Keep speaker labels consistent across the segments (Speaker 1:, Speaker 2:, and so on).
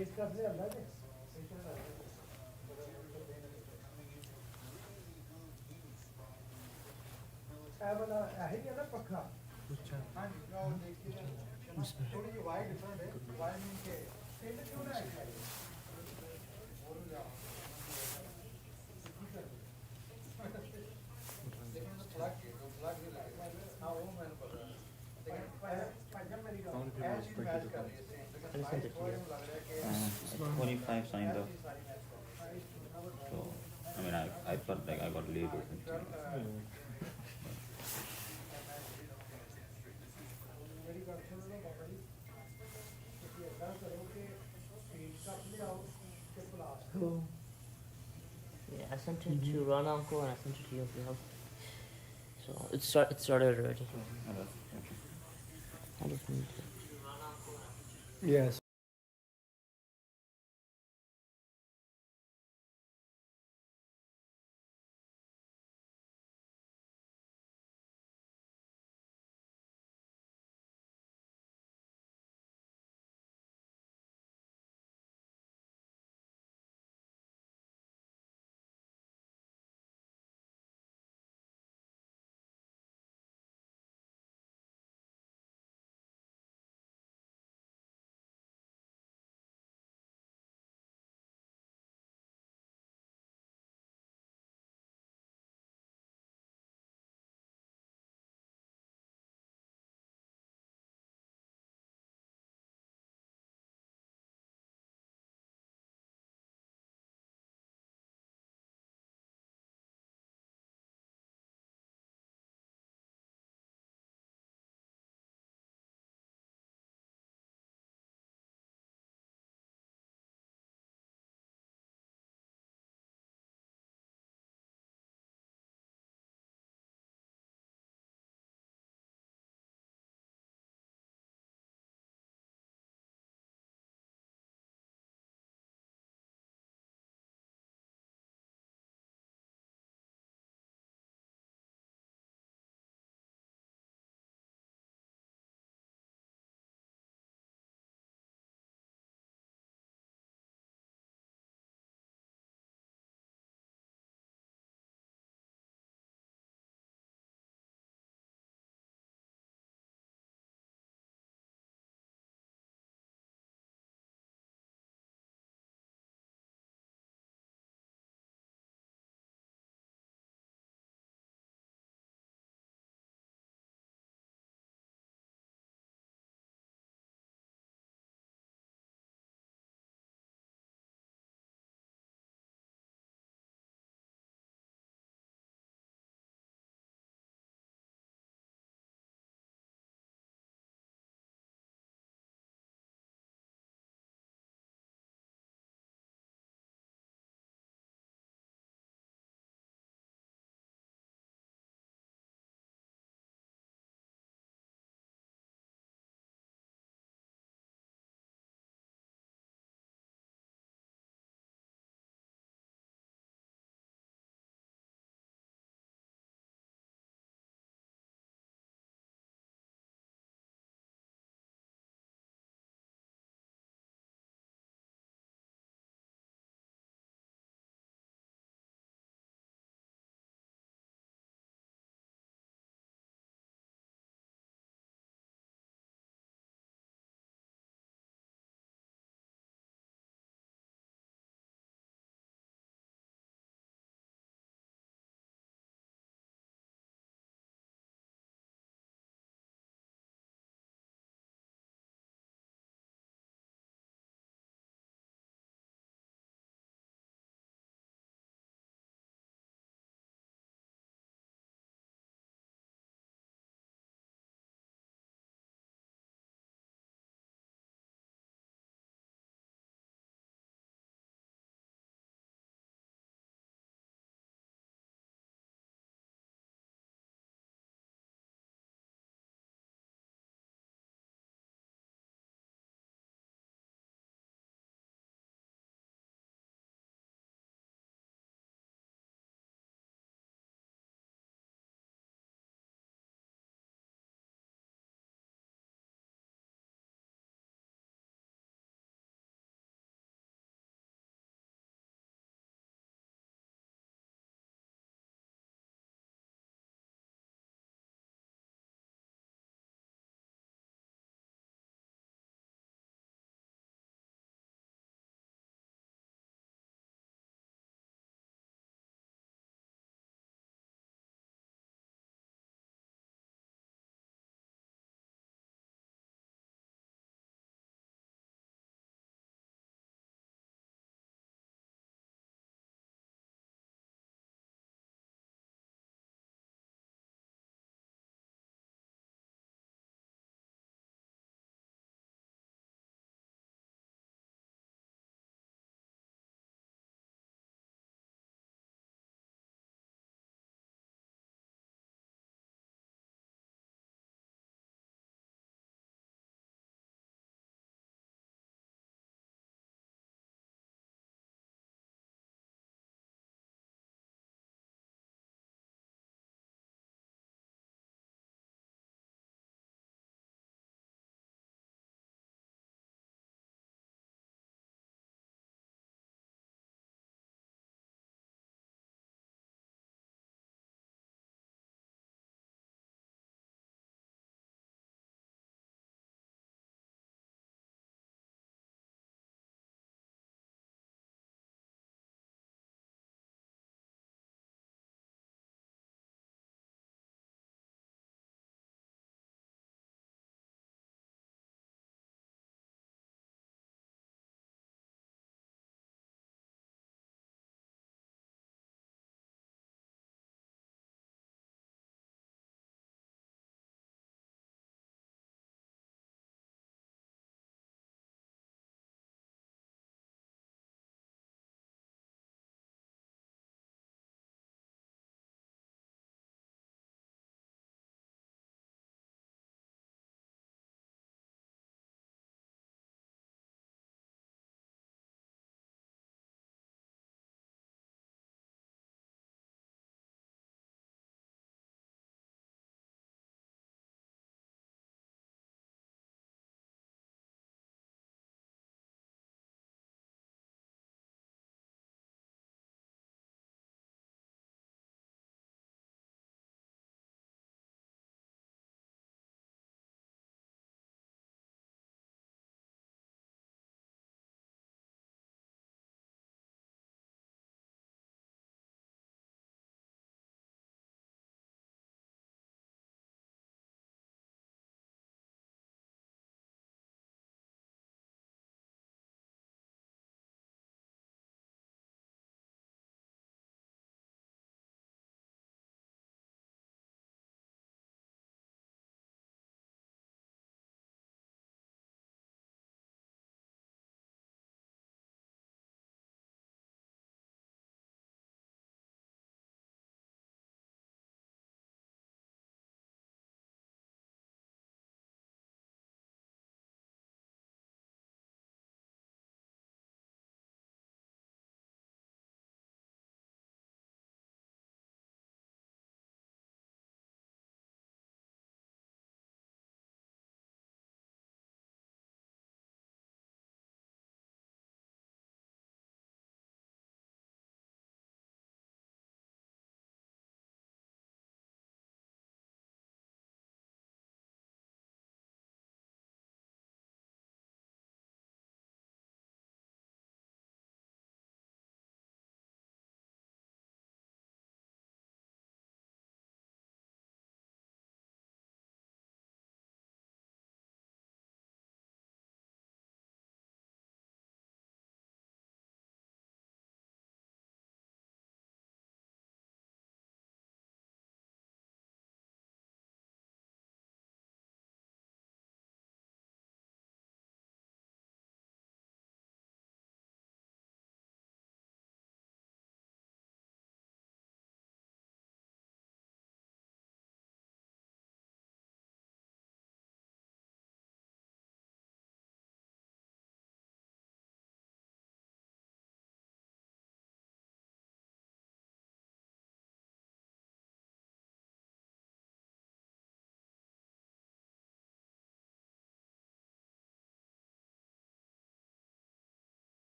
Speaker 1: It's 25 signed up. So, I mean, I felt like I got late or something.
Speaker 2: Yeah, I sent it to Rana uncle and I sent it to you. So it started already. I just need to.
Speaker 3: Yes.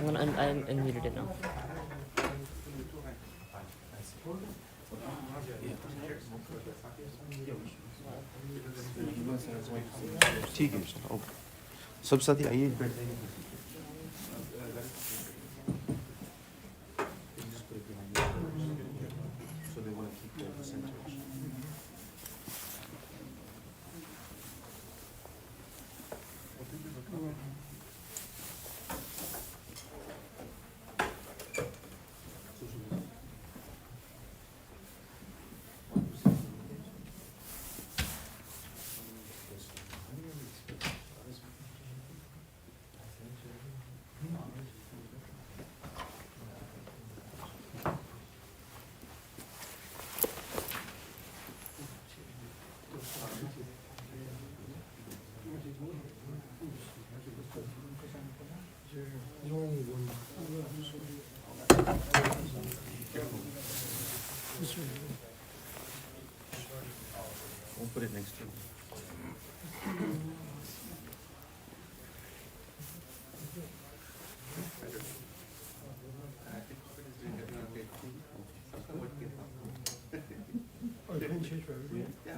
Speaker 2: I'm unmuted it now.
Speaker 3: ठीक है sir, okay. सब साथी आइए बैठ जाइए। So they want to keep the percentage. We'll put it next to you.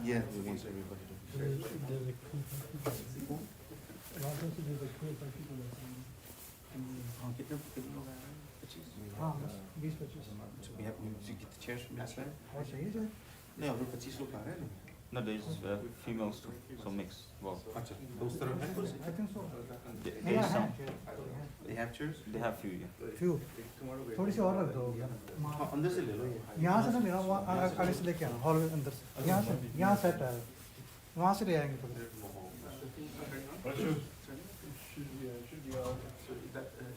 Speaker 3: Yeah, we want everybody to. कितने लोग आए हैं? 25? हाँ, 20-25। So we have to get the chairs from inside? और चाहिए सर? नहीं, और 25 लोग आ रहे हैं ना?
Speaker 1: No, there's females too, so mix. Well,
Speaker 3: अच्छा, those तरफ हैं कुछ?
Speaker 4: I think so.
Speaker 1: there's some.
Speaker 3: They have chairs?
Speaker 1: They have few, yeah.
Speaker 4: Few. थोड़ी सी और रख दो
Speaker 3: हाँ, अंदर से ले लो ये।
Speaker 4: यहाँ से ना मेरा वहाँ आगे से लेके आना हॉल अंदर से यहाँ सेट है वहाँ से ले आएंगे थोड़ी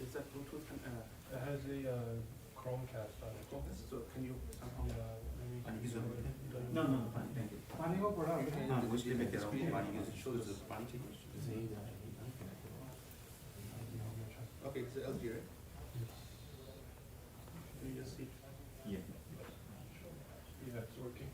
Speaker 3: Is that Bluetooth?
Speaker 5: It has a Chromecast on it.
Speaker 3: So can you somehow?
Speaker 5: No,
Speaker 3: No.
Speaker 4: पानी को पड़ा
Speaker 3: हाँ, उसके में कह रहा हूँ पानी के shows us पानी चाहिए। Okay, it's LG, right? Can you just see?
Speaker 1: Yeah.
Speaker 5: Yeah, it's working.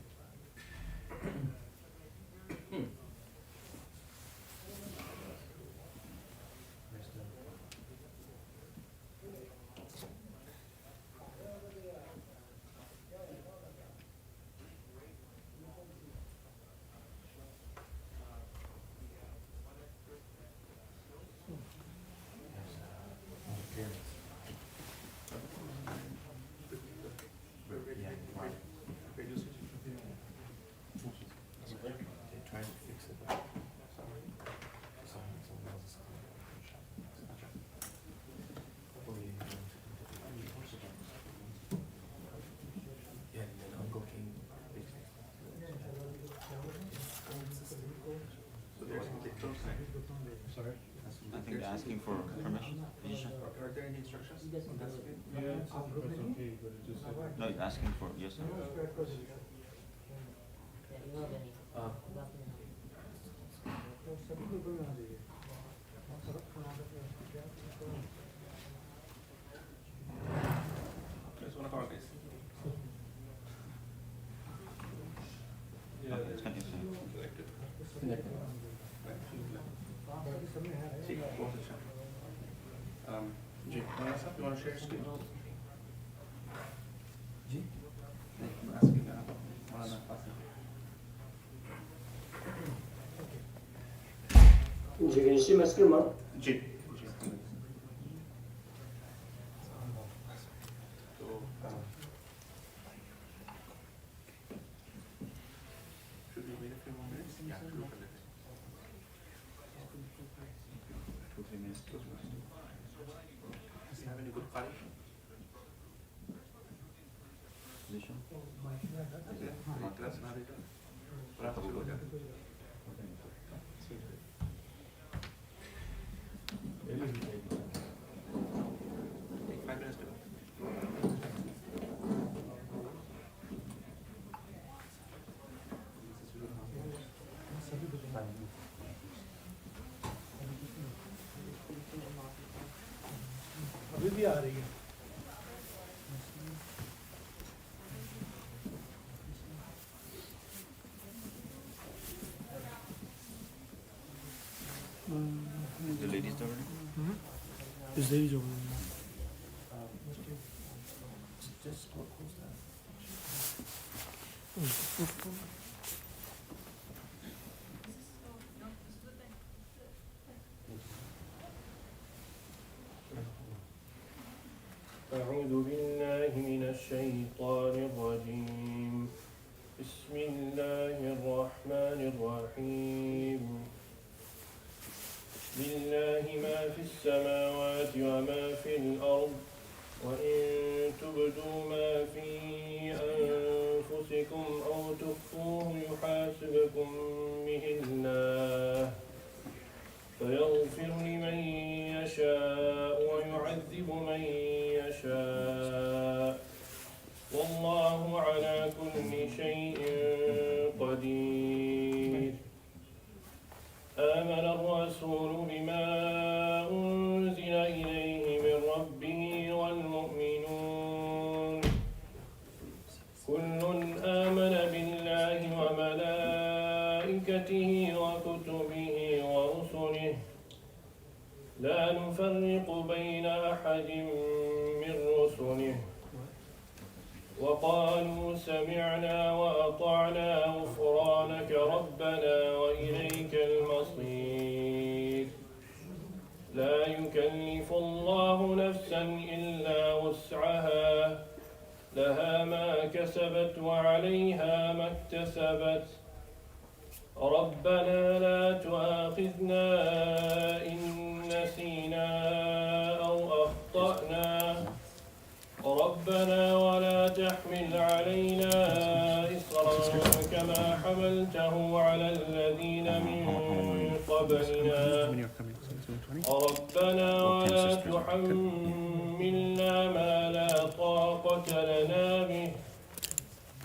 Speaker 5: Sorry?
Speaker 1: I think they're asking for permission.
Speaker 3: Are there any instructions?
Speaker 5: Yeah, it's okay, but it just.
Speaker 1: No, it's asking for yes.
Speaker 3: It's one of our guys.
Speaker 5: Yeah,
Speaker 1: Okay, it's continuing.
Speaker 3: Selected.
Speaker 5: yeah.
Speaker 3: See, both are shut. Jay, you want to share screen? Ji? I'm asking Maulana Qasim.
Speaker 6: जी इसी मस्के में
Speaker 3: जी तो should we wait a few more minutes? Yeah, look a little. 2-3 minutes. Does he have any good file?
Speaker 1: Position.
Speaker 3: Is it? That's not it. Perhaps we'll look at it. Take 5 minutes to go.
Speaker 4: अभी भी आ रही है
Speaker 1: The ladies already.
Speaker 4: इस देरी जो
Speaker 5: أعوذ بالله من الشيطان الرجيم. بسم الله الرحمن الرحيم. لله ما في السماوات وما في الأرض وإن تبدوا ما في أنفسكم أو تخفوه يحاسبكم به الله فيغفر لمن يشاء ويعذب من يشاء والله على كل شيء قدير. آمن الرسول بما أنزل إليه من ربه والمؤمنون كل آمن بالله وملائكته وكتبه ورسله لا نفرق بين أحد من رسله وقالوا سمعنا وأطعنا غفرانك ربنا وإليك المصير. لا يكلف الله نفسا إلا وسعها لها ما كسبت وعليها ما اكتسبت. ربنا لا تؤاخذنا إن نسينا أو أخطأنا ربنا ولا تحمل علينا إصرا كما حملته على الذين من قبلنا ربنا ولا تحملنا ما لا طاقة لنا به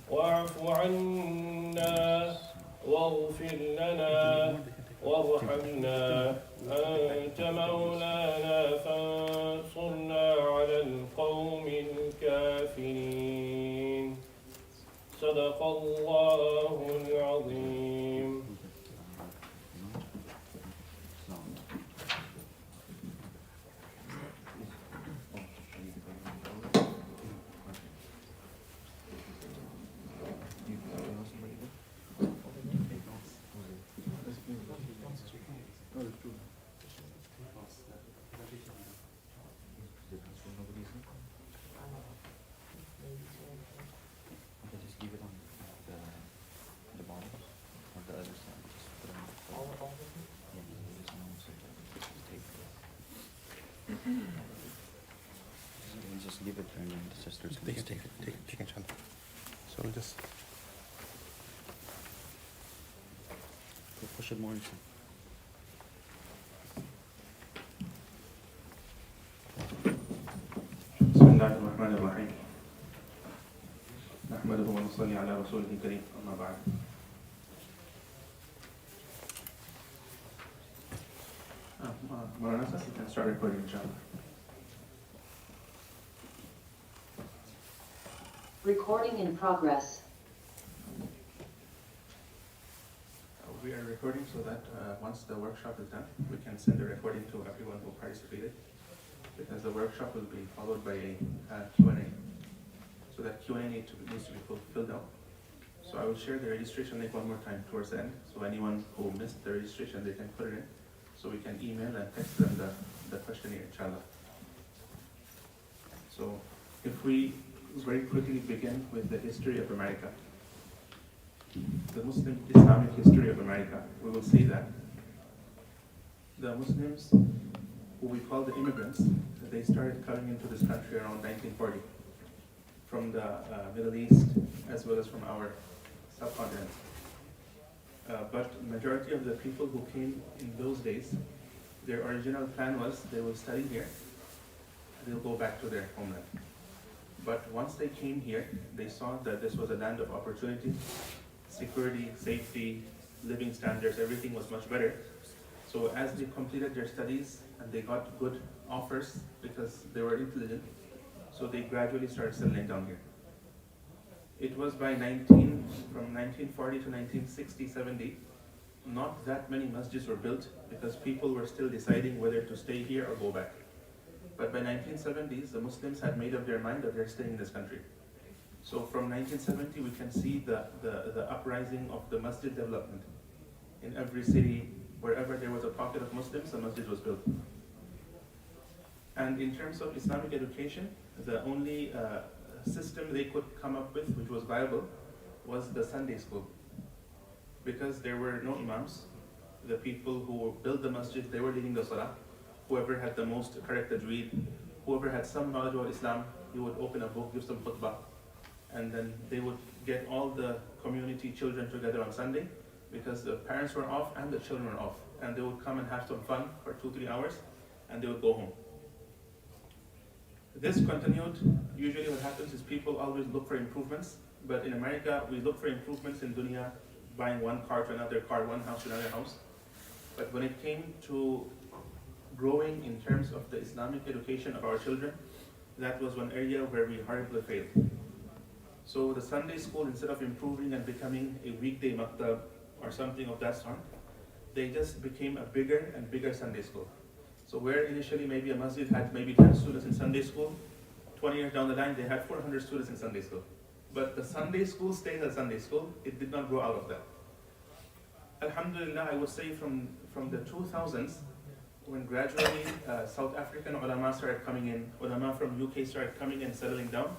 Speaker 5: واعف عنا واغفر لنا وارحمنا أنت مولانا فانصرنا على القوم الكافرين. صدق الله العظيم.
Speaker 1: Just give it and then the sisters can
Speaker 3: Take
Speaker 1: just
Speaker 3: it, inshallah. So we'll just
Speaker 1: push it more inside.
Speaker 3: بسم الله الرحمن الرحيم. نحمده ونصلي على رسوله الكريم أما بعد. Maranatha, you can start recording inshallah.
Speaker 7: Recording in progress.
Speaker 3: We are recording so that once the workshop is done, we can send the recording to everyone who participated, because the workshop will be followed by a Q&A. So that Q&A needs to be filled out. So I will share the registration link one more time towards the end. So anyone who missed the registration, they can put it in. So we can email and text them the questionnaire, inshallah. So if we very quickly begin with the history of America, the Muslim Islamic history of America, we will see that the Muslims, who we call the immigrants, they started coming into this country around 1940 from the Middle East as well as from our subcontinent. But majority of the people who came in those days, their original plan was they will study here, they'll go back to their homeland. But once they came here, they saw that this was a land of opportunity, security, safety, living standards, everything was much better. So as they completed their studies and they got good offers because they were intelligent, so they gradually started settling down here. It was by from 1940 to 1960, 70, not that many masjids were built because people were still deciding whether to stay here or go back. But by 1970s, the Muslims had made up their mind that they're staying in this country. So from 1970, we can see the uprising of the masjid development. In every city, wherever there was a pocket of Muslims, a masjid was built. And in terms of Islamic education, the only system they could come up with, which was viable, was the Sunday school. Because there were no imams, the people who built the masjid, they were leading the salah. Whoever had the most correct tajweed, whoever had some knowledge of Islam, he would open a book, give some khutbah, and then they would get all the community children together on Sunday, because the parents were off and the children were off, and they would come and have some fun for 2-3 hours, and they would go home. This continued. Usually what happens is people always look for improvements, but in America, we look for improvements in dunya, buying one car to another car, one house to another house. But when it came to growing in terms of the Islamic education of our children, that was one area where we horribly failed. So the Sunday school, instead of improving and becoming a weekday maktab or something of that sort, they just became a bigger and bigger Sunday school. So where initially maybe a masjid had maybe 10 students in Sunday school, 20 years down the line they had 400 students in Sunday school. But the Sunday school stayed as Sunday school, it did not grow out of that. Alhamdulillah, I would say from the 2000s, when gradually South African ulama started coming in, ulama from UK started coming and settling down,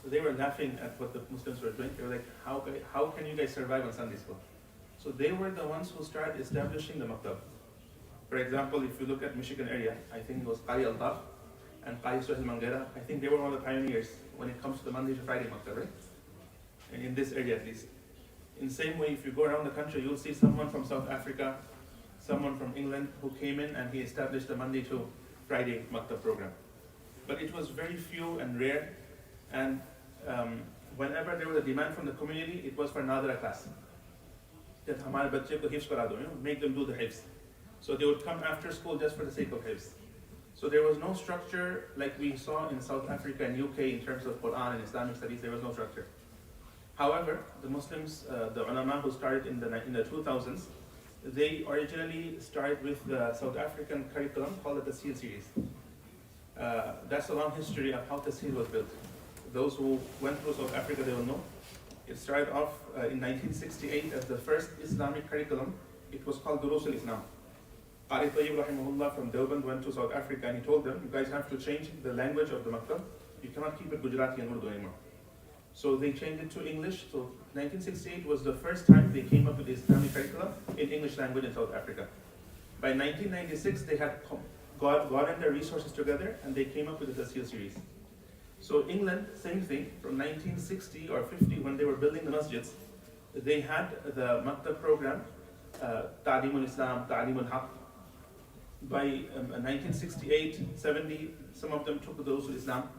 Speaker 3: they were laughing at what the Muslims were doing. They were like, how can you guys survive on Sunday school? So they were the ones who started establishing the maktab. For example, if you look at Michigan area, I think it was Qari Altaf and Qari Suhail Mangera, I think they were one of the pioneers when it comes to the Monday to Friday maktab, right? And in this area at least. In the same way, if you go around the country, you'll see someone from South Africa, someone from England who came in and he established the Monday to Friday maktab program. But it was very few and rare, and whenever there was a demand from the community, it was for nadra class. That hamare bachche ko hifz kara do, make them do the hifz. So they would come after school just for the sake of hifz. So there was no structure like we saw in South Africa and UK in terms of Quran and Islamic studies. There was no structure. However, the Muslims, the ulama who started in the 2000s, they originally started with the South African curriculum called the Taseel series. That's a long history of how Taseel was built. Those who went through South Africa, they will know. It started off in 1968 as the first Islamic curriculum. It was called Durus al-Islam. Qari Tayyib rahimahullah from Deoband went to South Africa and he told them, you guys have to change the language of the maktab. You cannot keep it Gujarati and Urdu anymore. So they changed it to English. So 1968 was the first time they came up with the Islamic curriculum in English language in South Africa. By 1996, they had gotten their resources together and they came up with the Taseel series. So England, same thing, from 1960 or 50, when they were building the masjids, they had the maktab program, Ta'lim al-Islam, Ta'lim al-Haq. By 1968, 70, some of them took those to Islam.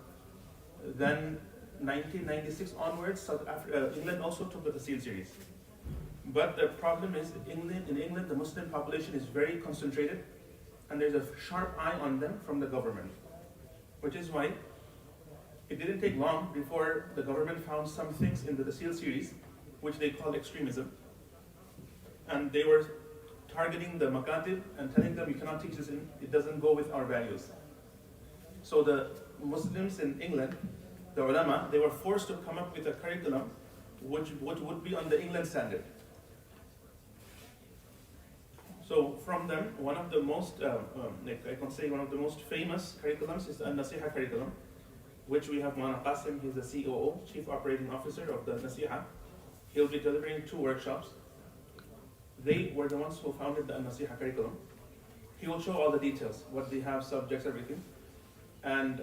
Speaker 3: Then 1996 onwards, England also took the Taseel series. But the problem is, in England, the Muslim population is very concentrated, and there's a sharp eye on them from the government, which is why it didn't take long before the government found some things in the Taseel series, which they called extremism, and they were targeting the makatib and telling them, you cannot teach this, it doesn't go with our values. So the Muslims in England, the ulama, they were forced to come up with a curriculum which would be on the England standard. So from them, one of the most, I can say one of the most famous curriculums is the Nasiha curriculum, which we have Maulana Qasim, he's the COO, Chief Operating Officer of the Nasiha. He'll be delivering 2 workshops. They were the ones who founded the Nasiha curriculum. He will show all the details, what they have, subjects, everything. And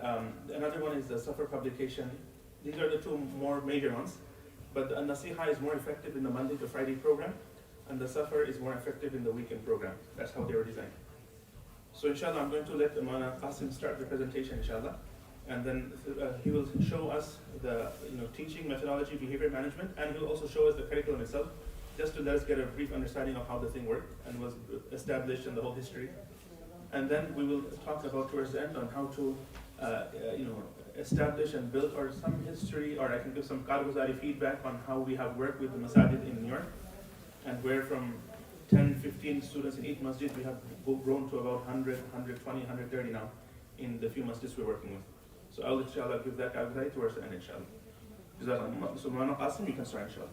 Speaker 3: another one is the Safar publication. These are the 2 more major ones. But the Nasiha is more effective in the Monday to Friday program, and the Safar is more effective in the weekend program. That's how they were designed. So inshallah, I'm going to let Maulana Qasim start the presentation, inshallah. And then he will show us the teaching methodology, behavior management, and he will also show us the curriculum itself, just to let us get a brief understanding of how the thing worked and was established and the whole history. And then we will talk about towards the end on how to establish and build, or some history, or I can give some Karguzari feedback on how we have worked with the masajid in New York, and where from 10, 15 students in each masjid, we have grown to about 100, 120, 130 now in the few masjids we're working with. So I'll inshallah give that Karguzari towards the end, inshallah. So Mawlana Qasim, you can start inshallah.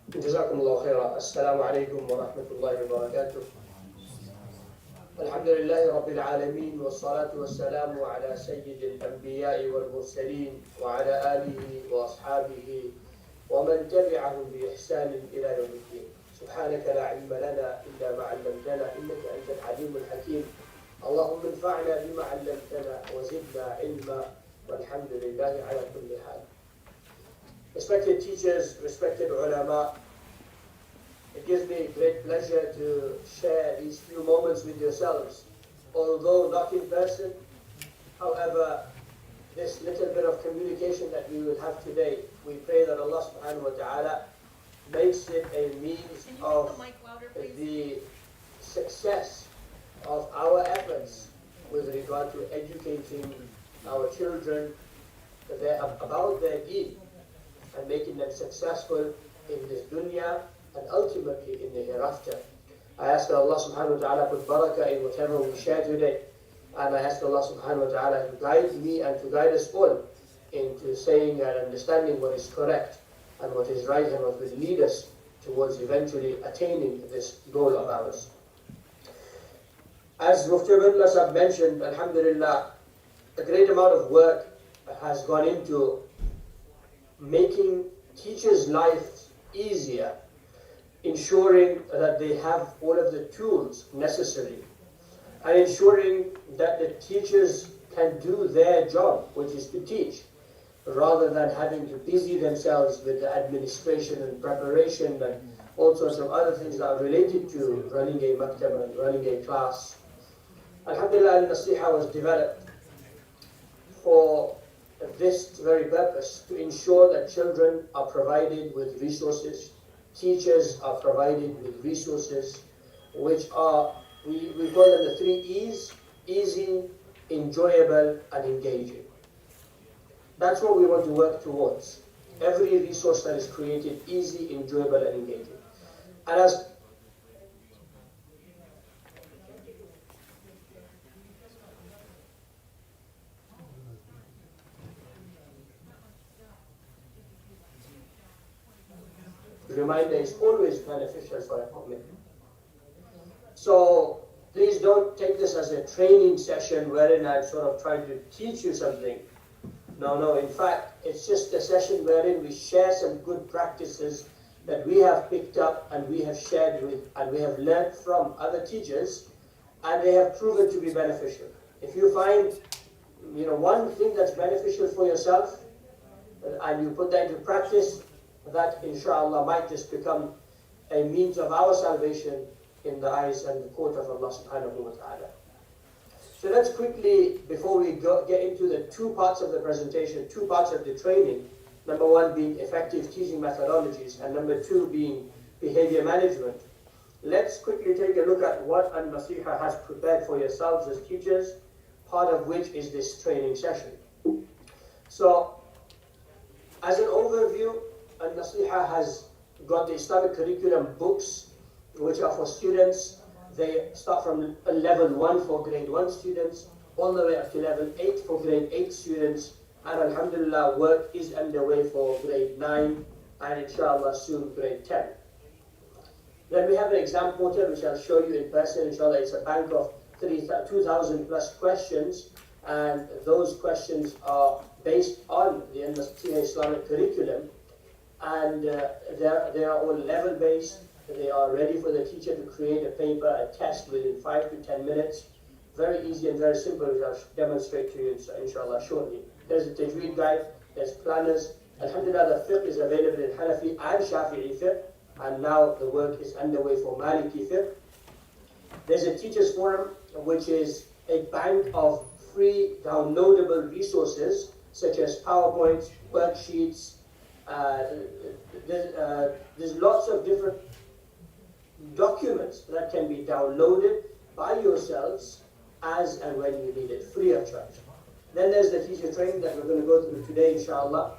Speaker 6: جزاكم الله خيرا. السلام عليكم ورحمة الله وبركاته. الحمد لله رب العالمين والصلاة والسلام على سيد الأنبياء والمرسلين وعلى آله وأصحابه ومن تبعهم بإحسان إلى يوم الدين. سبحانك لا علم لنا إلا ما علمتنا إنك أنت العليم الحكيم. اللهم انفعنا بما علمتنا وزدنا علما والحمد لله على كل حال. Respected teachers, respected ulama, it gives me great pleasure to share these few moments with yourselves, although not in person. However, this little bit of communication that we will have today, we pray that Allah subhanahu wa ta'ala makes it a means of the success of our efforts with regard to educating our children about their deen and making them successful in this dunya and ultimately in the hereafter. I ask that Allah subhanahu wa ta'ala put barakah in whatever we share today, and I ask Allah subhanahu wa ta'ala to guide me and to guide us all into saying and understanding what is correct and what is right and what will lead us towards eventually attaining this goal of ours. As Mufti Abdullah Sahab mentioned, alhamdulillah, a great amount of work has gone into making teachers' lives easier, ensuring that they have all of the tools necessary, and ensuring that the teachers can do their job, which is to teach, rather than having to busy themselves with the administration and preparation and all sorts of other things that are related to running a maktab and running a class. Alhamdulillah, Al-Nasiha was developed for this very purpose, to ensure that children are provided with resources, teachers are provided with resources, which are, we call them the 3 E's: easy, enjoyable, and engaging. That's what we want to work towards. Every resource that is created, easy, enjoyable, and engaging. And as reminder is always beneficial for a mu'min. So please don't take this as a training session wherein I'm sort of trying to teach you something. No, in fact, it's just a session wherein we share some good practices that we have picked up and we have shared with and we have learned from other teachers, and they have proven to be beneficial. If you find one thing that's beneficial for yourself and you put that into practice, that inshallah might just become a means of our salvation in the eyes and the court of Allah subhanahu wa ta'ala. So let's quickly, before we get into the 2 parts of the presentation, 2 parts of the training, number 1 being effective teaching methodologies and number 2 being behavior management, let's quickly take a look at what Al-Nasiha has prepared for yourselves as teachers, part of which is this training session. So, as an overview, Al-Nasiha has got the Islamic curriculum books, which are for students. They start from level 1 for grade 1 students, all the way up to level 8 for grade 8 students, and alhamdulillah, work is underway for grade 9, and inshallah soon grade 10. Then we have an exam portal, which I'll show you in person. Inshallah, it's a bank of 2,000 plus questions, and those questions are based on the Islamic curriculum. And they are all level-based. They are ready for the teacher to create a paper, a test within 5 to 10 minutes. Very easy and very simple, which I'll demonstrate to you inshallah shortly. There's a tajweed guide, there's planners. Alhamdulillah, the fiqh is available in Hanafi and Shafi'i fiqh, and now the work is underway for Maliki fiqh. There's a teachers forum, which is a bank of free downloadable resources, such as PowerPoints, worksheets. There's lots of different documents that can be downloaded by yourselves as and when you need it, free of charge. Then there's the teacher training that we're going to go through today, inshallah.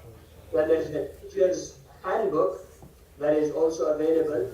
Speaker 6: Then there's the teacher's handbook that is also available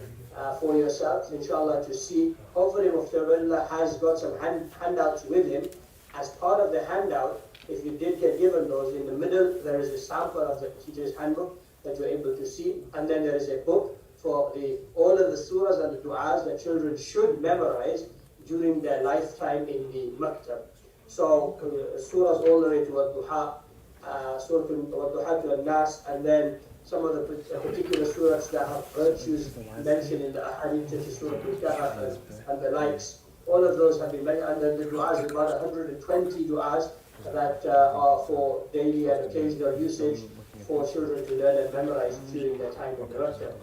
Speaker 6: for yourselves, inshallah, to see. Hopefully, Mufti Abdullah has got some handouts with him. As part of the handout, if you did get given those, in the middle there is a sample of the teacher's handbook that you're able to see, and then there is a book for all of the surahs and the du'as that children should memorize during their lifetime in the maktab. So surahs all the way to Ad-Duha, Surah Ad-Duha to An-Nas, and then some of the particular surahs that have virtues mentioned in the ahadith, such as Surah Al-Kahf and the likes. All of those have been mentioned, and then the du'as, about 120 du'as that are for daily and occasional usage for children to learn and memorize during their time in the maktab.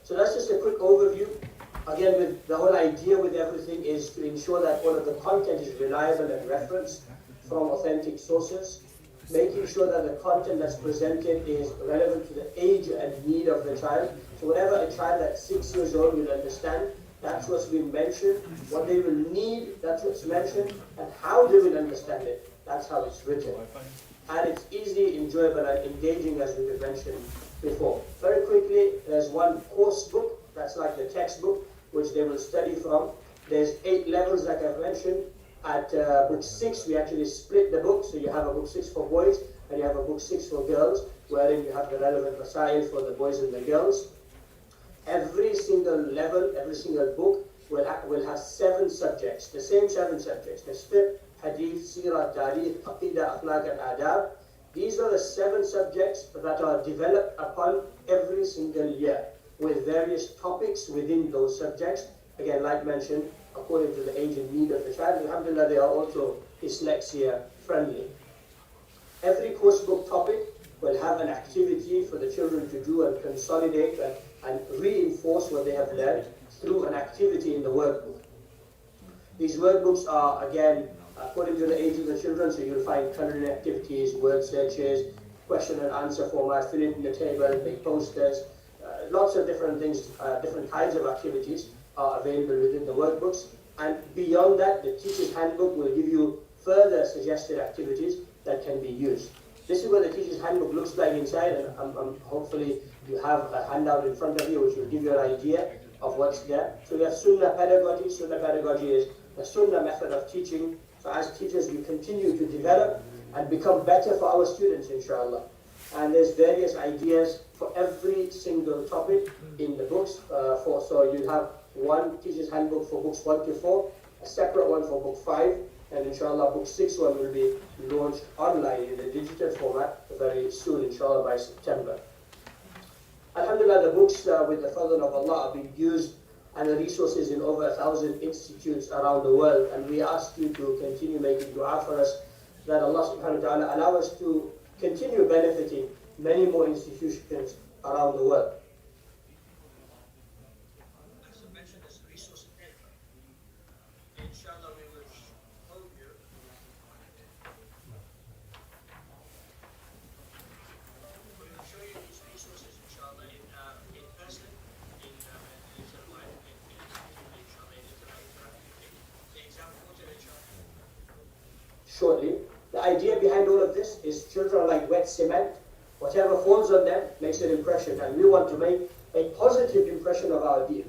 Speaker 6: So that's just a quick overview. Again, with the whole idea with everything is to ensure that all of the content is reliable and referenced from authentic sources, making sure that the content that's presented is relevant to the age and need of the child. So whatever a child at 6 years old will understand, that's what's been mentioned. What they will need, that's what's mentioned, and how they will understand it, that's how it's written. And it's easy, enjoyable, and engaging, as we mentioned before. Very quickly, there's one course book, that's like the textbook, which they will study from. There's 8 levels, like I've mentioned. At book 6, we actually split the book, so you have a book 6 for boys, and you have a book 6 for girls, wherein you have the relevant masail for the boys and the girls. Every single level, every single book will have 7 subjects, the same 7 subjects. There's fiqh, hadith, seerah, tarikh, aqidah, akhlaq, and adab. These are the 7 subjects that are developed upon every single year, with various topics within those subjects. Again, like mentioned, according to the age and need of the child. Alhamdulillah, they are also dyslexia friendly. Every course book topic will have an activity for the children to do and consolidate and reinforce what they have learned through an activity in the workbook. These workbooks are, again, according to the age of the children, so you'll find coloring activities, word searches, question and answer format, fill it in the table, make posters, lots of different things, different kinds of activities are available within the workbooks. And beyond that, the teacher's handbook will give you further suggested activities that can be used. This is what the teacher's handbook looks like inside, and hopefully you have a handout in front of you which will give you an idea of what's there. So we have Sunnah pedagogy. Sunnah pedagogy is the Sunnah method of teaching. So as teachers, we continue to develop and become better for our students, inshallah. And there's various ideas for every single topic in the books. So you have one teacher's handbook for books 1 to 4, a separate one for book 5, and inshallah book 6 one will be launched online in the digital format very soon, inshallah by September. Alhamdulillah, the books with the fadl of Allah are being used, and the resources in over 1,000 institutes around the world, and we ask you to continue making dua for us, that Allah subhanahu wa ta'ala allow us to continue benefiting many more institutions around the world. As I mentioned, there's a resource in there. Inshallah, we will show you. We will show you these resources, inshallah, in person, in the example shortly. The idea behind all of this is children are like wet cement. Whatever falls on them makes an impression, and we want to make a positive impression of our deen.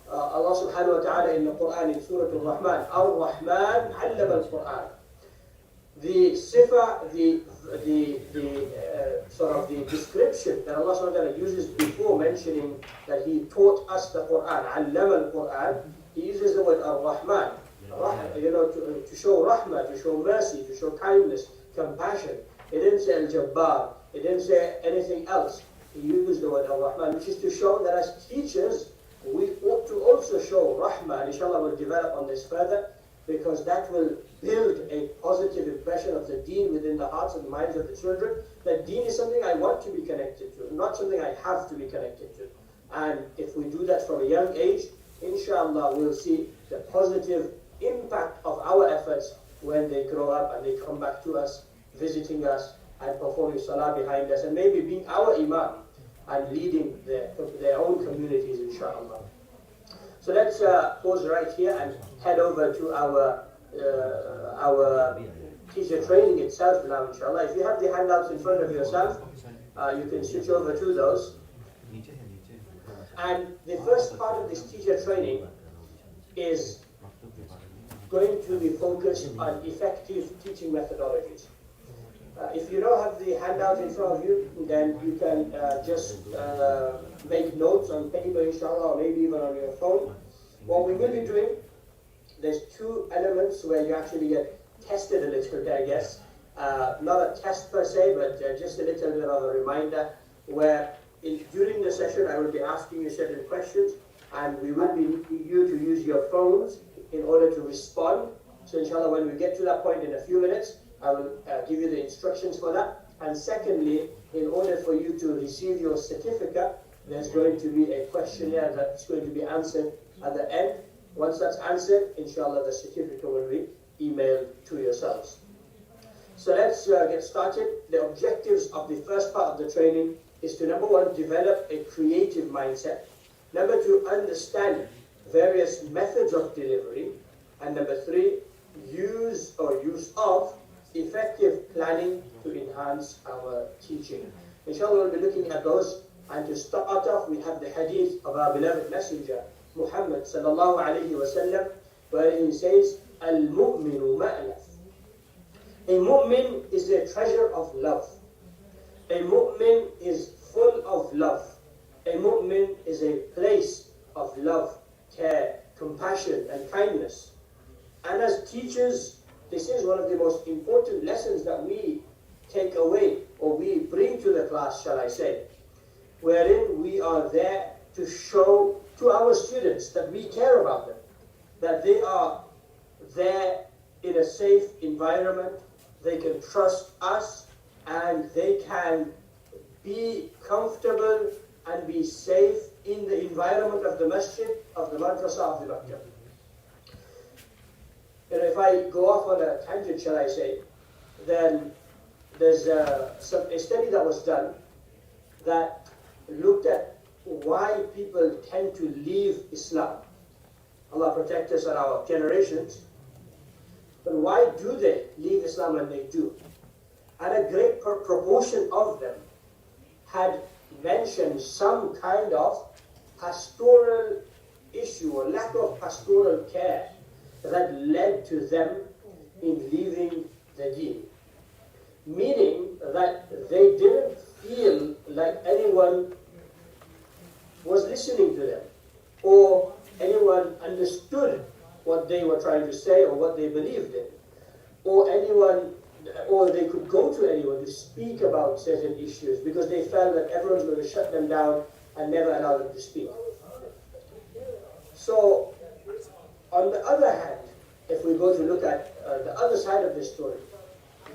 Speaker 6: Allah subhanahu wa ta'ala in the Quran, in Surah Al-Rahman, Ar-Rahman 'allama al-Quran. The sifa, sort of the description that Allah subhanahu wa ta'ala uses before mentioning that He taught us the Quran, 'allama al-Quran, He uses the word Ar-Rahman. To show rahmah, to show mercy, to show kindness, compassion. He didn't say Al-Jabbar, he didn't say anything else. He used the word Ar-Rahman, which is to show that as teachers, we ought to also show rahmah, and inshallah we'll develop on this further, because that will build a positive impression of the deen within the hearts and minds of the children, that deen is something I want to be connected to, not something I have to be connected to. And if we do that from a young age, inshallah we'll see the positive impact of our efforts when they grow up and they come back to us, visiting us and performing salah behind us, and maybe being our imam and leading their own communities, inshallah. So let's pause right here and head over to our teacher training itself now, inshallah. If you have the handouts in front of yourself, you can switch over to those. And the first part of this teacher training is going to be focused on effective teaching methodologies. If you don't have the handout in front of you, then you can just make notes on paper, inshallah, or maybe even on your phone. What we will be doing, there's two elements where you actually get tested a little bit, I guess. Not a test per se, but just a little bit of a reminder where during the session I will be asking you certain questions, and we will be needing you to use your phones in order to respond. So inshallah, when we get to that point in a few minutes, I will give you the instructions for that. And secondly, in order for you to receive your certificate, there's going to be a questionnaire that's going to be answered at the end. Once that's answered, inshallah, the certificate will be emailed to yourselves. So let's get started. The objectives of the first part of the training is to, number one, develop a creative mindset. Number two, understand various methods of delivery. And number three, use of effective planning to enhance our teaching. Inshallah, we'll be looking at those. And to start off, we have the hadith of our beloved messenger, Muhammad sallallahu alayhi wa sallam, where he says, Al-mu'minu ma'laf. A mu'min is a treasure of love. A mu'min is full of love. A mu'min is a place of love, care, compassion, and kindness. And as teachers, this is one of the most important lessons that we take away, or we bring to the class, shall I say, wherein we are there to show to our students that we care about them, that they are there in a safe environment, they can trust us, and they can be comfortable and be safe in the environment of the masjid, of the madrasa, of the maktab. And if I go off on a tangent, shall I say, then there's a study that was done that looked at why people tend to leave Islam. Allah protect us and our generations. But why do they leave Islam when they do? And a great proportion of them had mentioned some kind of pastoral issue or lack of pastoral care that led to them in leaving the deen. Meaning that they didn't feel like anyone was listening to them, or anyone understood what they were trying to say or what they believed in, or they could go to anyone to speak about certain issues because they felt that everyone's going to shut them down and never allow them to speak. So, on the other hand, if we go to look at the other side of this story,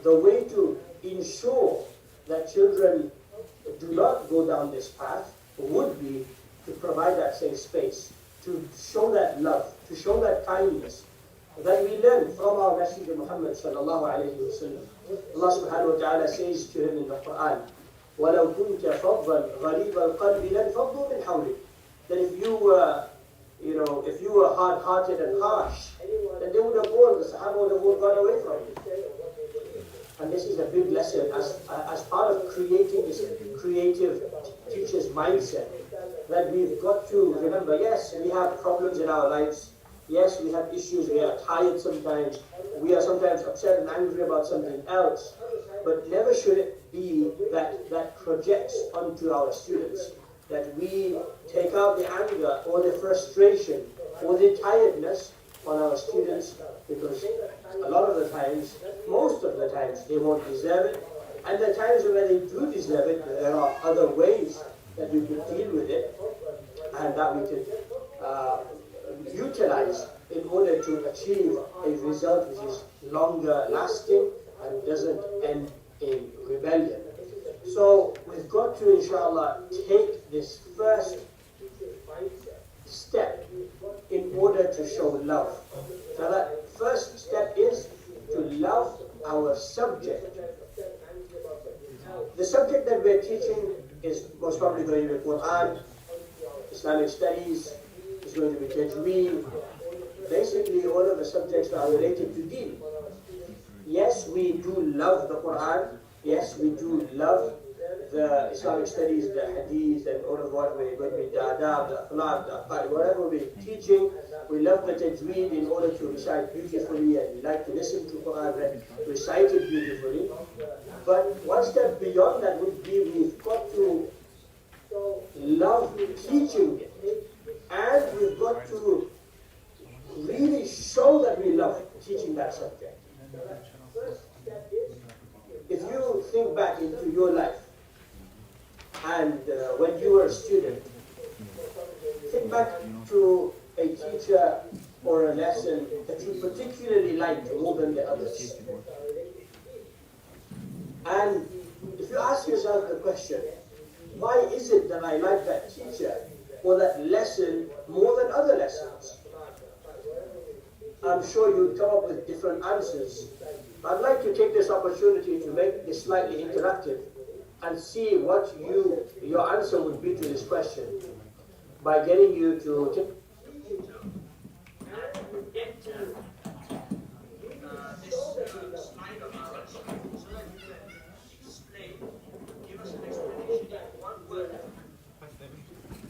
Speaker 6: the way to ensure that children do not go down this path would be to provide that safe space, to show that love, to show that kindness that we learn from our Messenger Muhammad sallallahu alayhi wa sallam. Allah subhanahu wa ta'ala says to him in the Quran, وَلَوْ كُنْتَ فَضًّا غَلِيظَ الْقَلْبِ لَانْفَضُّوا مِنْ حَوْلِكَ. That if you were hard-hearted and harsh, then they would have gone, the Sahaba would have all gone away from you. And this is a big lesson as part of creating this creative teacher's mindset, that we've got to remember, yes, we have problems in our lives. Yes, we have issues. We are tired sometimes. We are sometimes upset and angry about something else. But never should it be that projects onto our students, that we take out the anger or the frustration or the tiredness on our students, because a lot of the times, most of the times, they won't deserve it. And the times when they do deserve it, there are other ways that we could deal with it and that we could utilize in order to achieve a result which is longer lasting and doesn't end in rebellion. So we've got to, inshallah, take this first step in order to show love. So that first step is to love our subject. The subject that we're teaching is most probably going to be Quran, Islamic studies, it's going to be Tajweed, basically all of the subjects that are related to deen. Yes, we do love the Quran. Yes, we do love the Islamic studies, the hadith, and all of what we're going to be, the adab, the akhlaq, the aqaid, whatever we're teaching. We love the tajweed in order to recite beautifully, and we like to listen to Quran recited beautifully. But one step beyond that would be we've got to love teaching it, and we've got to really show that we love teaching that subject. If you think back into your life, and when you were a student, think back to a teacher or a lesson that you particularly liked more than the others. And if you ask yourself the question, why is it that I like that teacher or that lesson more than other lessons? I'm sure you'll come up with different answers. I'd like to take this opportunity to make this slightly interactive and see what your answer would be to this question by getting you to enter this slide of ours so that you can explain, give us an explanation in one word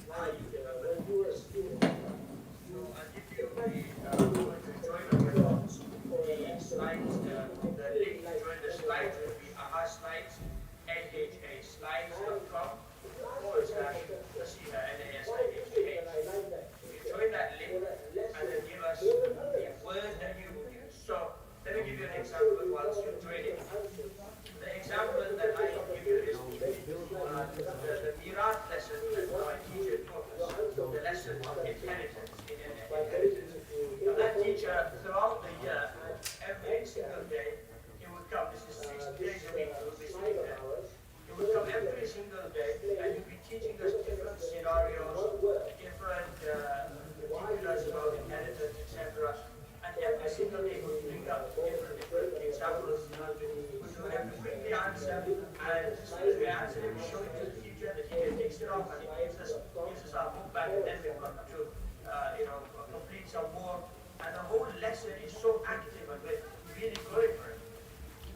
Speaker 6: why you remember the student. So I'll give you the join of your notes, the slides, the link to join the slides will be slides, slides.com /Nasiha, NASIHA. You join that link and then give us the word that you will use. So let me give you an example whilst you're joining. The example that I give you is the Mirath lesson that my teacher taught us, the lesson of inheritance. Now that teacher, throughout the year, every single day, he would come. This is 6 days a week, he would be sitting there. He would come every single day and he'd be teaching us different scenarios, different particulars about inheritance, etc. And every single day he would bring up different examples. We would have to quickly answer, and as soon as we answer it, we show it to the teacher takes it off and he gives us our book back, and then we've got to complete some more. And the whole lesson is so active and we're really going for it.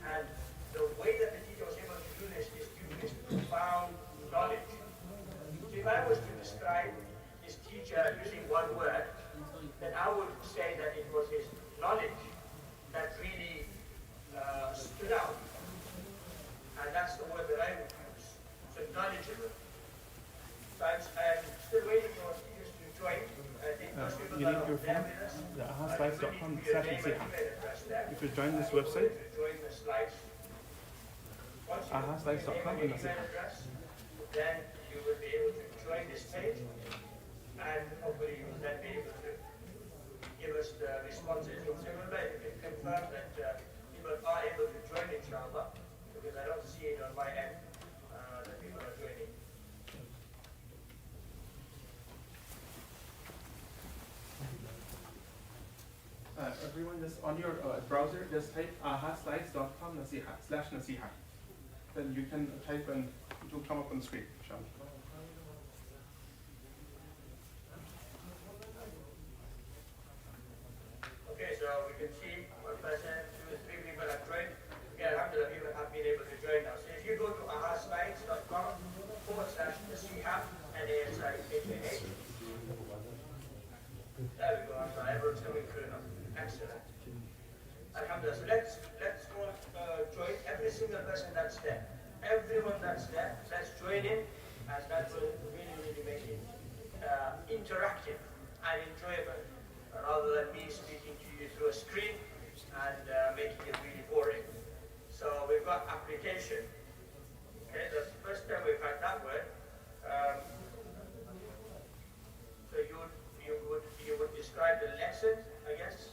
Speaker 6: And the way that the teacher was able to do this is to this profound knowledge. So if I was to describe his teacher using one word, then I would say that it was his knowledge that really stood out. And that's the word that I would use. So knowledgeable. So I'm still waiting for teachers to join. I think most people
Speaker 3: You need your phone, the ahaslides.com/nasiha. If you join this website, ahaslides.com and nasiha.
Speaker 6: Then you will be able to join this page, and hopefully you will then be able to give us the responses. You can confirm that people are able to join, inshallah, because I don't see it on my end that people are joining.
Speaker 3: Everyone, just on your browser, just type ahaslides.com /nasiha. Then you can type and it will come up on the screen, inshallah.
Speaker 6: Okay, so we can see 1 person, 2, 3 people have joined. Okay, alhamdulillah, people have been able to join now. So if you go to ahaslides.com /nasiha, NASIHA. There we go, everyone's coming through now. Excellent. Alhamdulillah. So let's go join every single person that's there. Everyone that's there, let's join in, as that will really make it interactive and enjoyable, rather than me speaking to you through a screen and making it really boring. So we've got application. Okay, the first time we've had that word. So you would describe the lesson, I guess.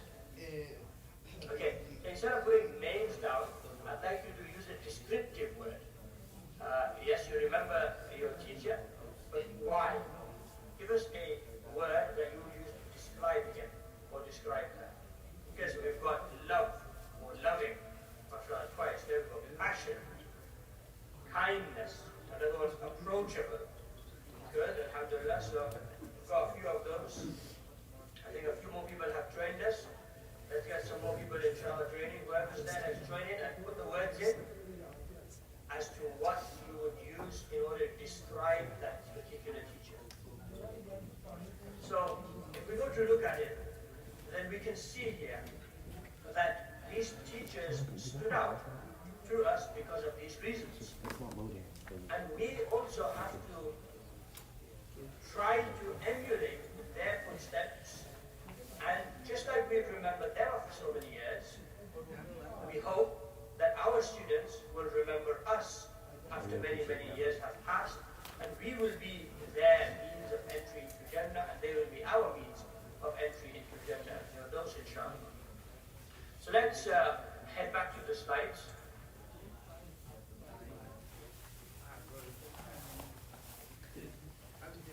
Speaker 6: Okay, instead of putting names down, I'd like you to use a descriptive word. Yes, you remember your teacher, but why? Give us a word that you would use to describe him or describe her. Because we've got love or loving, twice, there we go. Passion, kindness, in other words, approachable. Good, alhamdulillah. So we've got a few of those. I think a few more people have joined us. Let's get some more people inshallah joining. Whoever's there, let's join in and put the words in as to what you would use in order to describe that particular teacher. So if we go to look at it, then we can see here that these teachers stood out to through us because of these reasons. And we also have to try to emulate their footsteps. And just like we've remembered them for so many years, we hope that our students will remember us after many, many years have passed, and we will be their means of entry into Jannah, and they will be our means of entry into Jannah. Those inshallah. So let's head back to the slides.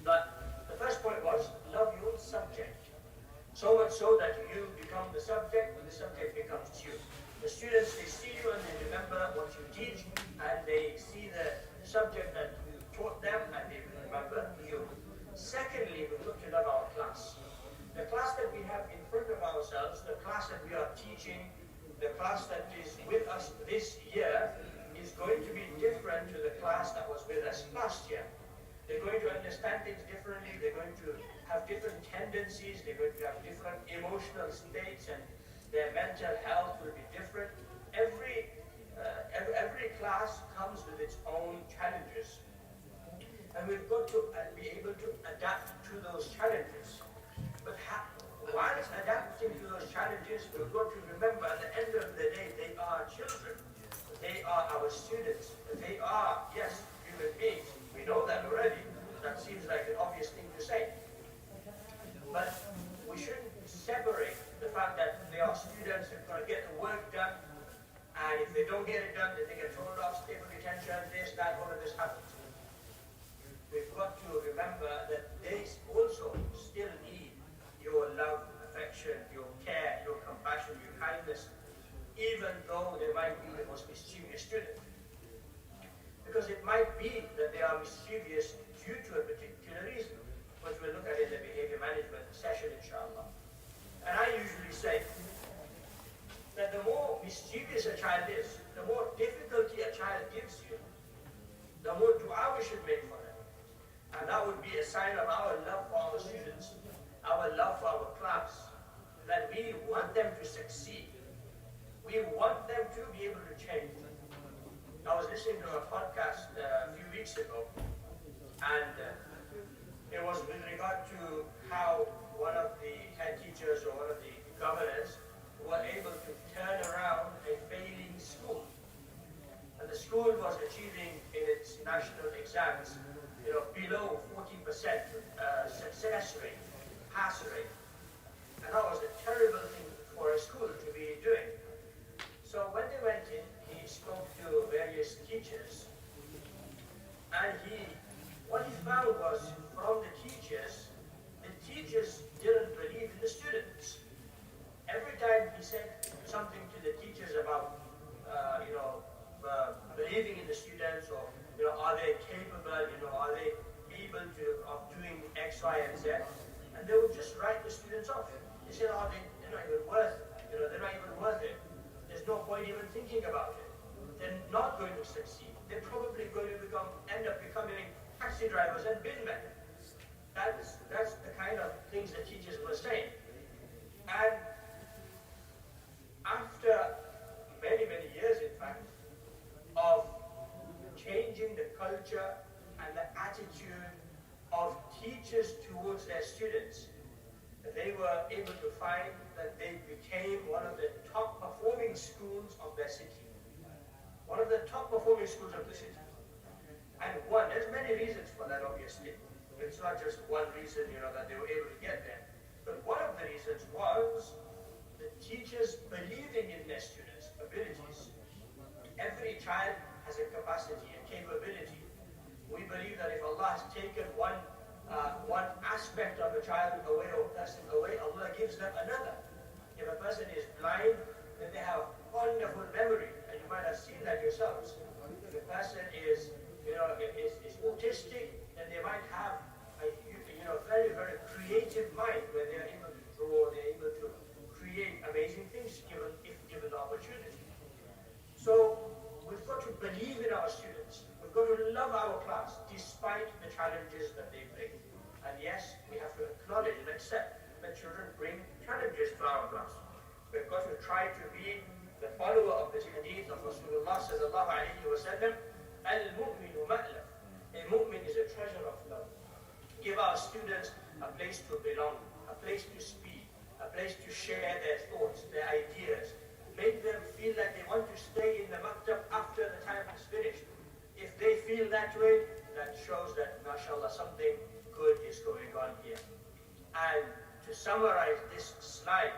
Speaker 6: But the first point was love your subject. So much so that you become the subject and the subject becomes you. The students, they see you and they remember what you teach, and they see the subject that you taught them and they remember you. Secondly, we look to love our class. The class that we have in front of ourselves, the class that we are teaching, the class that is with us this year is going to be different to the class that was with us last year. They're going to understand things differently, they're going to have different tendencies, they're going to have different emotional states, and their mental health will be different. Every class comes with its own challenges. And we've got to be able to adapt to those challenges. But whilst adapting to those challenges, we've got to remember at the end of the day, they are children. They are our students. They are, yes, human beings. We know that already. That seems like an obvious thing to say. But we shouldn't separate the fact that they are students and going to get the work done, and if they don't get it done, then they get told off, stable detention, this, that, all of this happens. We've got to remember that they also still need your love, affection, your care, your compassion, your kindness, even though they might be the most mischievous student. Because it might be that they are mischievous due to a particular reason, which we'll look at in the behavior management session, inshallah. And I usually say that the more mischievous a child is, the more difficulty a child gives you, the more dua we should make for them. And that would be a sign of our love for our students, our love for our class, that we want them to succeed. We want them to be able to change. I was listening to a podcast a few weeks ago, and it was with regard to how one of the head teachers or one of the governors were able to turn around a failing school. And the school was achieving in its national exams, below 40% success rate, pass rate. And that was a terrible thing for a school to be doing. So when they went in, he spoke to various teachers, and what he found was from the teachers didn't believe in the students. Every time he said something to the teachers about, believing in the students, or are they capable, are they able of doing X, Y, and Z, and they would just write the students off. They said, they're not even worth, they're not even worth it. There's no point even thinking about it. They're not going to succeed. They're probably going to end up becoming taxi drivers and bin men. That's the kind of things that teachers were saying. And after many, many years, in fact, of changing the culture and the attitude of teachers towards their students, they were able to find that they became one of the top performing schools of their city. One of the top performing schools of the city. And there's many reasons for that, obviously. It's not just one reason, that they were able to get there. But one of the reasons was the teachers believing in their students' abilities. Every child has a capacity, a capability. We believe that if Allah has taken one aspect of a child away or person away, Allah gives them another. If a person is blind, then they have wonderful memory, and you might have seen that yourselves. If a person is autistic, then they might have a very, very creative mind where they are able to draw, they're able to create amazing things if given the opportunity. So we've got to believe in our students. We've got to love our class despite the challenges that they bring. And yes, we have to acknowledge and accept that children bring challenges to our class. We've got to try to be the follower of this hadith of Rasulullah sallallahu alayhi wa sallam, al-mu'minu ma'laf. A mu'min is a treasure of love. Give our students a place to belong, a place to speak, a place to share their thoughts, their ideas. Make them feel like they want to stay in the maktab after the time has finished. If they feel that way, that shows that, mashallah, something good is going on here. And to summarize this slide,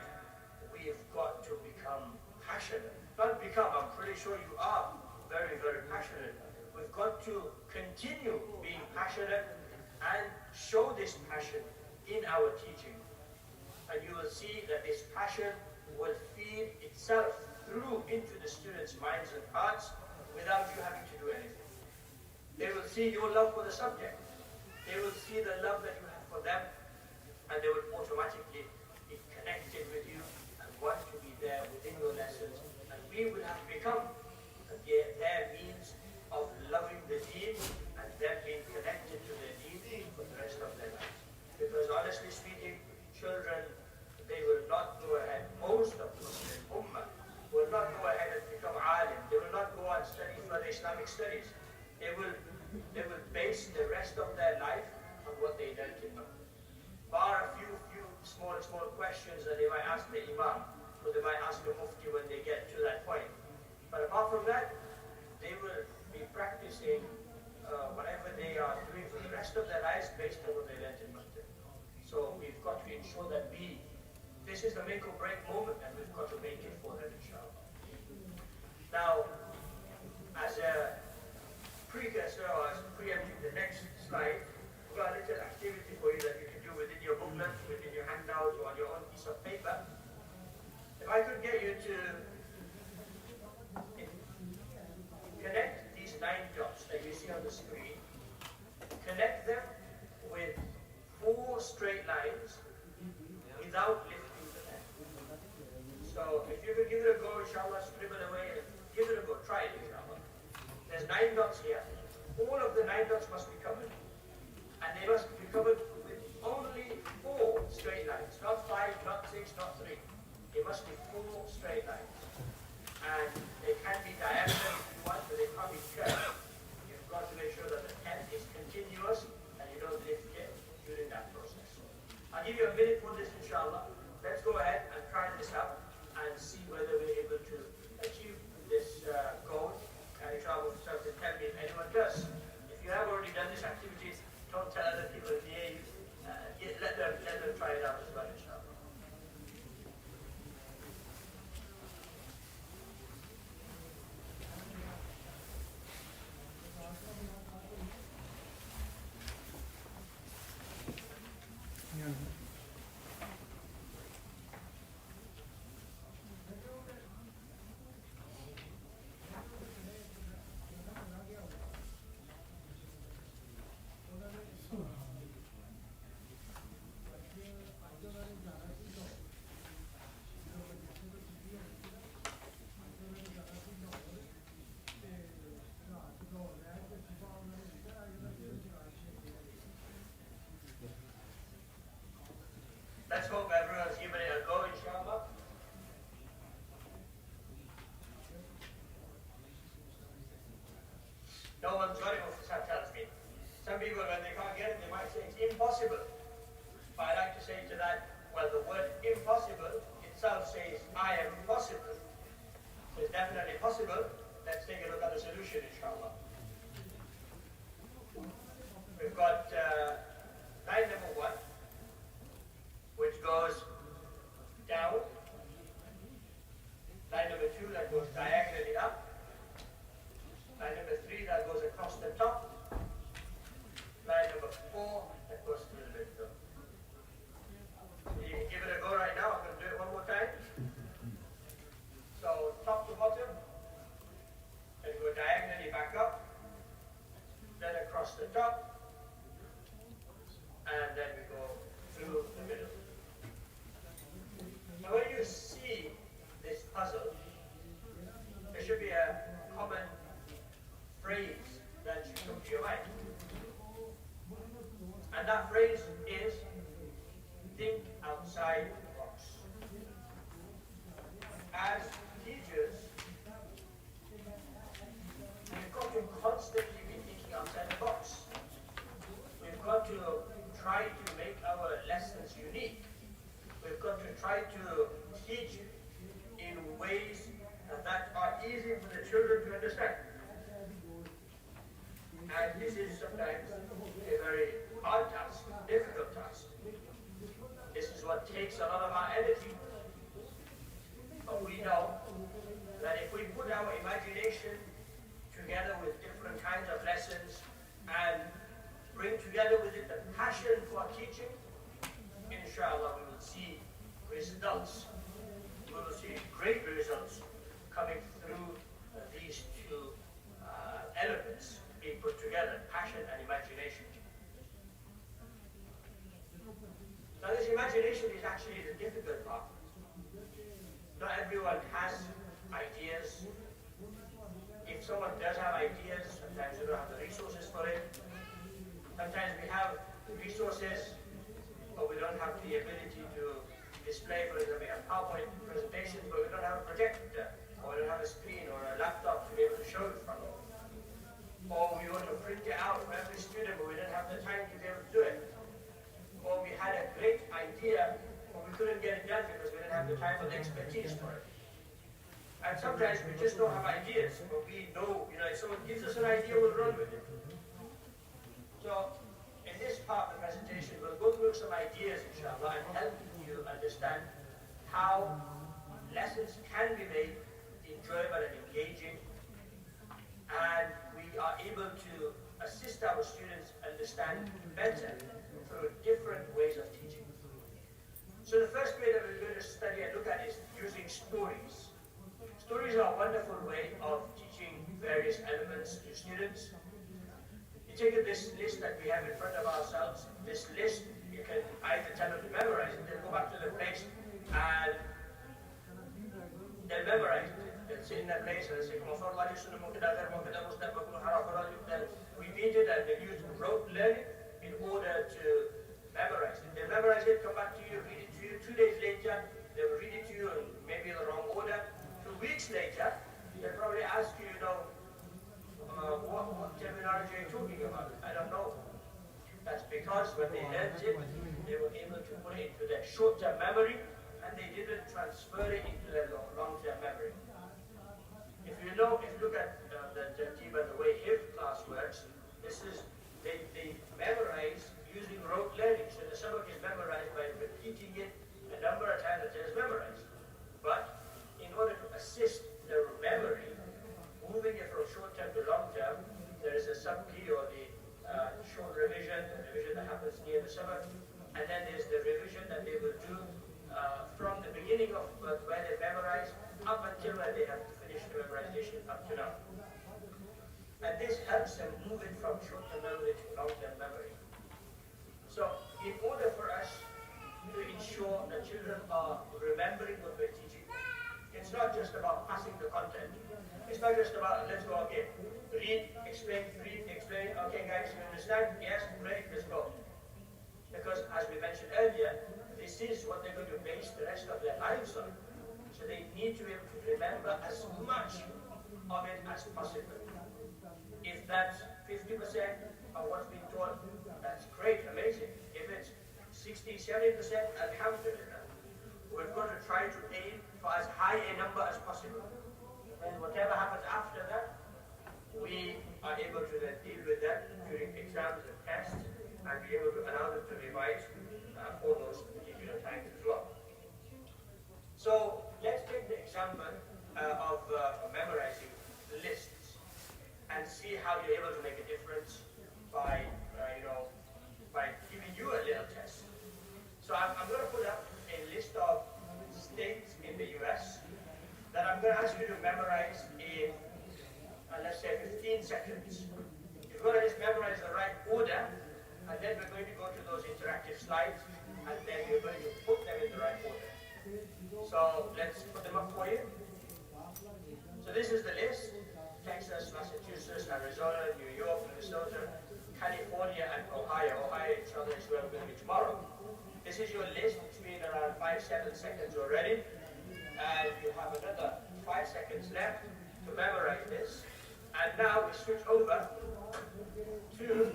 Speaker 6: we've got to become passionate. Not become, I'm pretty sure you are very, very passionate. We've got to continue being passionate and show this passion in our teaching. And you will see that this passion will feed itself through into the students' minds and hearts without you having to do anything. They will see your love for the subject. They will see the love that you have for them, and they will automatically be connected with you and want to be there within your lessons. And we will have become their means of loving the deen and them being connected to the deen for the rest of their lives. Because honestly speaking, children, they will not go ahead. Most of the Muslim Ummah will not go ahead and become alim. They will not go and study further Islamic studies. They will base the rest of their life on what they learned in Makkah. Bar a few small questions that they might ask the Imam, or they might ask the Mufti when they get to that point. But apart from that, they will be practicing whatever they are doing for the rest of their lives based on what they learned in Makkah. So we've got to ensure that this is the make or break moment, and we've got to make it for them, inshallah. Now, as a precursor or as preempting the next slide, we've got a little activity for you that you can do within your booklet, within your handouts, or on your own piece of paper. If I could get you to connect these 9 dots that you see on the screen, connect them with 4 straight lines without lifting the pen. So if you could give it a go, inshallah, scribble away and give it a go. Try it, inshallah. There's 9 dots here. All of the 9 dots must be covered. And they must be covered with only 4 straight lines. Not 5, not 6, not 3. It must be 4 straight lines. And they can be diagonal if you want, but they can't be curved. You've got to make sure that the pen is continuous and you don't lift it during that process. I'll give you a minute for this, inshallah. Let's go ahead and try this out and see whether we're able to achieve this goal. And inshallah, tell me if anyone does. If you have already done this activity, don't tell other people near you. Let them try it out as well, inshallah. Let's hope everyone's given it a go, inshallah. No one's got it, Mufti tells me. Some people, when they can't get it, they might say it's impossible. But I like to say to that, well, the word impossible itself says, I am possible. So it's definitely possible. Let's take a look at the solution, inshallah. We've got line number 1, which goes down. Line number 2 that goes diagonally up. Line number 3 that goes across the top. Line number 4 that goes through the middle. to teach in ways that are easy for the children to understand. And this is sometimes a very hard task, difficult task. This is what takes a lot of our energy. But we know that if we put our imagination together with different kinds of lessons and bring together with it the passion for teaching, inshallah we will see results. We will see great results coming through these two elements being put together, passion and imagination. Now this imagination is actually the difficult part. Not everyone has ideas. If someone does have ideas, sometimes we don't have the resources for it. Sometimes we have resources, but we don't have the ability to display, for example, a PowerPoint presentation, but we don't have a projector, or we don't have a screen or a laptop to be able to show it from. Or we want to print it out for every student, but we don't have the time to be able to do it. Or we had a great idea, but we couldn't get it done because we didn't have the time or the expertise for it. And sometimes we just don't have ideas, but we know, if someone gives us an idea, we'll run with it. So, in this part of the presentation, we'll go through some ideas, inshallah, and help you understand how lessons can be made enjoyable and engaging, and we are able to assist our students understand better through different ways of teaching. So the first way that we're going to study and look at is using stories. Stories are a wonderful way of teaching various elements to students. You take this list that we have in front of ourselves. This list, you can either tell them to memorize it, they'll go back to the place and they'll memorize it. They'll sit in that place and they'll say, they'll repeat it and they'll use rote learning in order to memorize it. They'll memorize it, come back to you, read it to you. 2 days later, they will read it to you in maybe the wrong order. 2 weeks later, they'll probably ask you, what terminology are you talking about? I don't know. That's because when they learned it, they were able to put it into their short-term memory and they didn't transfer it into their long-term memory. If you look at the Timetable and the way his class works, they memorize using rote learning. So the sabak is memorized by repeating it a number of times until it's memorized. But in order to assist their memory, moving it from short-term to long-term, there is a sub-key or the short revision, the revision that happens near the sabak, and then there's the revision that they will do from the beginning of where they memorize up until where they have to finish the memorization up to now. And this helps them move it from short-term memory to long-term memory. So, in order for us to ensure that children are remembering what we're teaching, it's not just about passing the content. It's not just about, let's go again. Read, explain. Okay, guys, you understand? Yes, great, let's go. Because, as we mentioned earlier, this is what they're going to base the rest of their lives on. So they need to be able to remember as much of it as possible. If that's 50% of what's been taught, that's great, amazing. If it's 60, 70%, alhamdulillah. We're going to try to aim for as high a number as possible. And whatever happens after that, we are able to then deal with that during exams and tests and be able to allow them to revise for those particular times as well. So let's take the example of memorizing lists and see how you're able to make a difference by giving you a little test. So I'm going to put up a list of states in the US that I'm going to ask you to memorize in, let's say, 15 seconds. You're going to just memorize the right order, and then we're going to go to those interactive slides, and then you're going to put them in the right order. So let's put them up for you. So this is the list: Texas, Massachusetts, Arizona, New York, Minnesota, California, and Ohio. Ohio, inshallah, is where we're going to be tomorrow. This is your list. It's been around 5-7 seconds already. And you have another 5 seconds left to memorize this. And now we switch over to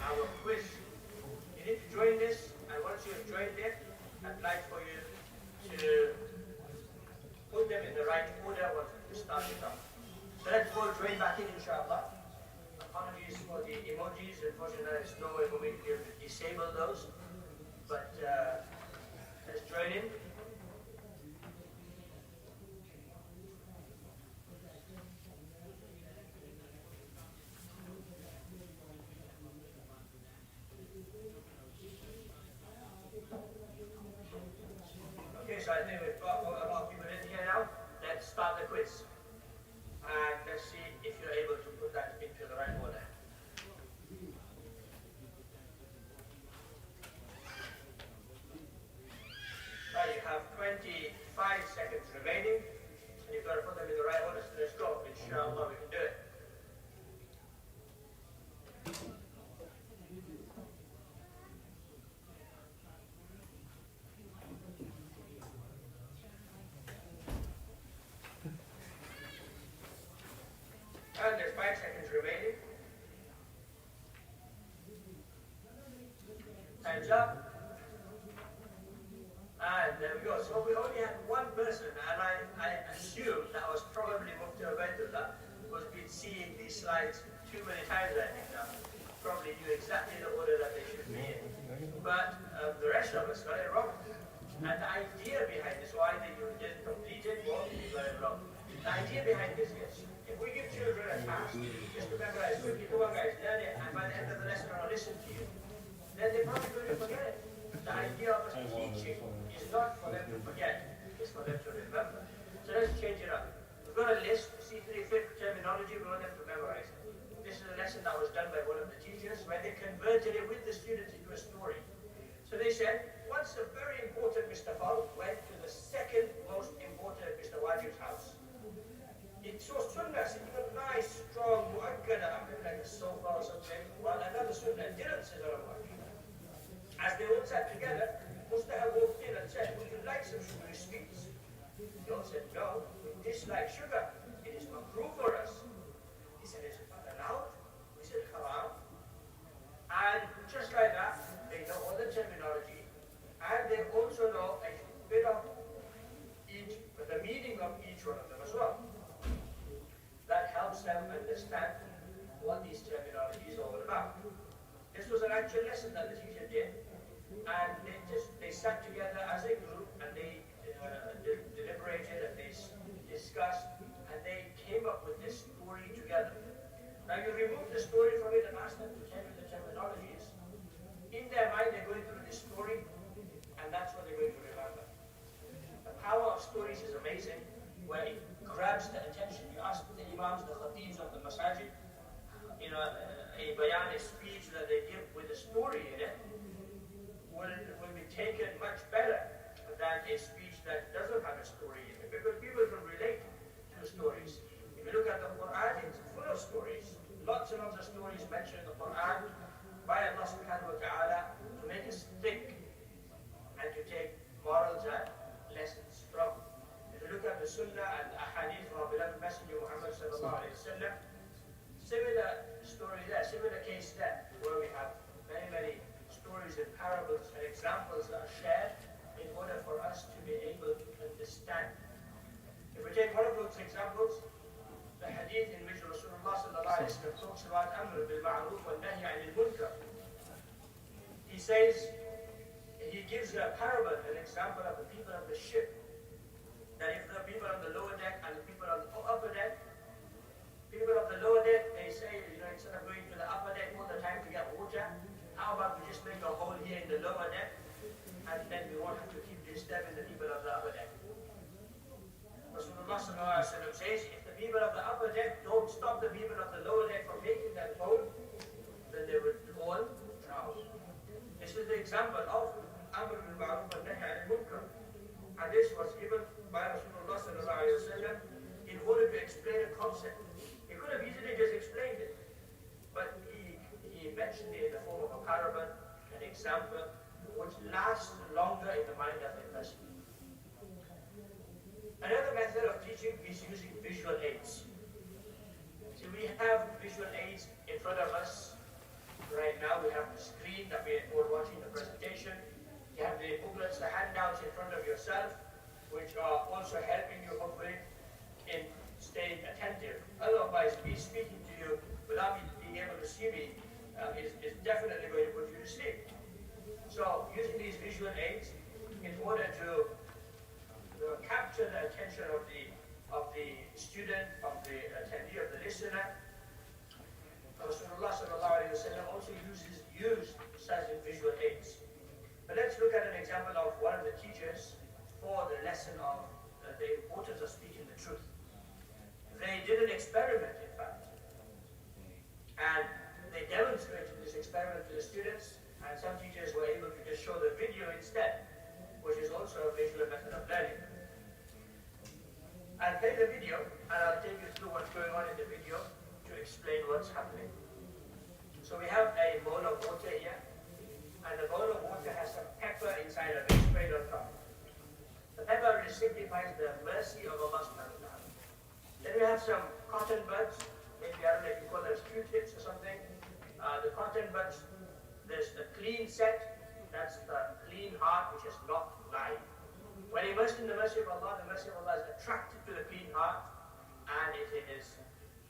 Speaker 6: our quiz. You need to join this, and once you've joined it, I'd like for you disable those, but let's join in. Okay, so I think we've got a lot of people in here now. Let's start the quiz. And let's see if you're able to put that into the right order. Right, you have 25 seconds remaining, and you've got to put them in the right order, so let's go. Inshallah, we can do it. And there's 5 seconds remaining. Time's up. And there we go. So we only had one person, and I assume that was probably Mufti Ubaidullah, who's been seeing these slides too many times, I think now. Probably knew exactly the order that they should be in. But the rest of us got it wrong. And the idea behind this, so either you didn't complete it or you got it wrong. The idea behind this is, if we give children a task, just to memorize quickly, come on guys, learn it, and by the end of the lesson I'll listen to you, then they're probably going to forget it. The idea of us teaching is not for them to forget, it's for them to remember. So let's change it up. We've got a list, C3 fifth terminology, we want them to memorize it. This is a lesson that was done by one of the teachers where they converted it with the students into a story. So they said, once a very important Mr. Fal went to the second most important Mr. Wajib's house. He saw sunnah sitting on a nice, strong, mu'akkada, like a sofa or something, while another sunnah didn't sit on a mu'akkada. As they all sat together, Mustahab walked in and said, would you like some sugary sweets? They all said, no, we dislike sugar. It is makruh for us. He said, is it not allowed? We said, haram. And just like that, they know all the terminology, and they also know a bit of each, the meaning of each one of them as well. That helps them understand what these terminologies are all about. This was an actual lesson that the teacher did, and they sat together as a group, and they deliberated, and they discussed, and they came up with this story together. Now you remove the story from it and ask them to tell you the terminologies. In their mind, they're going through this story, and that's what they're going to remember. The power of stories is amazing, where it grabs the attention. You ask the imams, the khatibs of the masajid, a bayan, a speech that they give with a story in it, will be taken much better than a speech that doesn't have a story in it, because people can relate to stories. If you look at the Quran, it's full of stories. Lots and lots of stories mentioned in the Quran by Allah subhanahu wa ta'ala to make us think and to take morals and lessons from. If you look at the Sunnah and the Ahadith of our beloved Messenger Muhammad sallallahu alayhi wa sallam, similar story there, similar case there, where we have many, many stories and parables and examples that are shared in order for us to be able to understand. If we take one of those examples, the hadith in which Rasulullah sallallahu alayhi wa sallam talks about Amr bil Ma'ruf wa Nahy anil Munkar. He says, he gives a parable, an example of the people of the ship. That if the people on the lower deck and the people on the upper deck, people of the lower deck, they say, instead of going to the upper deck all the time to get water, how about we just make a hole here in the lower deck, and then we won't have to keep disturbing the people of the upper deck. Rasulullah sallallahu alayhi wa sallam says, if the people of the upper deck don't stop the people of the lower deck from making that hole, then they will all drown. This is the example of Amr bil Ma'ruf wa Nahy anil Munkar. And this was given by Rasulullah sallallahu alayhi wa sallam in order to explain a concept. He could have easily just explained it, but he mentioned it in the form of a parable, an example, which lasts longer in the mind of a person. Another method of teaching is using visual aids. So we have visual aids in front of us. Right now we have the screen that we're watching the presentation. You have the booklets, the handouts in front of yourself, which are also helping you hopefully in staying attentive. Otherwise, me speaking to you without me being able to see me is definitely going to put you to sleep. So using these visual aids in order to capture the attention of the student, of the attendee, of the listener, Rasulullah sallallahu alaihi wasallam also used such visual aids. But let's look at an example of one of the teachers for the lesson of the importance of speaking the truth. They did an experiment, in fact, and they demonstrated this experiment to the students, and some teachers were able to just show the video instead, which is also a visual method of learning. I'll play the video, and I'll take you through what's going on in the video to explain what's happening. So we have a bowl of water here, and the bowl of water has some pepper inside of it, sprayed on top. The pepper signifies the mercy of Allah subhanahu wa ta'ala. Then we have some cotton buds, maybe I don't know if you call those Q-tips or something. The cotton buds, there's the clean set, that's the clean heart which is not lying. When immersed in the mercy of Allah is attracted to the clean heart and it is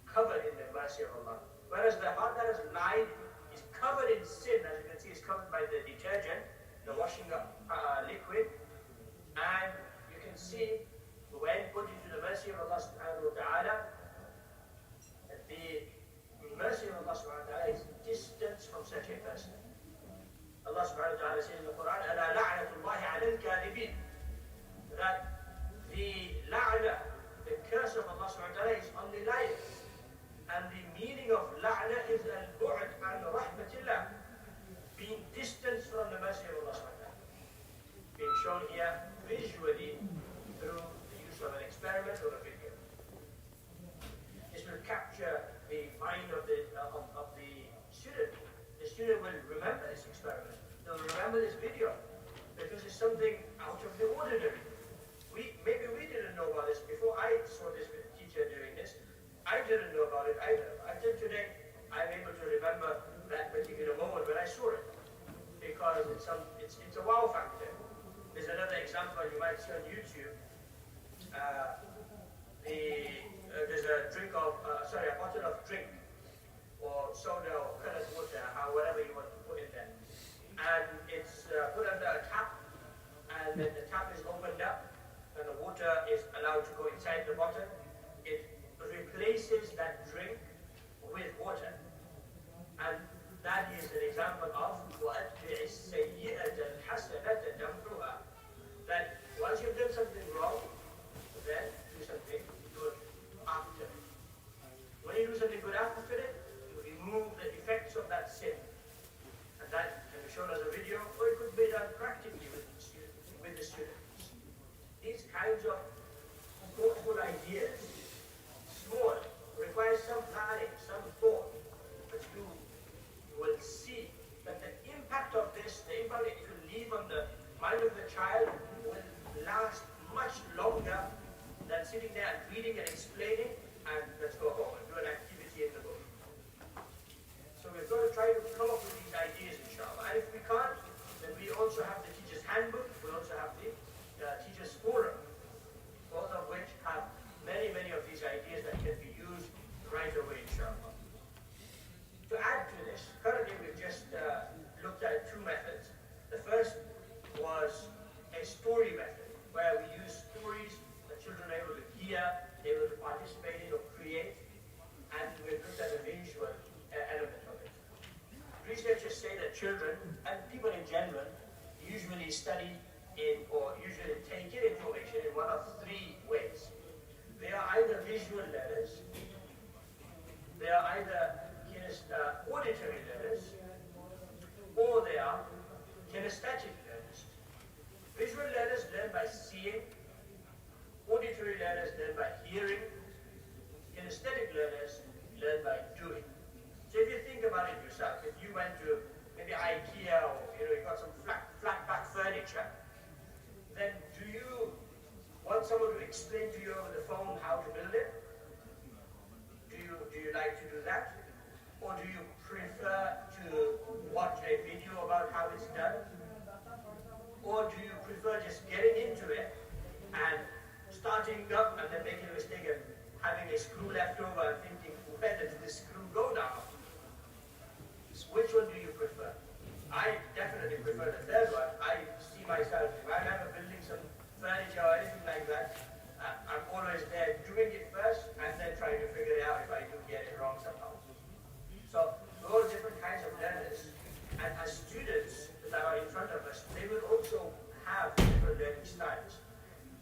Speaker 6: covered in the mercy of Allah. Whereas the heart that is lying is covered in sin, as you can see, is covered by the detergent, the washing liquid, and you can see when put into the mercy of Allah subhanahu wa ta'ala, the mercy of Allah subhanahu wa ta'ala is distance from such a person. Allah subhanahu wa ta'ala says in the Quran, أَلَا لَعْنَةُ اللَّهِ عَلَى الْكَاذِبِينَ, that the la'na, the curse of Allah subhanahu wa ta'ala is on the liars. And the meaning of la'na is al-bu'd an rahmatillah, being distanced from the mercy of Allah subhanahu wa ta'ala. Being shown here visually through the use of an experiment or a video. This will capture the mind of the student. The student will remember this experiment. They'll remember this video because it's something out of the ordinary. Maybe we didn't know about this before. I saw this teacher doing this. I didn't know about it either. Until today, I'm able to remember that particular moment when I saw it because it's a wow factor. There's another example you might see on YouTube. There's a bottle of drink or soda or colored water, whatever you want to put in there. And it's put under a tap, and then the tap is opened up, and the water is allowed to go inside the bottle. It replaces that drink with water. And that is an example of وَأَتْبِعِ السَّيِّئَةَ الْحَسَنَةَ تَمْحُهَا, that once you've done something wrong, then do something good after it. When you do something good after it, you remove the effects of that sin. And that can be shown as a video, or it could be done practically with the students. These kinds of thoughtful ideas, small, requires some planning, some thought, but you will see that the impact of this, the impact it will leave on the mind of the child will last much longer than sitting there and reading and explaining and let's go home and do an activity in the book. So we've got to try to come up with these ideas, inshallah. And if we can't, then we also have the teacher's handbook, we also have the teacher's forum, both of which have many of these ideas that can be used right away, inshallah. To add to this, currently we've just looked at two methods. The first was a story method, where we use stories that children are able to hear, they're able to participate in or create, and we've looked at the visual element of it. Researchers say that children, and people in general, usually study or usually take in information in one of three ways. They are either visual learners, they are either auditory learners, or they are kinesthetic learners. Visual learners learn by seeing, auditory learners learn by hearing, kinesthetic learners learn by doing. So if you think about it yourself, if you went to maybe IKEA or you got some flat back furniture, then do you want someone to explain to you over the phone how to build it? Do you like to do that? Or do you prefer to watch a video about how it's done? Or do you prefer just getting into it and starting up and then making a mistake and having a screw left over and thinking, where does this screw go now? Which one do you prefer? I definitely prefer the third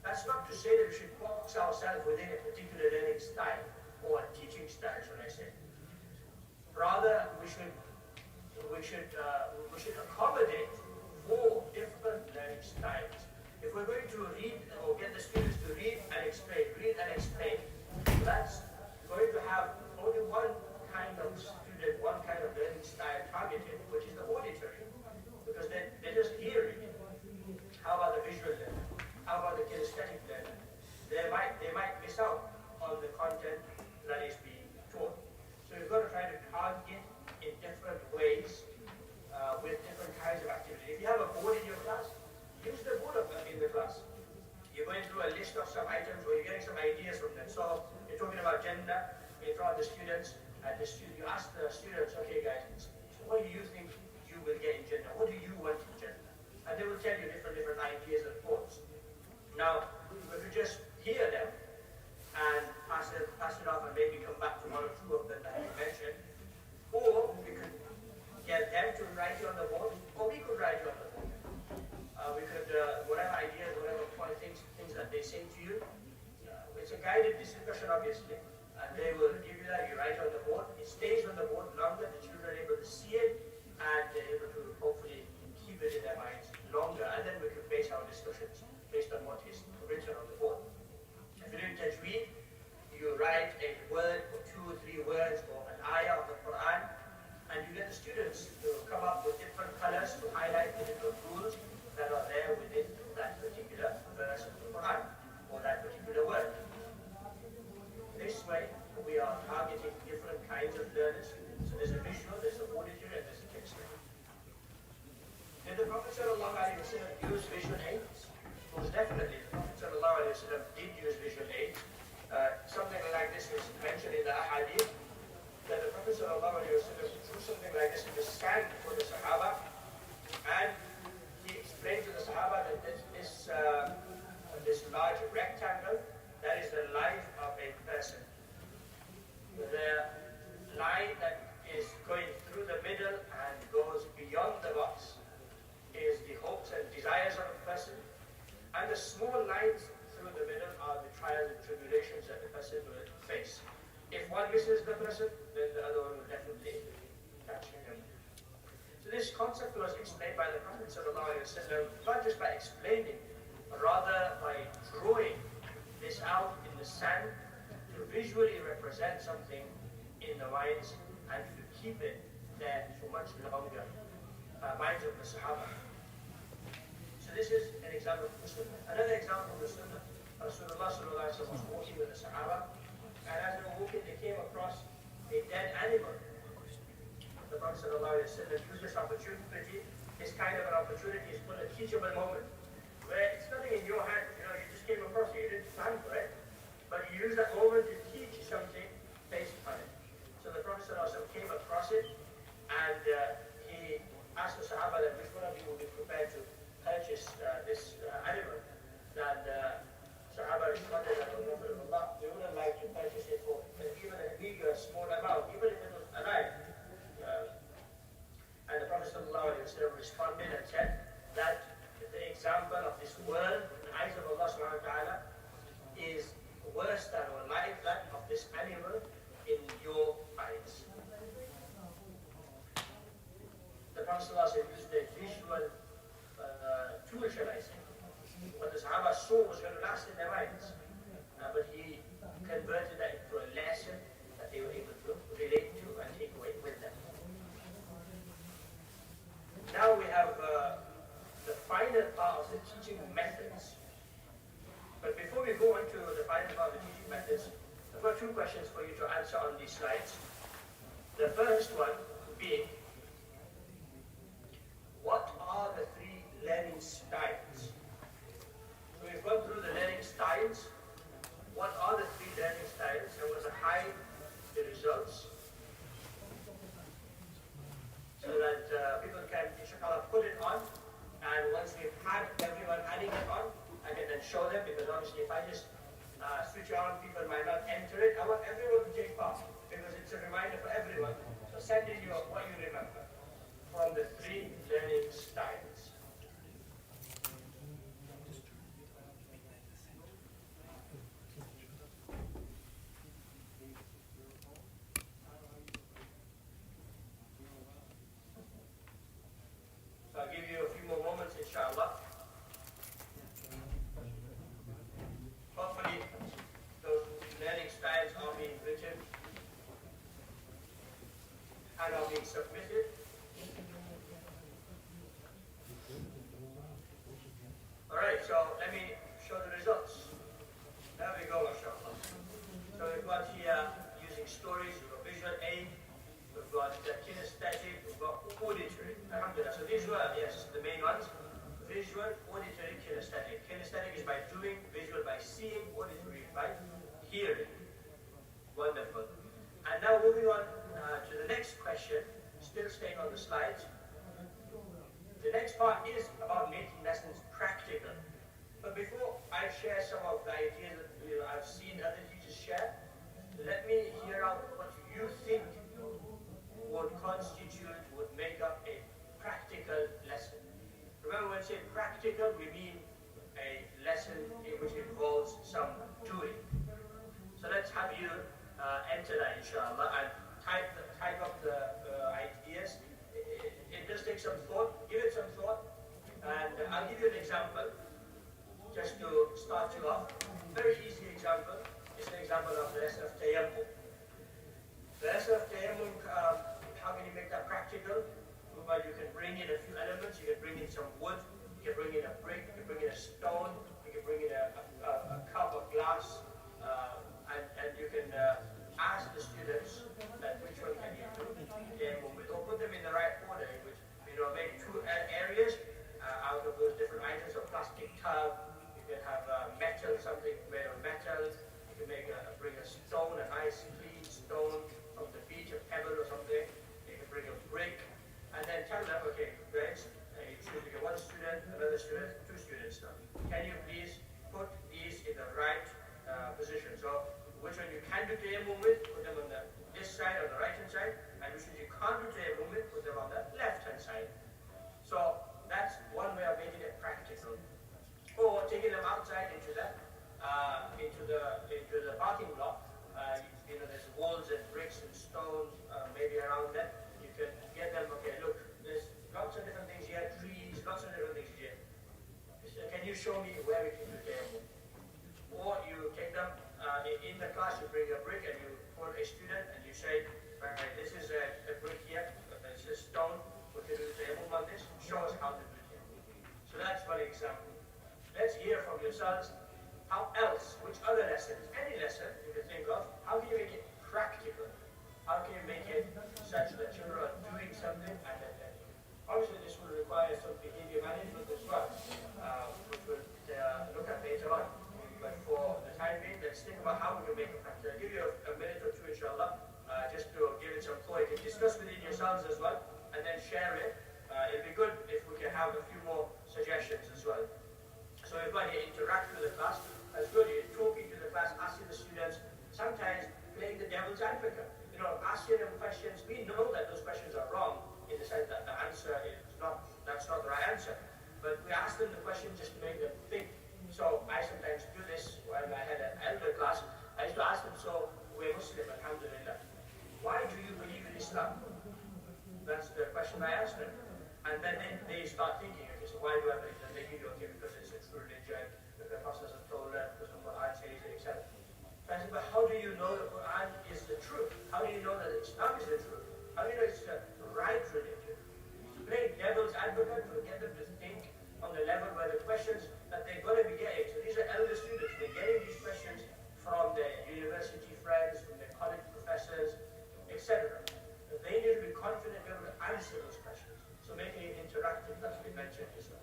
Speaker 6: That's not to say that we should box ourselves within a particular learning style or a teaching style, should I say. Rather, we should accommodate for different learning styles. If we're going to read or get the students to read and explain, that's going to have only one kind of student, one kind of learning style targeted, which is the auditory, because they're just hearing. How about the visual learner? How about the kinesthetic learner? They might miss out on the content that is being taught. So you've got to try to target in different ways with different kinds of activity. If you have a board in your class, use the board in the class. You're going through a list of some items or you're getting some ideas from them. So you're talking about gender in front of the students, and you ask the students, okay guys, what do you think you will get in gender? What do you want in gender? And they will tell you different ideas and thoughts. Now, if you just hear them and pass it off and maybe come back to one or two of them that you mentioned, or we could get them to write it on the board, or we could write it on the board. We could, whatever ideas, whatever things that they say to you, it's a guided discussion obviously, and they will give you that, you write on the board, it stays on the board longer, the children are able to see it, and they're able to hopefully keep it in their minds longer, and then we can base our discussions based on what is written on the board. If you're doing tajweed, you write a word or 2 or 3 words or an ayah of the Quran, and you get the students to come up with different colors to highlight the different rules that are there within that particular verse of the Quran or that particular word. This way, we are targeting different kinds of learners. So there's a visual, there's an auditory, and there's a kinesthetic. Did the Prophet ﷺ use visual aids? Most definitely, the Prophet ﷺ did use visual aids. Something like this is mentioned in the Ahadith, that the Prophet ﷺ drew something like this in the sand for the Sahaba, and he explained to the Sahaba that this large rectangle, that is the life of a person. The line that is going through the middle and goes beyond the box is the hopes and desires of a person, and the small lines through the middle are the trials and tribulations that the person will face. If one misses the person, then the other one will definitely catch him. So this concept was explained by the Prophet ﷺ, not just by explaining, but rather by drawing this out in the sand to visually represent something in the minds and to keep it there for much longer. Minds of the Sahaba. So this is an example from the Sunnah. Another example from the Sunnah, Rasulullah ﷺ was walking with the Sahaba, and as they were walking, they came across a dead animal. The Prophet ﷺ used this opportunity. This kind of an opportunity is called a teachable moment, where it's nothing in your hand. You just came across it, you didn't plan for it, but you use that moment to teach something based on it. So the Prophet ﷺ came across it, and he asked the Sahaba that which one of you would be prepared to purchase this animal. And Sahaba responded that, we wouldn't like to purchase it for even a meager, small amount, even if it was alive. And the Prophet ﷺ responded and said that the example of this world in the eyes of Allah subhanahu wa ta'ala is worse than or like that of this animal in your eyes. The Prophet ﷺ used a visual tool, shall I say. What the Sahaba saw was going to last in their minds. But he converted that into a lesson that they were able to relate to and take away with them. Now we have the final part of the teaching methods. But before we go into the final part of the teaching methods, I've got 2 questions for you to answer on these slides. The first one being, what are the 3 learning styles? So we've gone through the learning styles. What are the 3 learning styles, and we're going to hide the results so that people can, inshallah, put it on, and once we've had everyone adding it on, I can then show them, because obviously if I just switch on, people might not enter it. I want everyone to take part, because it's a reminder for everyone. So send in what you remember from the 3 learning styles. inshallah. Hopefully, those learning styles are being written and are being submitted. Alright, so let me show the results. There we go, mashallah. So we've got here using stories, we've got visual aid, we've got kinesthetic, we've got auditory. Alhamdulillah. So these were, yes, the main ones. Visual, auditory, kinesthetic. Kinesthetic is by doing, visual by seeing, auditory by hearing. Wonderful. And now moving on to the next question, still staying on the slides. The next part is about making lessons practical. But before I share some of the ideas that I've seen other teachers share, let me hear out what you think would constitute, would make up a practical lesson. Remember, when we say practical, we mean a lesson in which involves some doing. So let's have you enter that, inshallah, and type up the ideas. It does take some thought. Give it some thought, and I'll give you an example just to start you off. Very easy example. It's an example of the lesson of Tayammum. The lesson of Tayammum, how can you make that practical? Well, you can bring in a few elements. You can bring in some wood. You can bring in a brick. You can bring in a stone. You can bring in a cup of glass, and you can ask the students that which one can you do Tayammum with, or put them in the right order. In which make two areas out of those different items of plastic tub. You can have metal, something made of metal. You can bring a stone, a nice clean stone from the beach, a pebble or something. You can bring a brick, and then tell them, okay, guys, you choose to get one student, another student, two students now. Can you please put these in the right position? So which one you can do Tayammum with, put them on this side, on the right hand side, and which ones you can't do Tayammum with, put them on the left hand side. So that's one way of making it practical. Or taking them outside into the parking block. There's walls and bricks and stones maybe around them. You can get them, okay, look, there's lots of different things here, trees, lots of different things here. Can you show me where we can do Tayammum? Or you take them in the class, you bring a brick and you put a student and you say, okay, this is a brick here, this is stone, we can do Tayammum on this, show us how to do Tayammum. So that's one example. Let's hear from yourselves, how else, which other lessons, any lesson you can think of, how can you make it practical? How can you make it such that children are doing something and then obviously this will require some behavior management as well, which we'll look at later on. But for the time being, let's think about how we can make it practical. I'll give you a minute or two, inshallah, just to give it some thought. You can discuss within yourselves as well, and then share it. It'd be good if we can have a few more suggestions as well. So everybody interact with the class. That's good. You're talking to the class, asking the students, sometimes playing the devil's advocate. Asking them questions. We know that those questions are wrong in the sense that the answer is that's not the right answer. But we ask them the question just to make them think. So I sometimes do this when I had an elder class. I used to ask them, so we're Muslim, alhamdulillah. Why do you believe in Islam? That's the question I asked them. And then they start thinking, okay, so why do I believe that? They give you, okay, because it's a true religion, because the Prophet has told that, because of what I say, etc. So I said, but how do you know the Quran is the truth? How do you know that Islam is the truth? How do you know it's the right religion? To play devil's advocate, to get them to think on the level where the questions that they're going to be getting. So these are elder students. They're getting these questions from their university friends, from their college professors, etc. They need to be confident to be able to answer those questions. So making it interactive, that's what we mentioned as well.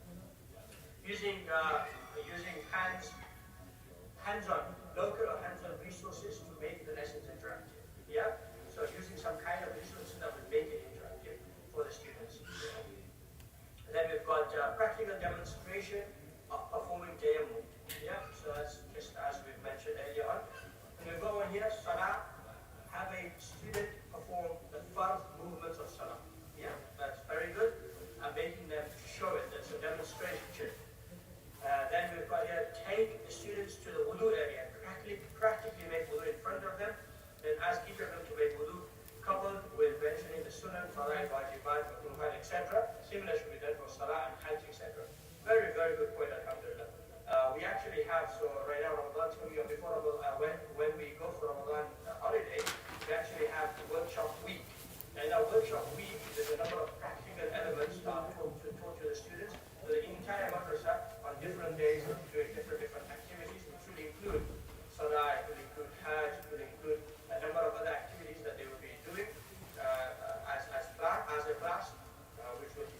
Speaker 6: So right now Ramadan's coming up. Before Ramadan, when we go for Ramadan holiday, we actually have the workshop week. And our workshop week, there's a number of practical elements taught to the students. So the entire madrasa on different days will be doing different activities, which will include Salah, it will include Hajj, it will include a number of other activities that they will be doing as a class, which would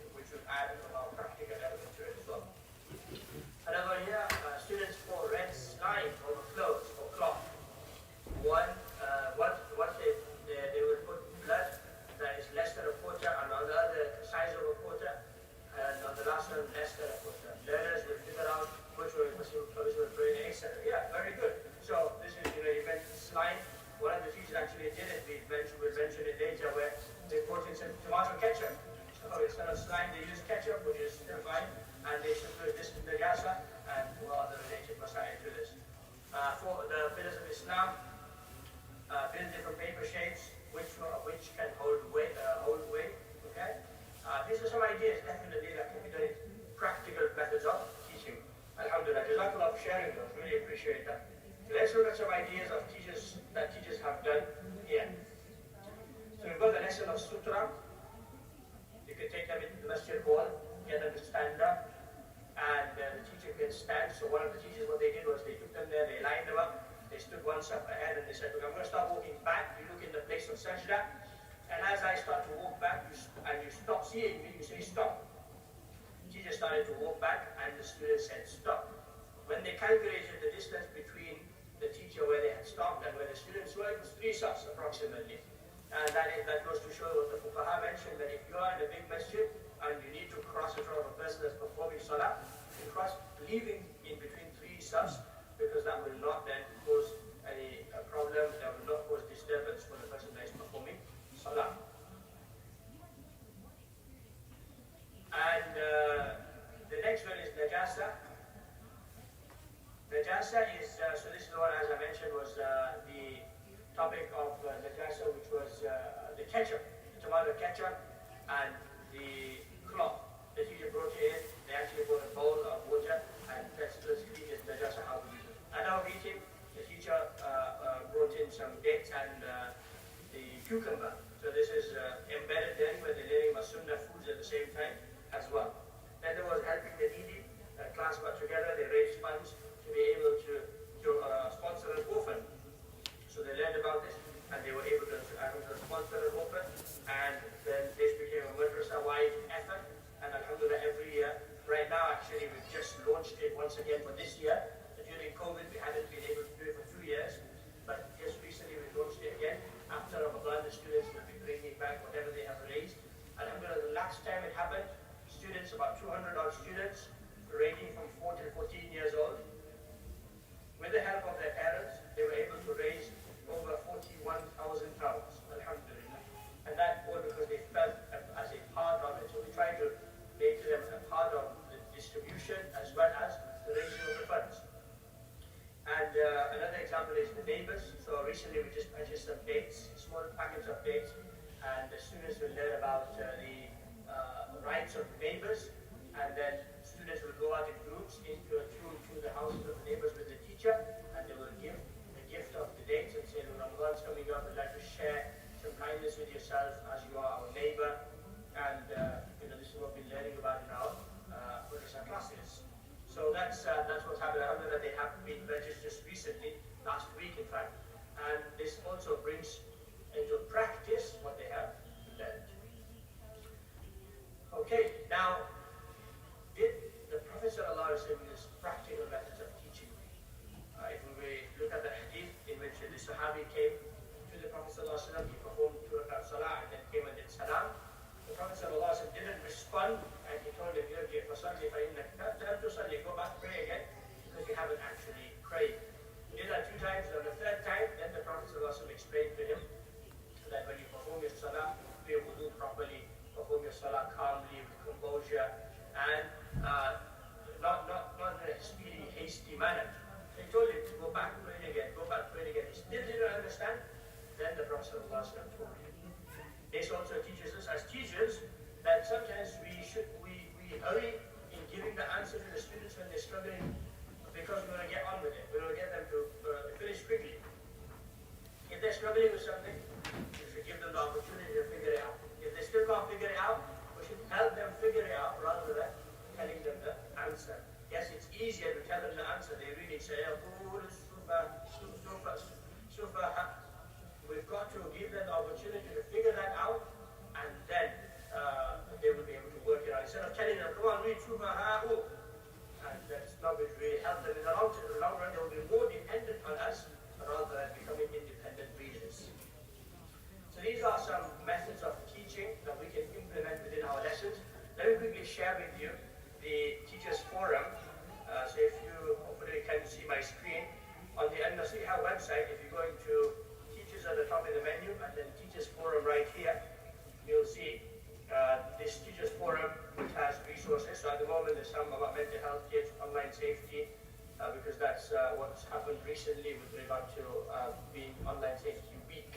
Speaker 6: add a lot of practical element to it as well. And over here, students for red line or clothes or cloth. One, what they will put blood that is less than a quarter, and on the other size of a quarter, and on the last one less than a quarter. Learners will figure out which one will bring, etc. Yeah, very good. So this is, you mentioned slime. One of the teachers actually did it. We'll mention it later, where they put in some tomato ketchup. So instead of slime, they use ketchup, which is still fine, and they should put this in the yasa and other related masail to this. For the pillars of Islam, build different paper shapes, which can hold weight. Okay, these are some ideas definitely that can be done in practical methods of teaching. Alhamdulillah, jazakallah for sharing those. Really appreciate that. So let's look at some ideas of teachers have done here. So we've got the lesson of sutra. You can take them into the masjid hall, get them to stand up, and the teacher can stand. So one of the teachers, what they did was they took them there, they lined them up, they stood one step ahead, and they said, look, I'm going to start walking back. You look in the place of sajda, and as I start to walk back, and you stop seeing me, you say stop. The teacher started to walk back, and the student said stop. When they calculated the distance between the teacher where they had stopped and where the students were, it was 3 safs approximately. And that goes to show what the fuqaha mentioned, that if you are in a big masjid and you need to cross in front of a person that's performing salah, you cross leaving in between 3 safs, because that will not then cause any problem, that will not cause disturbance for the person that is performing salah. And the next one is najasa. Najasa is, so this is the one, as I mentioned, was the topic of najasa, which was the ketchup, the tomato ketchup, and the cloth. The teacher brought it in, they actually brought a bowl of water, and that's basically just najasa, how we use it. At our meeting, the teacher brought in some dates and the cucumber. So this is embedded then, where they're learning about sunnah foods at the same time as well. Then there was helping the needy. Class got together, they raised funds to be able to sponsor an orphan. So they learned about this, and they were able to sponsor an orphan, and then this became a madrasa-wide effort. And alhamdulillah, every year, right now actually we've just launched it once again for this year. During COVID, we hadn't been able to do it for 2 years, but just recently we launched it again. After Ramadan, the students will be bringing back whatever they have raised. Alhamdulillah, the last time it happened, students, about 200 odd students, ranging from 4 to 14 years old, with the help of their parents, they were able to raise over 41,000 pounds, alhamdulillah. And that all because they felt as a part of it. So we try to make them a part of the distribution as well as the raising of the funds. And another example is the neighbors. So recently we just purchased some dates, small packets of dates, and the students will learn about the rights of neighbors, and then students will go out in groups to the houses of the neighbors with the teacher, and they will give the gift of the dates and say, Ramadan's coming up, I'd like to share some kindness with yourself as you are our neighbor. And this is what we're learning about in our Madrasa classes. So that's what's happened. I know that they have been registered just recently, last week in fact, and this also brings into practice what they have learned. Okay, now did the Prophet ﷺ use practical methods of teaching? If we look at the hadith in which the Sahabi came to the Prophet ﷺ, he performed 2 rakat salah and then came and did salam. The Prophet ﷺ didn't respond, and he told him, go back, pray again, because you haven't actually prayed. He did that 2 times, and the 3rd time, then the Prophet ﷺ explained to him that when you perform your salah, pray wudu properly, perform your salah calmly, with composure, and not in a speedy, hasty manner. So he told him to go back, pray it again, go back, pray it again. He still didn't understand. Then the Prophet ﷺ told him. This also teaches us as teachers that sometimes we hurry in giving the answer to the students when they're struggling a bit because we want to get on with it. We want to get them to finish quickly. If they're struggling with something, we should give them the opportunity to figure it out. If they still can't figure it out, we should help them figure it out rather than telling them the answer. Yes, it's easier to tell them the answer. They really say, we've got to give them the opportunity to figure that out, and then they will be able to work it out. Instead of telling them, come on, read Sufaha, and that's not going to really help them in the long run. They will be more dependent on us rather than becoming independent readers. So these are some methods of teaching that we can implement within our lessons. Let me quickly share with you the Teachers Forum. So if you hopefully can see my screen, on the Al-Nasiha website, if you go into Teachers at the top of the menu and then Teachers Forum right here, you'll see this Teachers Forum which has resources. So at the moment there's some about mental health, kids, online safety, because that's what's happened recently with regard to being Online Safety Week.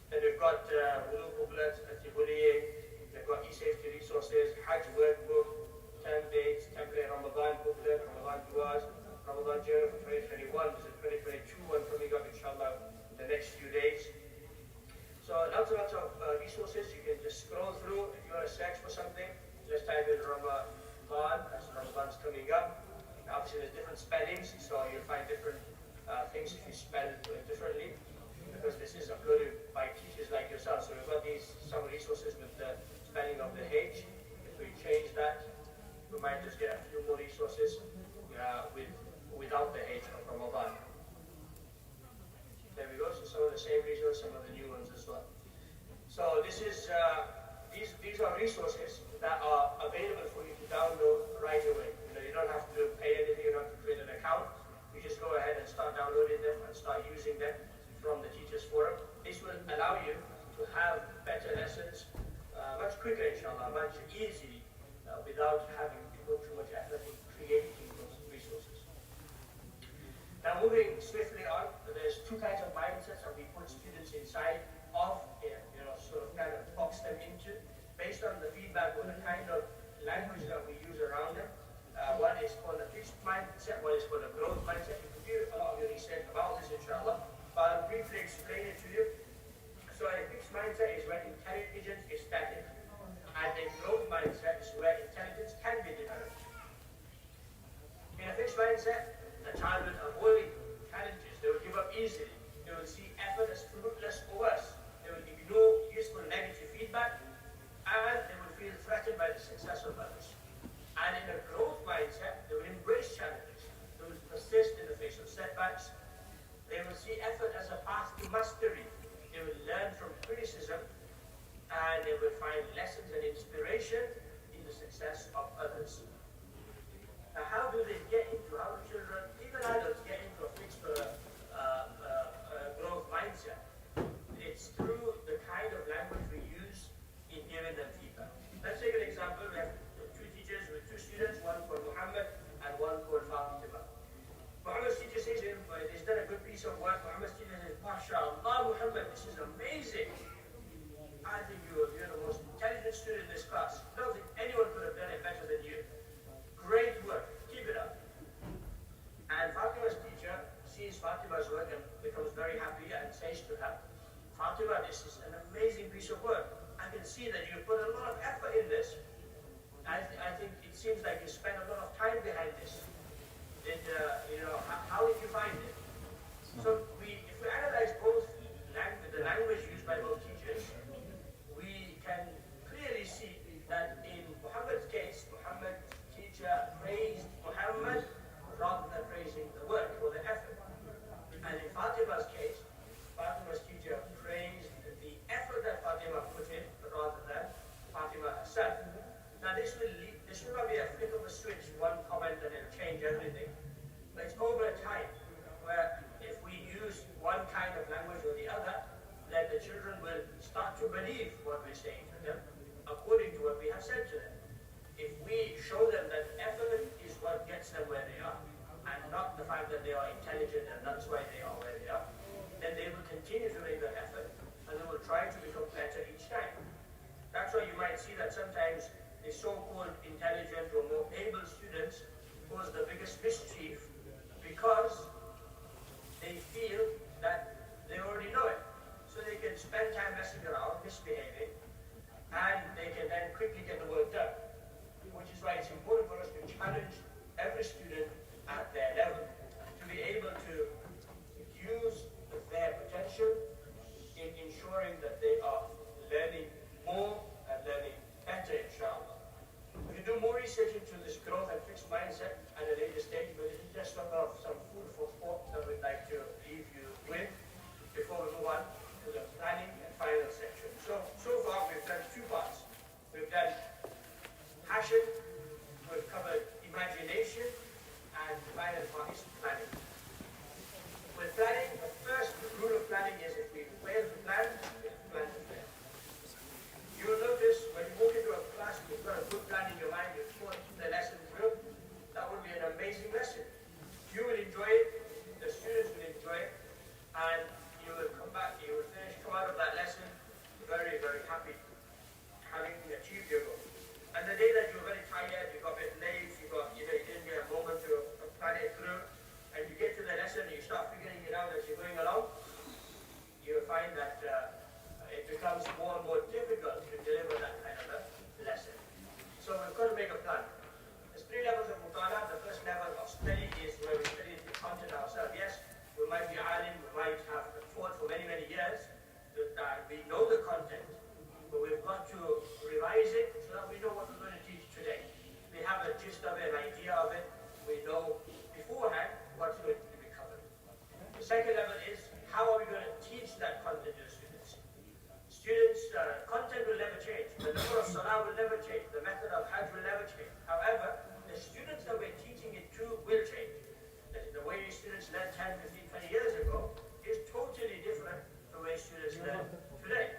Speaker 6: Then we've got wudu booklets, anti-bullying, they've got e-safety resources, Hajj workbook, term dates, template Ramadan booklet, Ramadan duas, Ramadan journal for 2021. There's a 2022 one coming up inshallah in the next few days. So lots and lots of resources. You can just scroll through. If you want to search for something, just type in Ramadan, as Ramadan's coming up. Obviously there's different spellings, so you'll find different things if you spell it differently, because this is uploaded by teachers like yourself. So we've got some resources with the spelling of the H. If we change that, we might just get a few more resources without the H of Ramadan. There we go. So some of the same resources, some of the new ones as well. So this is these are resources that are available for you to download right away. You don't have to pay anything. You don't have to create an account. You just go ahead and start downloading them and start using them from the Teachers Forum. This will allow you to have better lessons much quicker, inshallah, much easily, without having to put too much effort in creating those resources. Now moving swiftly on, there's two kinds of mindsets that we put students inside of, sort of kind of box them into, based on the feedback or the kind of language that we use around them. One is called a fixed mindset, one is called a growth mindset. You can do a lot of your research about this, inshallah, but I'll briefly explain it to you. So a fixed mindset is where intelligence is static, and a growth mindset is where intelligence can be developed. In a fixed mindset, the child will avoid challenges, they will give up easily, they will see effort as fruitless or worse, they will ignore useful negative feedback, and they will feel threatened by the success of others. And in a growth mindset, they will embrace challenges, they will persist in the face of setbacks, they will see effort as a path to mastery, they will learn from criticism, and they will find lessons and inspiration in the success of others. Now, how do they get into, how do children, even adults, get into a fixed growth mindset? It's through the kind of language we use in giving them feedback. Let's take an example. We have two teachers with two students, one called Muhammad and one called Fatima. Muhammad's teacher says, he's done a good piece of work. Muhammad's teacher says, MashaAllah, Muhammad, this is amazing. I think you're the most intelligent student in this class. I don't think anyone could have done it better than you. Great work. Keep it up. And Fatima's teacher sees Fatima's work and becomes very happy and says to her, Fatima, this is an amazing piece of work. I can see that you put a lot of effort in this. I think it seems like you spent a lot of time behind this. How did you find it? So if we analyze both the language used by both teachers, we can clearly see that in Muhammad's case, Muhammad's teacher praised Muhammad rather than praising the work or the effort. And in Fatima's case, Fatima's teacher praised the effort that Fatima put in rather than Fatima herself. Now this will not be a flip of a switch, one comment and it'll change everything. But it's over time where if we use one kind of language or the other, then the children will start to believe what we're saying to them according to what we have said to them. If we show them that effort is what gets them where they are, and not the fact that they are intelligent and that's why they are where they are, then they will continue to make that effort and they will try to become better each time. That's why you might see that sometimes the so-called intelligent or more able students cause the biggest mischief because they feel that they already know it. So they can spend time messing around, misbehaving, and they can then quickly get the work done. Which is why it's important for us to challenge every student at their level to be able to use their potential in ensuring that they are learning more and learning better, inshallah. We can do more research into this growth and fixed mindset at a later stage, but this is just sort of some food for thought that we'd like to leave you with before we move on to the planning and final section. So far we've done two parts. We've done passion, we've covered imagination, and the final part is planning. With planning, the first rule of planning is if we fail to plan, we plan to fail. You will notice when you walk into a class, you've got a good plan in your mind, you've thought the lesson through, that would be an amazing lesson. You will enjoy it, the students will enjoy it, and you will come back, you will come out of that lesson very, very happy, having achieved your goal. And the day that you're very tired, you got a bit late, you didn't get a moment to plan it through, and you get to the lesson and you start figuring it out as you're going along, you'll find that it becomes more and more difficult to deliver that kind of a lesson. So we've got to make a plan. There's three levels of mutala. The first level of study is where we study the content ourselves. Yes, we might be alim, we might have taught for many, many years, that we know the content, but we've got to revise it so that we know what we're going to teach today. We have a gist of it, an idea of it. We know beforehand what's going to be covered. The second level is how are we going to teach that content to the students? Students, content will never change. The number of salah will never change. The method of hajj will never change. However, the students that we're teaching it to will change. The way students learned 10, 15, 20 years ago is totally different from the way students learn today.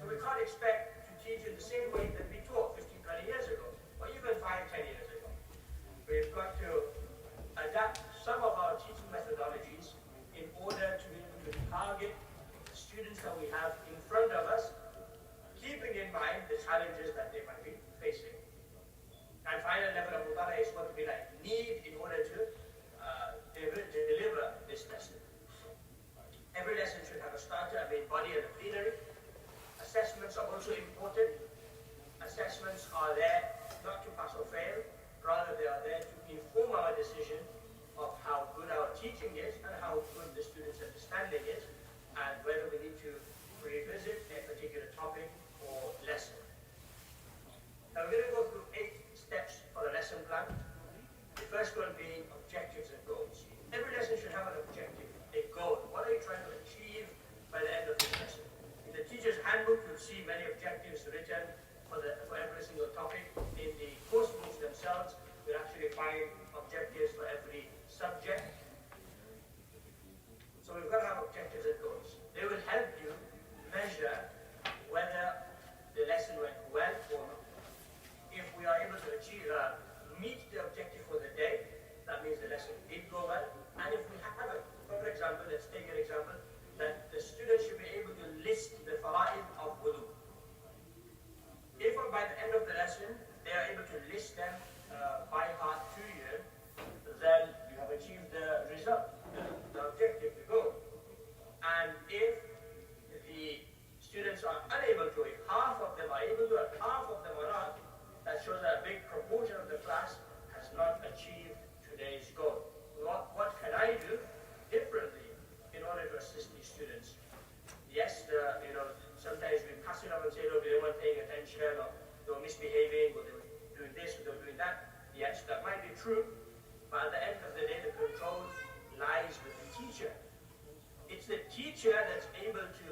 Speaker 6: So we can't expect to teach in the same way that we taught 15, 20 years ago, or even 5, 10 years ago. We've got to adapt some of our teaching methodologies in order to be able to target the students that we have in front of us, keeping in mind the challenges that they might be facing. And final level of mutala is what we like need in order to deliver this lesson. Every lesson should have a starter, a main body, and a plenary. Assessments are also important. Assessments are there not to pass or fail, rather they are there to inform our decision of how good our teaching is and how good the students' understanding is, and whether we need to revisit a particular topic or lesson. Now we're going to go through 8 steps for a lesson plan. The first one being objectives and goals. Every lesson should have an objective, a goal. What are you trying to achieve by the end of this lesson? In the teacher's handbook, you'll see many objectives written for every single topic. In the course books themselves, you'll actually find objectives for every subject. So we've got to have objectives and goals. They will help you measure whether the lesson went well or not. If we are able to achieve, meet the objective for the day, that means the lesson did go well. And if we haven't, for example, let's take an example, that the students should be able to list the fara'id of wudu. If by the end of the lesson, they are able to list them by heart to you, then you have achieved the result, the objective, the goal. And if the students are unable to, if half of them are able to, and half of them are not, that shows that a big proportion of the class has not achieved today's goal. What can I do differently in order to assist these students? Yes, sometimes we pass it up and say, look, they weren't paying attention, or they were misbehaving, or they were doing this, or they were doing that. Yes, that might be true, but at the end of the day, the control lies with the teacher. It's the teacher that's able to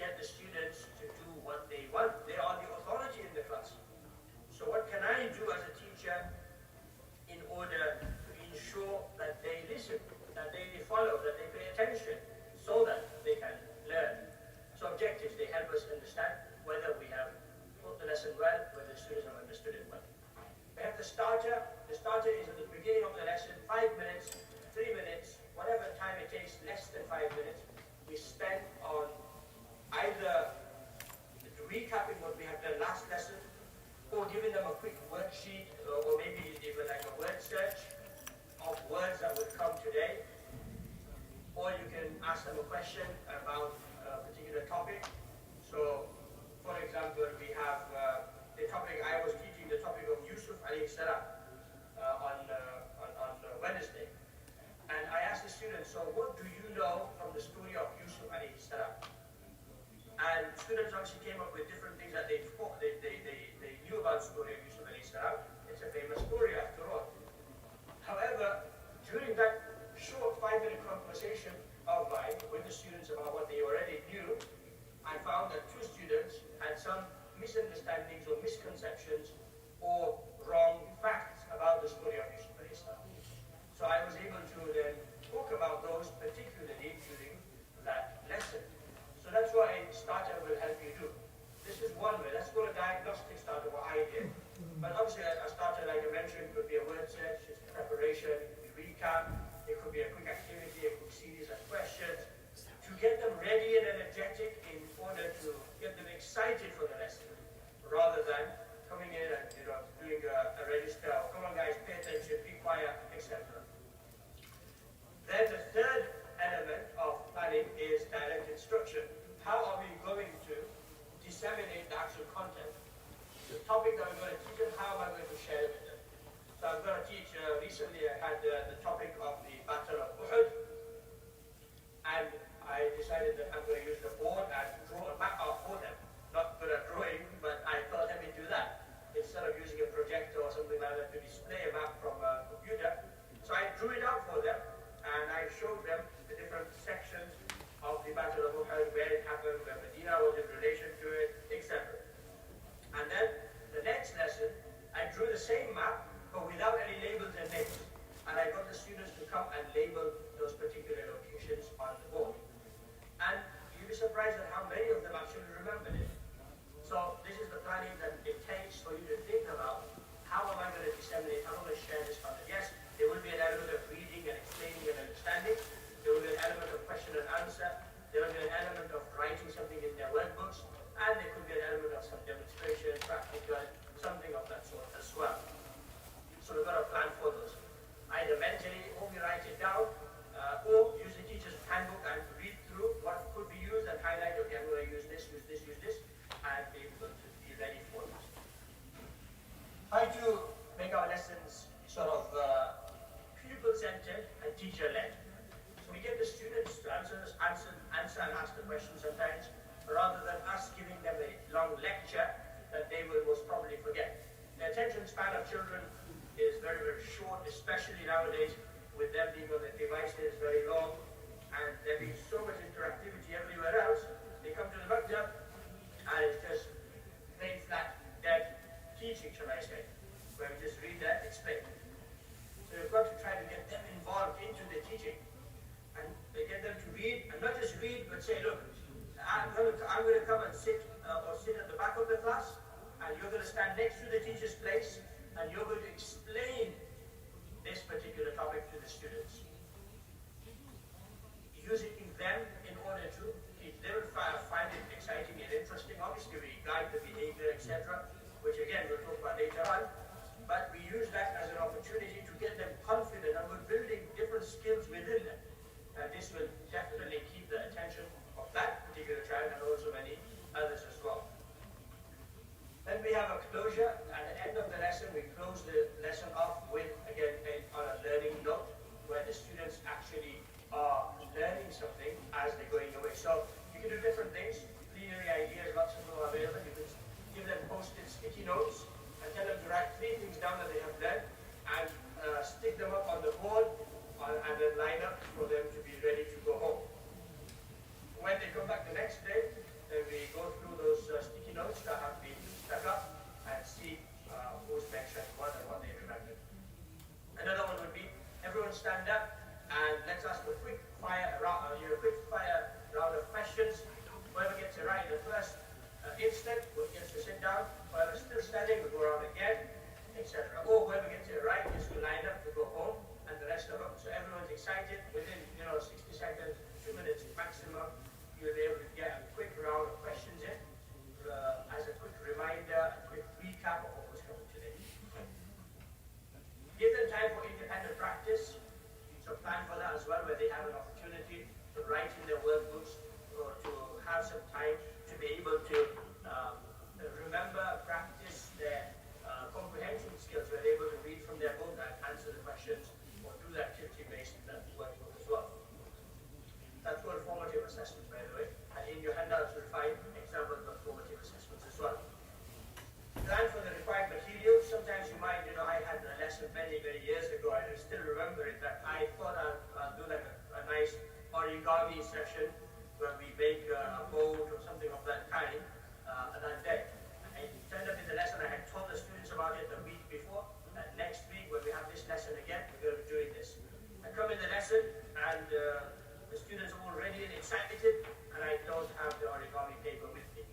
Speaker 6: get the students to do what they want. They are the authority in the class. So what can I do as a teacher in order to ensure that they listen, that they follow, that they pay attention, so that they can learn? So objectives, they help us understand whether we have taught the lesson well, whether the students have understood it well. We have the starter. The starter is at the beginning of the lesson, 5 minutes, 3 minutes, whatever time it takes, less than 5 minutes, we spend on either recapping what we have done last lesson, or giving them a quick worksheet, or maybe even like a word search of words that would come to question about a particular topic. So, for example, we have the topic, I was teaching the topic of Yusuf alayhi salam on Wednesday. And I asked the students, so what do you know from the story of Yusuf alayhi salam? And students obviously came up with different things that they knew about the story of Yusuf alayhi salam. It's a famous story after all. However, during that short 5-minute conversation of mine with the students about what they already knew, I found that 2 students had some misunderstandings or misconceptions or wrong facts about the story of Yusuf alayhi salam. So I was able to then talk about those particularly during that lesson. So that's what a starter will help you do. This is one way. Let's go to diagnostic starter, what I did. But obviously a starter, like I mentioned, could be a word search, it's preparation, it could be recap, it could be a quick activity, a quick series of questions, to get them ready and energetic in order to get them excited for the lesson, rather than coming in and doing a register, oh, come on guys, pay attention, be quiet, etc. Then the third element of planning is direct instruction. How are we going to disseminate the actual content? The topic that we're going to teach them, how am I going to share it with them? So I'm going to teach, recently I had the topic of the Battle of Uhud, and I decided that I'm going to use the board and draw a map out for them. Not good at drawing, but I thought let me do that. Instead of using a projector or something like that to display a map from a computer. So I drew it out for them, and I showed them the different sections of the Battle of Uhud, where it happened, where Medina was in relation to it, etc. And then the next lesson, I drew the same map, but without any labels and names. And I got the students to come and label those particular locations on the board. And you'll be surprised at how many of them actually remembered it. So this is the planning that it takes for you to think about, how am I going to disseminate, how am I going to share this content? Yes, there will be an element of reading and explaining and understanding. There will be an element of question and answer. There will be an element of writing something in their workbooks. And there could be an element of some demonstration, practical, something of that sort as well. So we've got to plan for those. Either mentally, or we write it down, or use the teacher's handbook and read through what could be used and highlight, okay, I'm going to use this, and be able to be ready for this. Try to make our lessons sort of pupil-centered and teacher-led. So we get the students to answer and ask the questions sometimes, rather than us giving them a long lecture that they will most probably forget. The attention span of children is very, very short, especially nowadays with them being on their devices very long, and there being so much interactivity everywhere else. They come to the maktab and it's just plain flat, dead teaching, shall I say, where we just read that, explain. So you've got to try to get them involved into the teaching, and get them to read, and not just read, but say, look, I'm going to come and sit at the back of the class, and you're going to stand next to the teacher's place, and you're going to explain this particular topic to the students. Using them in order to teach. They will find it exciting and interesting. Obviously, we guide the behavior, etc., which again we'll talk about later on. But we use that as an opportunity to get them confident, and we're building different skills within them. And this will definitely keep the attention of that particular child and also many others as well. Then we have a closure. At the end of the lesson, we close the lesson off with, again, on a learning note, where the students actually are learning something as they're going away. So you can do different things, plenary ideas, lots of them are available. You can give them post-it sticky notes and tell them to write 3 things down that they have learned and stick them up on the board and then line up for them to be ready to go home. When they come back the next day, then we go through those sticky notes that have been stuck up and see who's mentioned what and what they remembered. Another one would be, everyone stand up and let's ask a quick fire round of questions. Whoever gets it right in the first instant gets to sit down. Whoever's still standing will go around again, etc. Or whoever gets it right is to line up to go home, and the rest of them. So everyone's excited. Within 60 seconds, 2 minutes maximum, you'll be able to get a quick round of questions in as a quick reminder, a quick recap of what was covered today. Give them time for independent practice. So plan for that as well, where they have an opportunity write in their workbooks or to have some time to be able to remember, practice their comprehension skills, where they're able to read from their book and answer the questions or do the activity-based workbook as well. That's called formative assessment, by the way. And in your handouts you'll find examples of formative assessments as well. Plan for the required material. Sometimes you might, I had a lesson many, many years ago, and I still remember it, that I thought I'll do like a nice origami session where we make a boat or something of that kind that day. And it turned up in the lesson, I had told the students about it the week before, and next week when we have this lesson again, we're going to be doing this. I come in the lesson, and the students are all ready and excited, and I don't have the origami paper with me.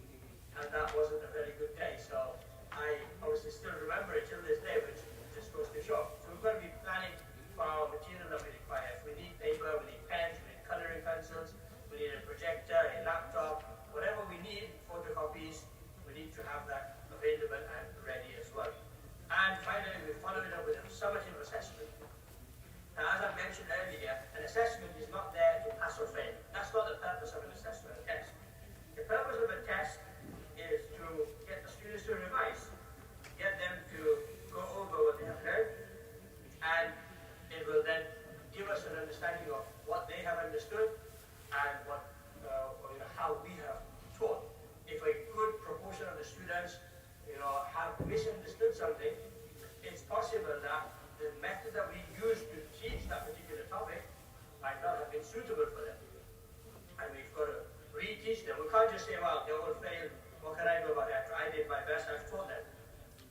Speaker 6: And that wasn't a very good day, so I obviously still remember it till this day, which just goes to show. So we've got to be planning for our material that we require. If we need paper, we need pens, we need coloring pencils, we need a projector, a laptop, whatever we need, photocopies, we need to have that available and ready as well. And finally, we follow it up with a summative assessment. Now, as I mentioned earlier, an assessment is not there to pass or fail. That's not the purpose of an assessment test. The purpose of a test is to get the students to revise, get them to go over what they have learned, and it will then give us an understanding of what they have understood and what, how we have taught. If a good proportion of the students, have misunderstood something, it's possible that the method that we use to teach that particular topic might not have been suitable for them, and we've got to reteach them. We can't just say, well, they all failed. What can I do about that? I did my best, I've taught them.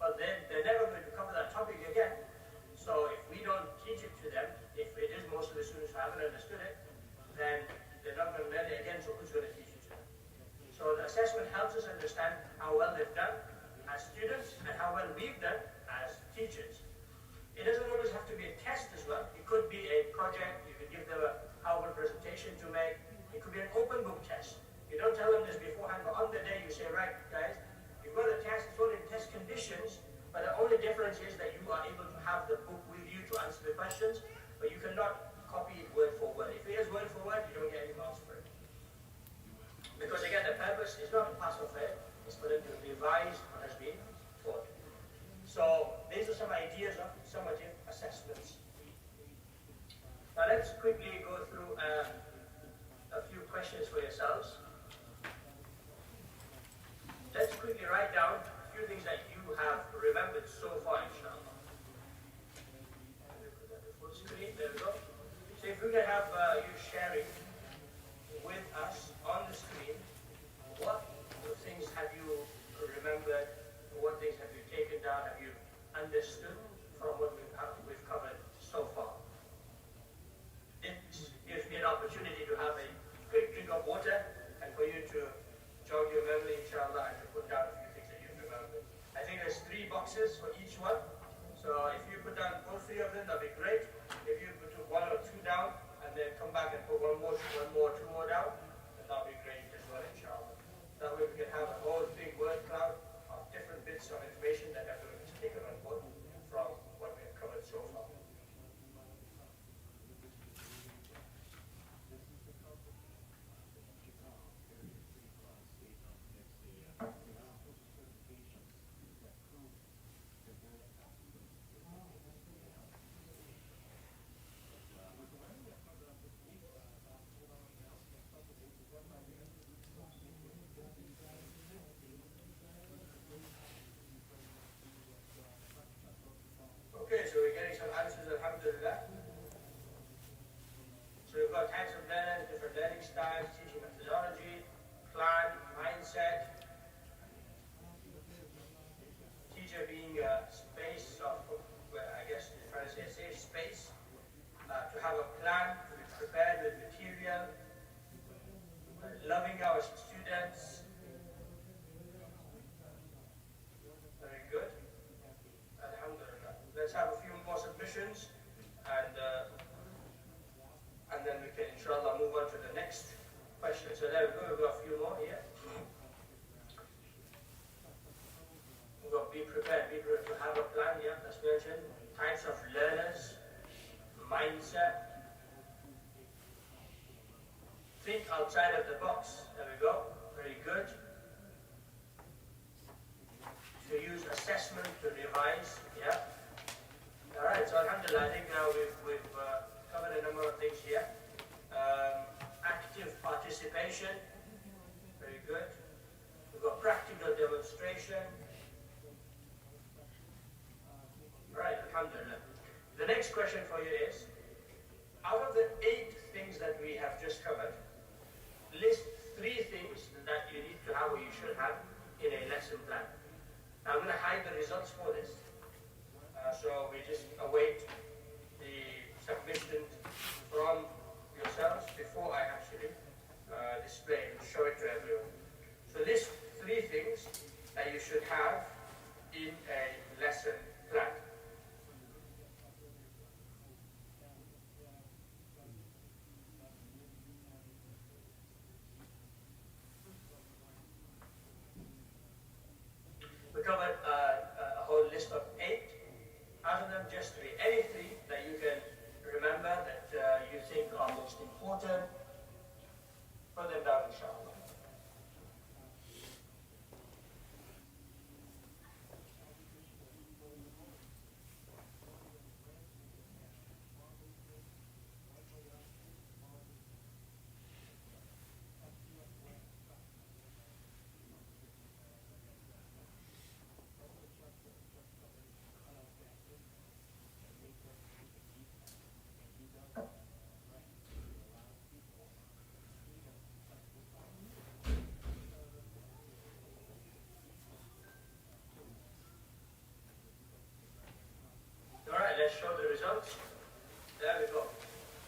Speaker 6: But then they're never going to cover that topic again. So if we don't teach it to them, if it is most of the students who haven't understood it, then they're not going to learn it again, so who's going to teach it to them? So the assessment helps us understand how well they've done as students and how well we've done as teachers. It doesn't always have to be a test as well. It could be a project. You could give them a PowerPoint presentation to make. It could be an open book test. You don't tell them this beforehand, but on the day you say, right, guys, you've got a test, it's only test conditions, but the only difference is that you are able to have the book with you to answer the questions, but you cannot copy it word for word. If it is word for word, you don't get any marks for it. Because again, the purpose is not to pass or fail, it's for them to revise what has been taught. So these are some ideas of summative assessments. Now let's quickly go through a few questions for yourselves. Let's quickly write down a few things that you have remembered so far, inshallah. Put that on full screen, there we go. So if we can have you sharing with us on the screen, what things have you remembered, what things have you taken down, have you understood from what we've covered so far? This gives me an opportunity to have a quick drink of water and for you to jog your memory, inshallah, and to put down a few things that you've remembered. I think there's 3 boxes for each one. So if you put down all 3 of them, that'd be great. If you put 1 or 2 down and then come back and put 2 more down, then that'd be great as well, inshallah. That way we can have a whole big word cloud of different bits of information that everyone has taken on board from what we have covered so far. Okay, so we're getting some answers, alhamdulillah. So we've got types of learners, different learning styles, teaching methodology, plan, mindset. Teacher being a space of, I guess you're trying to say a safe space, to have a plan, to be prepared with material, loving our students. Very good. Alhamdulillah. Let's have a few more submissions, and then we can inshallah move on to the next question. So there we go, we've got a few more here. We've got be prepared to have a plan, yeah, that's mentioned. Types of learners, mindset. think outside of the box. There we go. Very good. To use assessment to revise. Yeah. All right. So alhamdulillah, I think now we've covered a number of things here. Active participation. Very good. We've got practical demonstration. Right, alhamdulillah. The next question for you is, out of the 8 things that we have just covered, list 3 things that you need to have or you should have in a lesson plan. Now, I'm going to hide the results for this. So we just await the submission from yourselves before I actually display and show it to everyone. So list 3 things that you should have in a lesson plan. We covered a whole list of 8. Out of them, just 3. Any 3 that you can remember that you think are most important, put them down, inshallah. Let's show the results. There we go.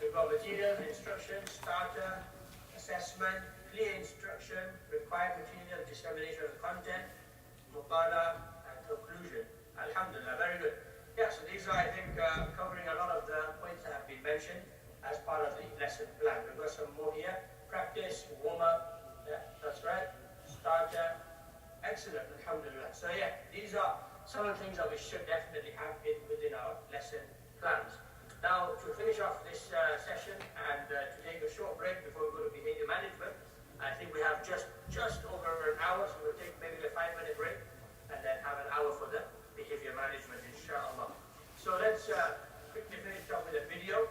Speaker 6: We've got materials, instruction, starter, assessment, clear instruction, required material, dissemination of the content, mubala, and conclusion. Alhamdulillah, very good. Yeah, so these are, I think, covering a lot of the points that have been mentioned as part of the lesson plan. We've got some more here. Practice, warm-up, yeah, that's right. Starter, excellent, alhamdulillah. So yeah, these are some of the things that we should definitely have within our lesson plans. Now, to finish off this session and to take a short break before we go to behavior management, I think we have just over an hour, so we'll take maybe a 5-minute break and then have an hour for the behavior management, inshallah. So let's quickly finish off with a video.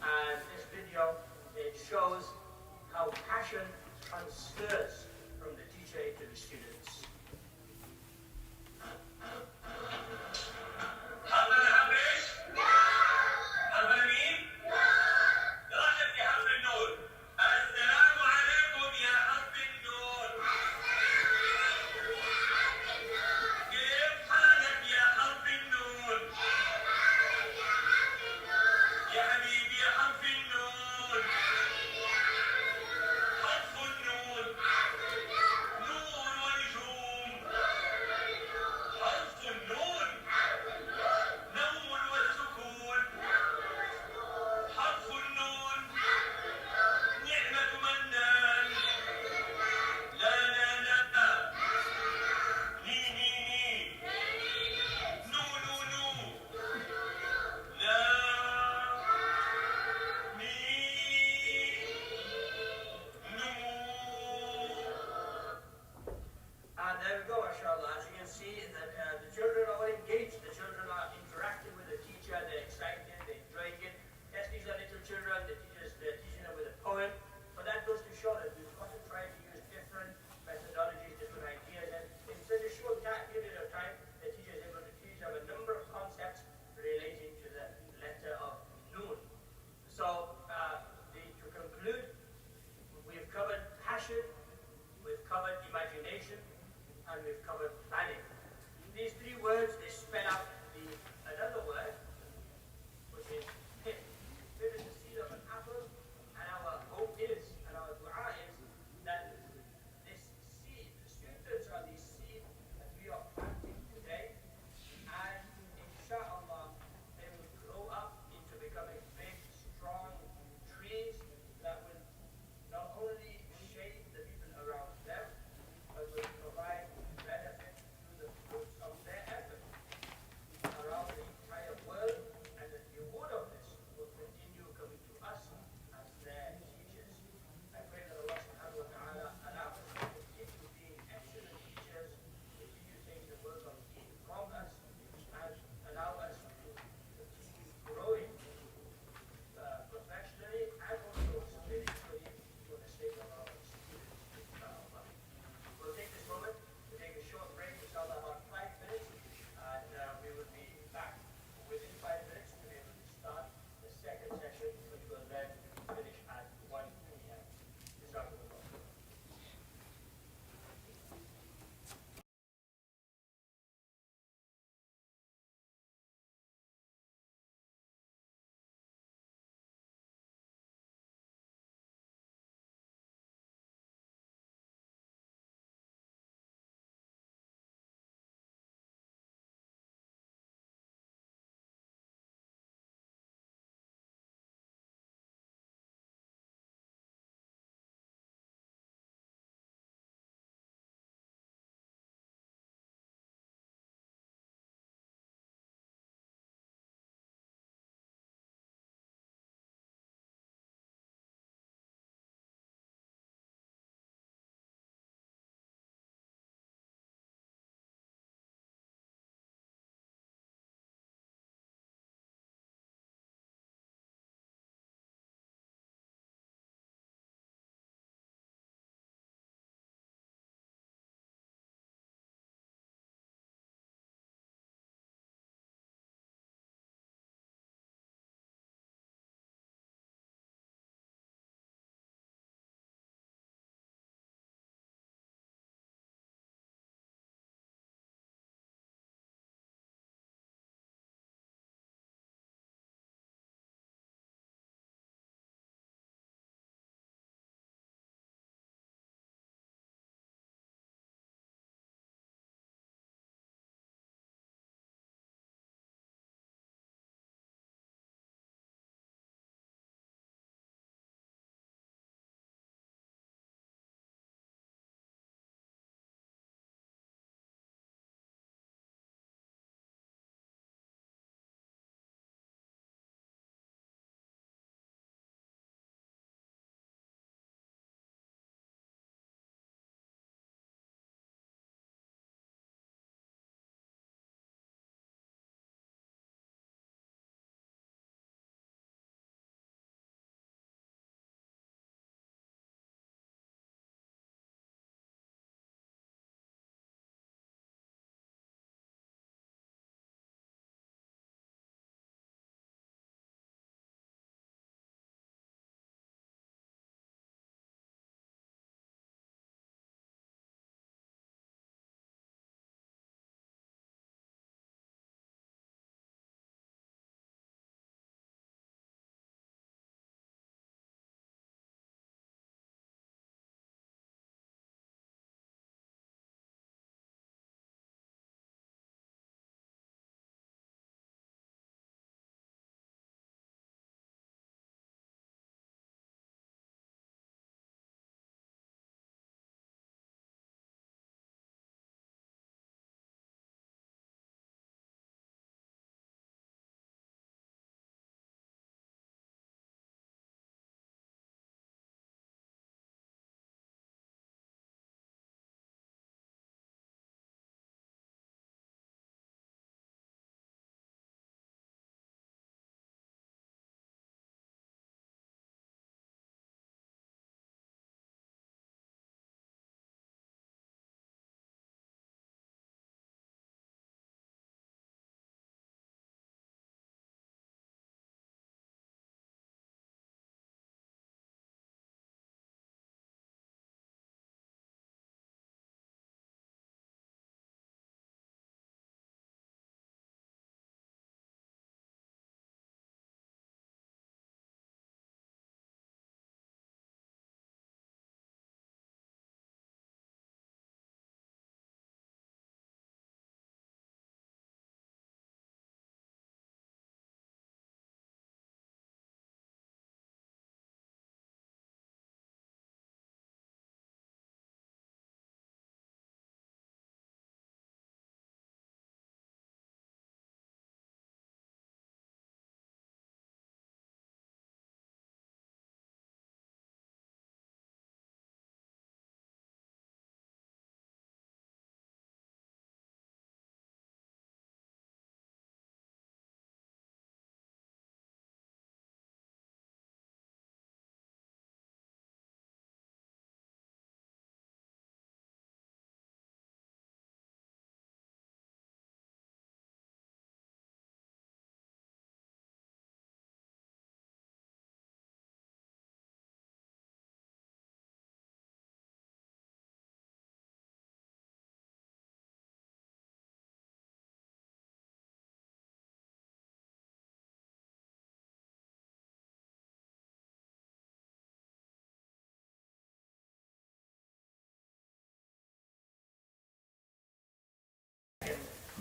Speaker 6: And this video, it shows how passion transfers from the teacher into the students.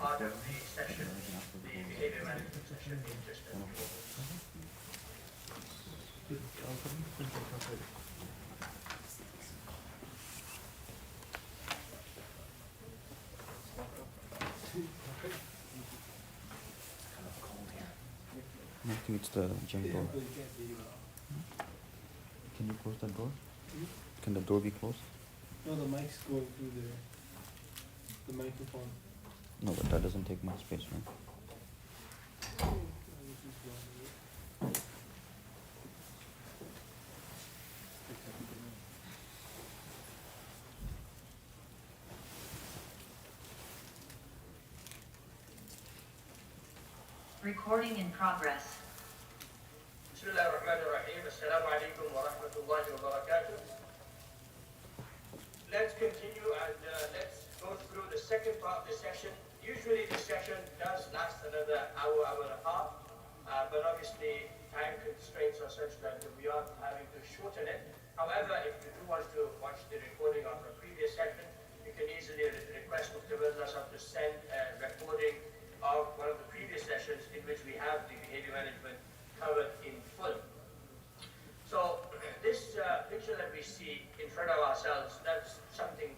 Speaker 6: part of the session, the behavior management session in just a few moments.
Speaker 1: I think it's the junk door. Can you close that door? Can the door be closed?
Speaker 5: No, the mic's going through the microphone.
Speaker 1: No, but that doesn't take much space, right?
Speaker 7: Recording in progress.
Speaker 6: بسم الله الرحمن الرحيم. السلام عليكم ورحمة الله وبركاته. Let's continue and let's go through the second part of the session. Usually this session does last another hour, hour and a half, but obviously time constraints are such that we are having to shorten it. However, if you do want to watch the recording of a previous session, you can easily request Mr. Wilderson to send a recording of one of the previous sessions in which we have the behavior management covered in full. So this picture that we see in front of ourselves, that's something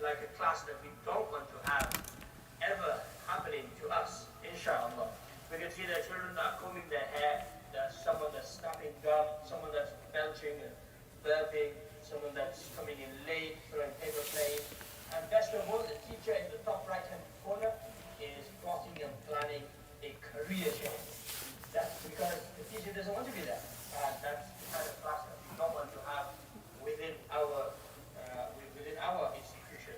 Speaker 6: like a class that we don't want to have ever happening to us, inshallah. We can see that children are combing their hair, there's someone that's snapping gum, someone that's belching and burping, someone that's coming in late, throwing paper planes, and best of all, the teacher in the top right-hand corner is plotting and planning a career change. That's because the teacher doesn't want to be there. That's the kind of class that we don't want to have within our institution.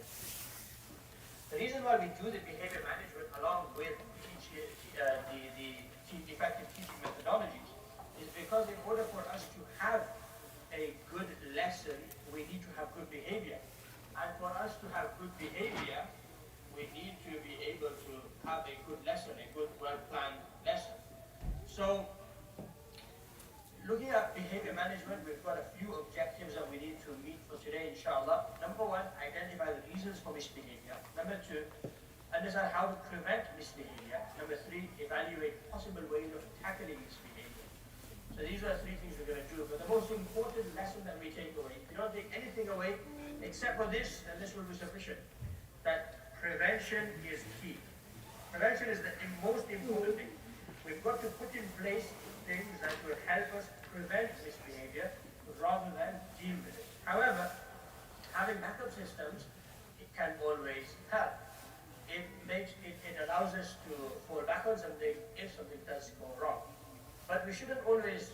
Speaker 6: The reason why we do the behavior management along with the effective teaching methodologies is because in order for us to have a good lesson, we need to have good behavior. And for us to have good behavior, we need to be able to have a good lesson, a good, well-planned lesson. So, looking at behavior management, we've got a few objectives that we need to meet for today, inshallah. Number one, identify the reasons for misbehavior. Number two, understand how to prevent misbehavior. Number three, evaluate possible ways of tackling misbehavior. So these are three things we're going to do. But the most important lesson that we take away, if you don't take anything away except for this, then this will be sufficient. That prevention is key. Prevention is the most important thing. We've got to put in place things that will help us prevent misbehavior rather than deal with it. However, having backup systems, it can always help. It allows us to fall back on something if something does go wrong. But we shouldn't always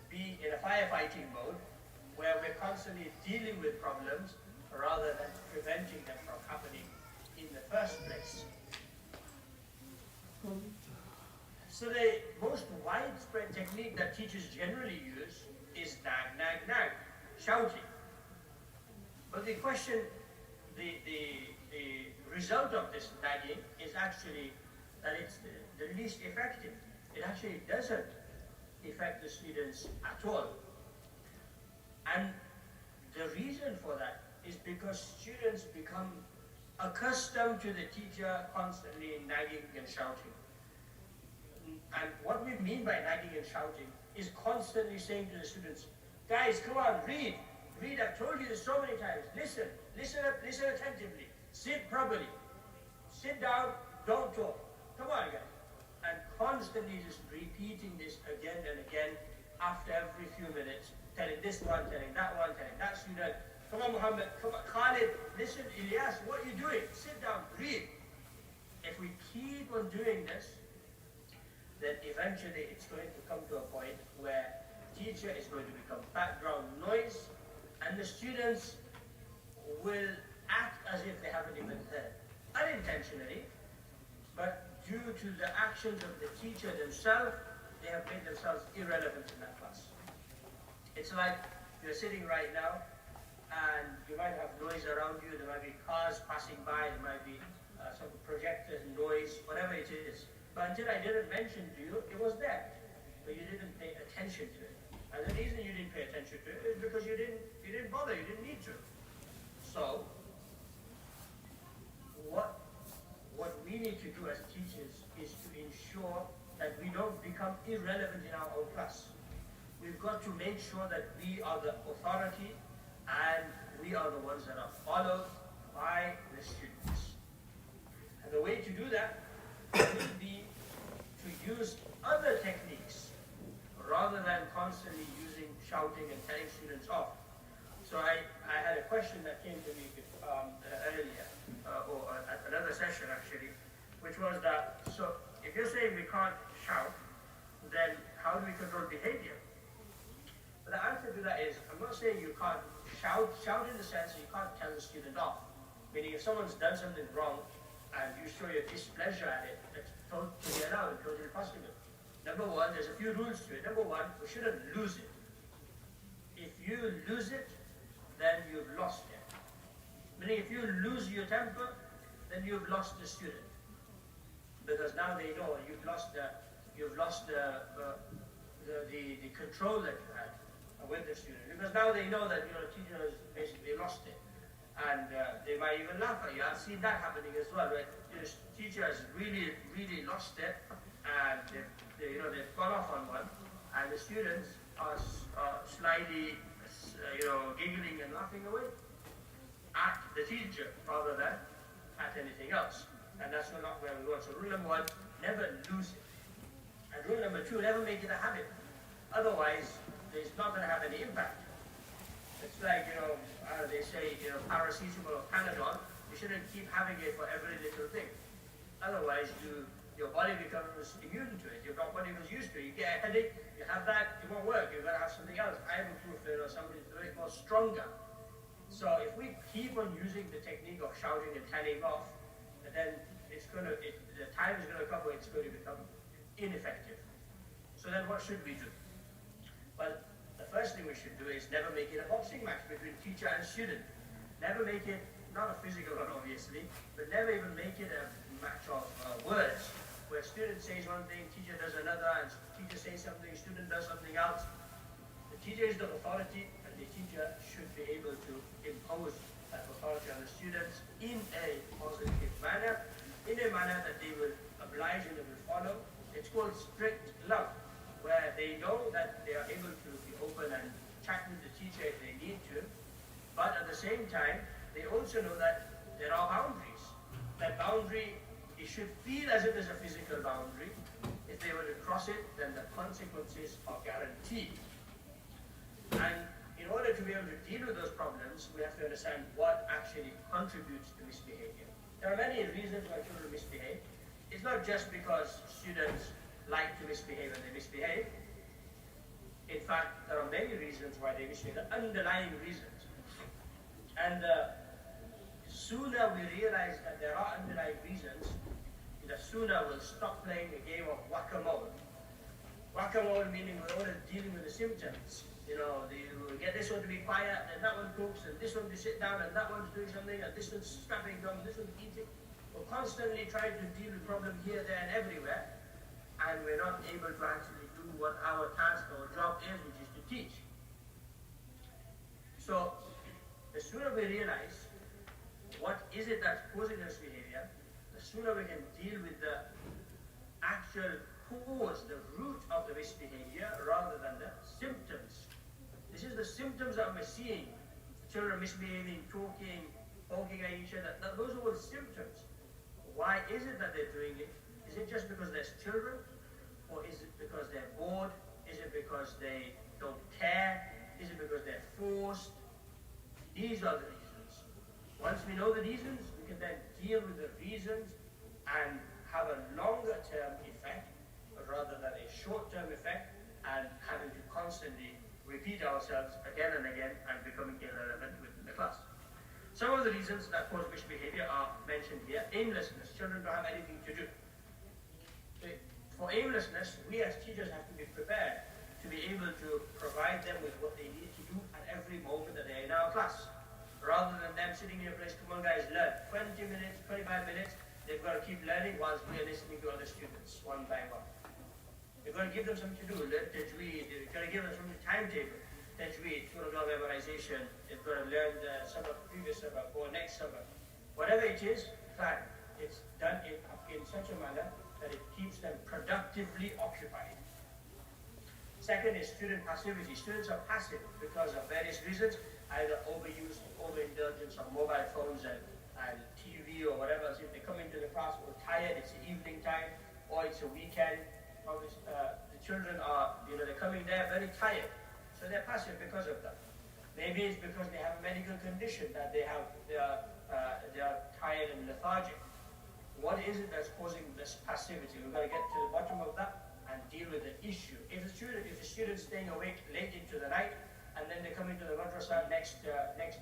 Speaker 6: be in a firefighting mode where we're constantly dealing with problems rather than preventing them from happening in the first place. So the most widespread technique that teachers generally use is nag, nag, nag, shouting. But the question, the result of this nagging is actually that it's the least effective. It actually doesn't affect the students at all. And the reason for that is because students become accustomed to the teacher constantly nagging and shouting. And what we mean by nagging and shouting is constantly saying to the students, guys, come on, read. Read, I've told you this so many times. Listen, listen attentively. Sit properly. Sit down, don't talk. Come on, guys. And constantly just repeating this again and again after every few minutes, telling this one, telling that student, come on, Muhammad, come on, Khalid, listen, Ilyas, what are you doing? Sit down, read. If we keep on doing this, then eventually it's going to come to a point where teacher is going to become background noise and the students will act as if they haven't even heard. Unintentionally, but due to the actions of the teacher themselves, they have made themselves irrelevant in that class. It's like you're sitting right now and you might have noise around you, there might be cars passing by, there might be some projectors, noise, whatever it is. But until I didn't mention to you, it was there. But you didn't pay attention to it. And the reason you didn't pay attention to it is because you didn't bother, you didn't need to. So, what we need to
Speaker 8: irrelevant in our own class. We've got to make sure that we are the authority and we are the ones that are followed by the students. And the way to do that will be to use other techniques rather than constantly using shouting and telling students off. So I had a question that came to me earlier, or at another session actually, which was that, so if you're saying we can't shout, then how do we control behavior? But the answer to that is, I'm not saying you can't shout in the sense that you can't tell the student off. Meaning if someone's done something wrong and you show your displeasure at it, that's totally allowed and totally possible. Number one, there's a few rules to it. Number one, we shouldn't lose it. If you lose it, then you've lost it. Meaning if you lose your temper, then you've lost the student. Because now they know you've lost the control that you had with the student. Because now they know that the teacher has basically lost it. And they might even laugh at you. I've seen that happening as well, where the teacher has really, really lost it, and they've gone off on one, and the students are slightly, giggling and laughing away at the teacher rather than at anything else. And that's not where we want. So rule number one, never lose it. And rule number two, never make it a habit. Otherwise, it's not going to have any impact. It's like, they say, paracetamol or Panadol, you shouldn't keep having it for every little thing. Otherwise, your body becomes immune to it. Your body becomes used to it. You get a headache, you have that, it won't work. You've got to have something else, ibuprofen or something to make it more stronger. So if we keep on using the technique of shouting and telling off, then the time is going to come where it's going to become ineffective. So then what should we do? Well, the first thing we should do is never make it a boxing match between teacher and student. Never make it, not a physical one obviously, but never even make it a match of words, where student says one thing, teacher does another, and teacher says something, student does something else. The teacher is the authority, and the teacher should be able to impose that authority on the students in a positive manner, in a manner that they will oblige and they will follow. It's called strict love, where they know that they are able to be open and chat with the teacher if they need to, but at the same time, they also know that there are boundaries. That boundary, it should feel as if there's a physical boundary. If they were to cross it, then the consequences are guaranteed. And in order to be able to deal with those problems, we have to understand what actually contributes to misbehavior. There are many reasons why children misbehave. It's not just because students like to misbehave and they misbehave. In fact, there are many reasons why they misbehave, the underlying reasons. And the sooner we realize that there are underlying reasons, the sooner we'll stop playing the game of whack-a-mole. Whack-a-mole meaning we're always dealing with the symptoms. We get this one to be quiet, and that one cooks, and this one to sit down, and that one's doing something, and this one's snapping gum, this one's eating. We're constantly trying to deal with problems here, there, and everywhere, and we're not able to actually do what our task or job is, which is to teach. So, the sooner we realize what is it that's causing this behavior, the sooner we can deal with the actual cause, the root of the misbehavior, rather than the symptoms. This is the symptoms that we're seeing. Children misbehaving, talking, poking at each other. Those are all symptoms. Why is it that they're doing it? Is it just because they're children? Or is it because they're bored? Is it because they don't care? Is it because they're forced? These are the reasons. Once we know the reasons, we can then deal with the reasons and have a longer term effect rather than a short term effect, and having to constantly repeat ourselves again and again and becoming irrelevant within the class. Some of the reasons that cause misbehavior are mentioned here. Aimlessness. Children don't have anything to do. For aimlessness, we as teachers have to be prepared to be able to provide them with what they need to do at every moment that they're in our class. Rather than them sitting in a place, come on guys, learn. 20 minutes, 25 minutes, they've got to keep learning whilst we're listening to other students, one by one. You've got to give them something to do, learn tajweed, you've got to give them some timetable, tajweed, surah memorization, they've got to learn the sabak, previous sabak, or next sabak. Whatever it is, fine. It's done in such a manner that it keeps them productively occupied. Second is student passivity. Students are passive because of various reasons, either overuse, overindulgence on mobile phones and TV or whatever else. If they come into the class or tired, it's the evening time or it's a weekend. Obviously, the children are, they're coming there very tired. So they're passive because of that. Maybe it's because they have a medical condition that they are tired and lethargic. What is it that's causing this passivity? We've got to get to the bottom of that and deal with the issue. If the student's staying awake late into the night and then they come into the madrasa next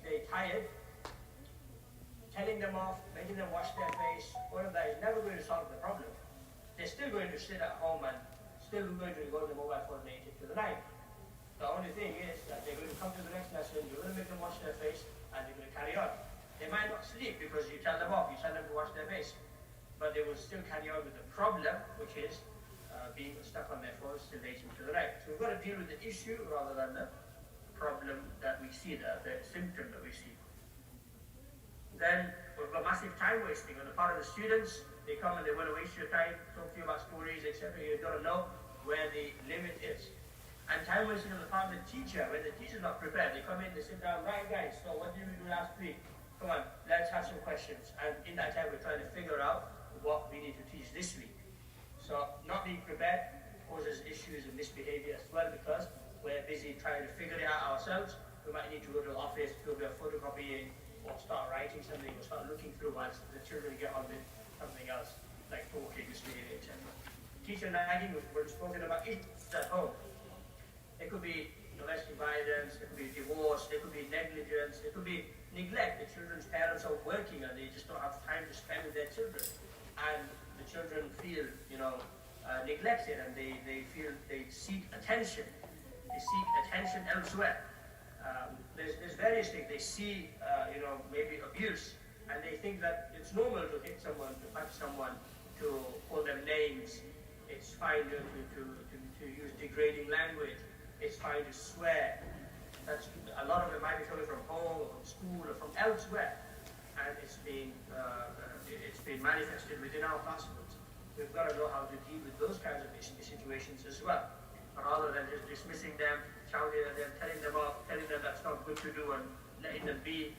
Speaker 8: day tired, telling them off, making them wash their face, all of that is never going to solve the problem. They're still going to sit at home and still going to go to the mobile phone late into the night. The only thing is that they're going to come to the next lesson, you're going to make them wash their face, and they're going to carry on. They might not sleep because you tell them off, you tell them to wash their face, but they will still carry on with the problem, which is being stuck on their phones till late into the night. So we've got to deal with the issue rather than the problem that we see, the symptom that we see. Then we've got massive time wasting on the part of the students. They come and they want to waste your time, talk to you about stories, etc. You've got to know where the limit is. And time wasting on the part of the teacher. When the teacher's not prepared, they come in, they sit down, right guys, so what did we do last week? Come on, let's have some questions. And in that time we're trying to figure out what we need to teach this week. So not being prepared causes issues of misbehavior as well, because we're busy trying to figure it out ourselves. We might need to go to the office, do a bit of photocopying, or start writing something, or start looking through whilst the children get on with something else, like talking, misbehaving, etc. Teacher nagging, we've spoken about it at home. It could be domestic violence, it could be divorce, it could be negligence, it could be neglect. The children's parents are working and they just don't have time to spend with their children. And the children feel, neglected, and they feel they seek attention. They seek attention elsewhere. There's various things. They see, maybe abuse, and they think that it's normal to hit someone, to punch someone, to call them names. It's fine to use degrading language. It's fine to swear. That's a lot of it might be coming from home or from school or from elsewhere, and it's being manifested within our classrooms. We've got to know how to deal with those kinds of situations as well, rather than just dismissing them, shouting at them, telling them off, telling them that's not good to do, and letting them be.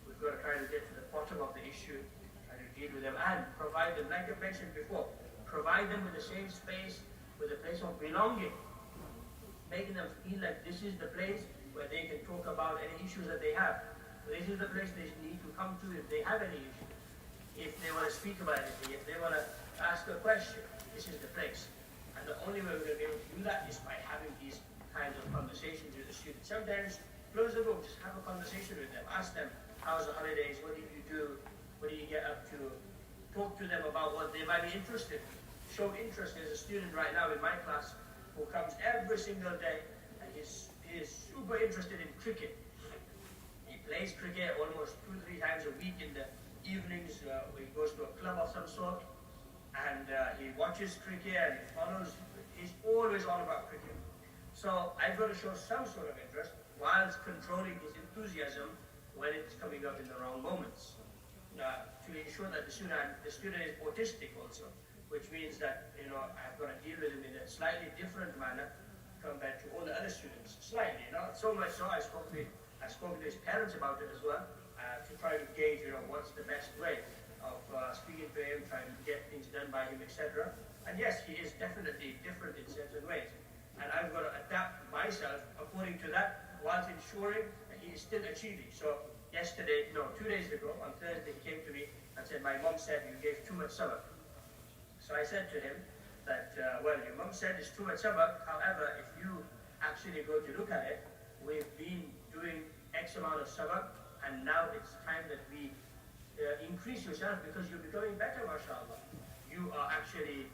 Speaker 8: We've got to try to get to the bottom of the issue, try to deal with them, and provide them, like I mentioned before, provide them with a safe space, with a place of belonging, making them feel like this is the place where they can talk about any issues that they have. This is the place they need to come to if they have any issues. If they want to speak about anything, if they want to ask a question, this is the place. And the only way we're going to be able to do that is by having these kinds of conversations with the students. Sometimes close the book, just have a conversation with them. Ask them, how's the holidays, what did you do, what did you get up to? Talk to them about what they might be interested in. Show interest. There's a student right now in my class who comes every single day, and he's super interested in cricket. He plays cricket almost 2-3 times a week in the evenings. He goes to a club of some sort, and he watches cricket and he follows. He's always all about cricket. So I've got to show some sort of interest whilst controlling his enthusiasm when it's coming up in the wrong moments, to ensure that the student is autistic also, which means that I've got to deal with him in a slightly different manner compared to all the other students. Slightly, so much so I spoke to his parents about it as well, to try to gauge what's the best way of speaking to him, trying to get things done by him, etc. And yes, he is definitely different in certain ways, and I've got to adapt myself according to that, whilst ensuring that he is still achieving. So 2 days ago, on Thursday, he came to me and said, my mom said you gave too much sabak. So I said to him that, your mom said it's too much sabak. However, if you actually go to look at it, we've been doing X amount of sabak, and now it's time that we increase yourself, because you're becoming better, mashallah. You are actually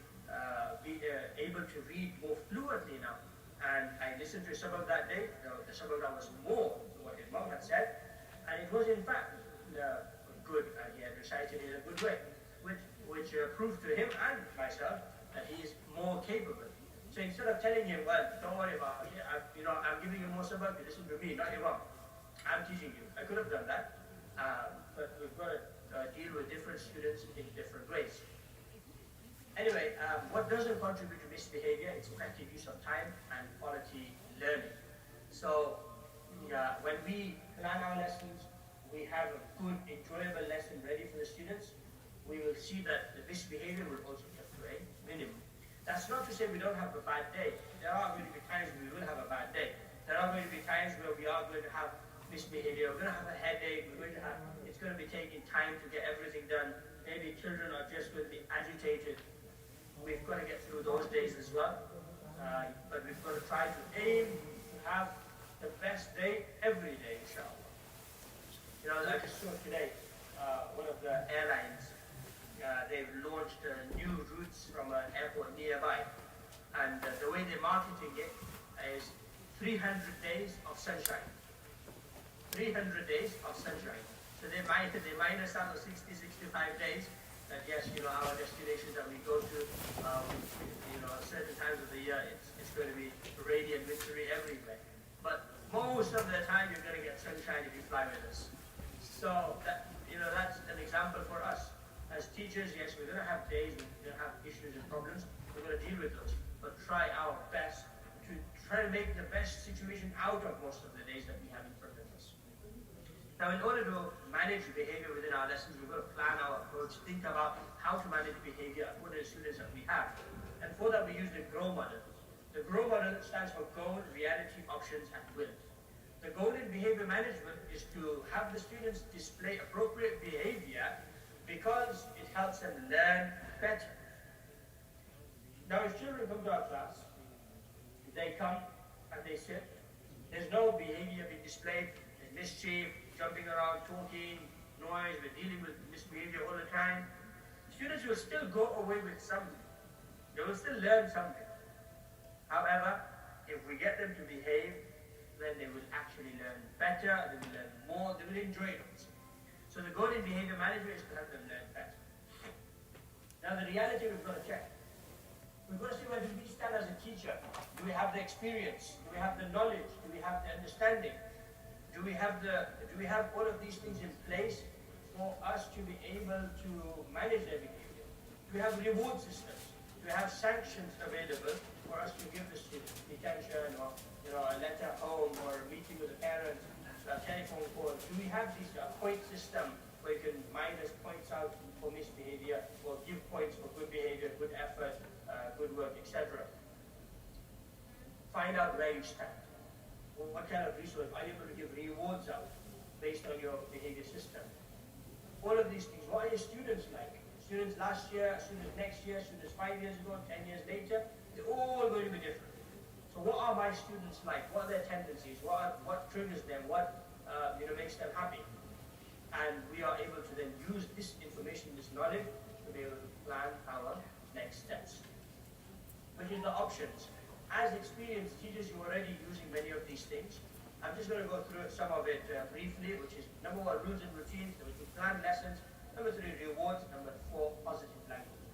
Speaker 8: able to read more fluently now. And I listened to sabak that day. The sabak that was more than what his mom had said, and it was in fact good, and he had recited it in a good way, which proved to him and myself that he is more capable. So instead of telling him, well, don't worry about it, I'm giving you more sabak, you listen to me, not your mom. I'm teaching you. I could have done that, but we've got to deal with different students in different ways. Anyway, what doesn't contribute to misbehavior is effective use of time and quality learning. So when we plan our lessons, we have a good, enjoyable lesson ready for the students, we will see that the misbehavior will also get to a minimum. That's not to say we don't have a bad day. There are going to be times we will have a bad day. There are going to be times where we are going to have misbehavior, we're going to have a headache, it's going to be taking time to get everything done. Maybe children are just going to be agitated. We've got to get through those days as well. But we've got to try to aim to have the best day every day, inshallah. You know, like I saw today, one of the airlines, they've launched new routes from an airport nearby. And the way they're marketing it is 300 days of sunshine. 300 days of sunshine. So they minus out the 60, 65 days that yes, you know, our destinations that we go to, you know, at certain times of the year, it's going to be rainy and wintry everywhere. But most of the time you're going to get sunshine if you fly with us. So that, you know, that's an example for us. As teachers, yes, we're going to have days, we're going to have issues and problems, we're going to deal with those. But try our best to try to make the best situation out of most of the days that we have in front of us. Now, in order to manage behavior within our lessons, we've got to plan our approach, think about how to manage behavior for the students that we have. And for that, we use the GROW model. The GROW model stands for Goal, Reality, Options, and Will. The goal in behavior management is to have the students display appropriate behavior because it helps them learn better. Now, if children come to our class, they come and they sit, there's no behavior being displayed, there's mischief, jumping around, talking, noise, we're dealing with misbehavior all the time. Students will still go away with something. They will still learn something. However, if we get them to behave, then they will actually learn better, they will learn more, they will enjoy it. So the goal in behavior management is to help them learn better. Now the reality we've got to check. We've got to see where do we stand as a teacher. Do we have the experience? Do we have the knowledge? Do we have the understanding? Do we have all of these things in place for us to be able to manage their behavior? Do we have reward systems? Do we have sanctions available for us to give the student detention or a letter home or a meeting with the parents, a telephone call? Do we have this point system where you can minus points out for misbehavior or give points for good behavior, good effort, good work, etc.? Find out where you stand. What kind of resource are you able to give rewards out based on your behavior system? All of these things. What are your students like? Students last year, students next year, students 5 years ago, 10 years later, they're all going to be different. So what are my students like? What are their tendencies? What triggers them? What makes them happy? And we are able to then use this information, this knowledge, to be able to plan our next steps. Which is the options. As experienced teachers, you're already using many of these things. I'm just going to go through some of it briefly, which is number 1, rules and routines. Number 2, plan lessons. Number 3, rewards. Number 4, positive language.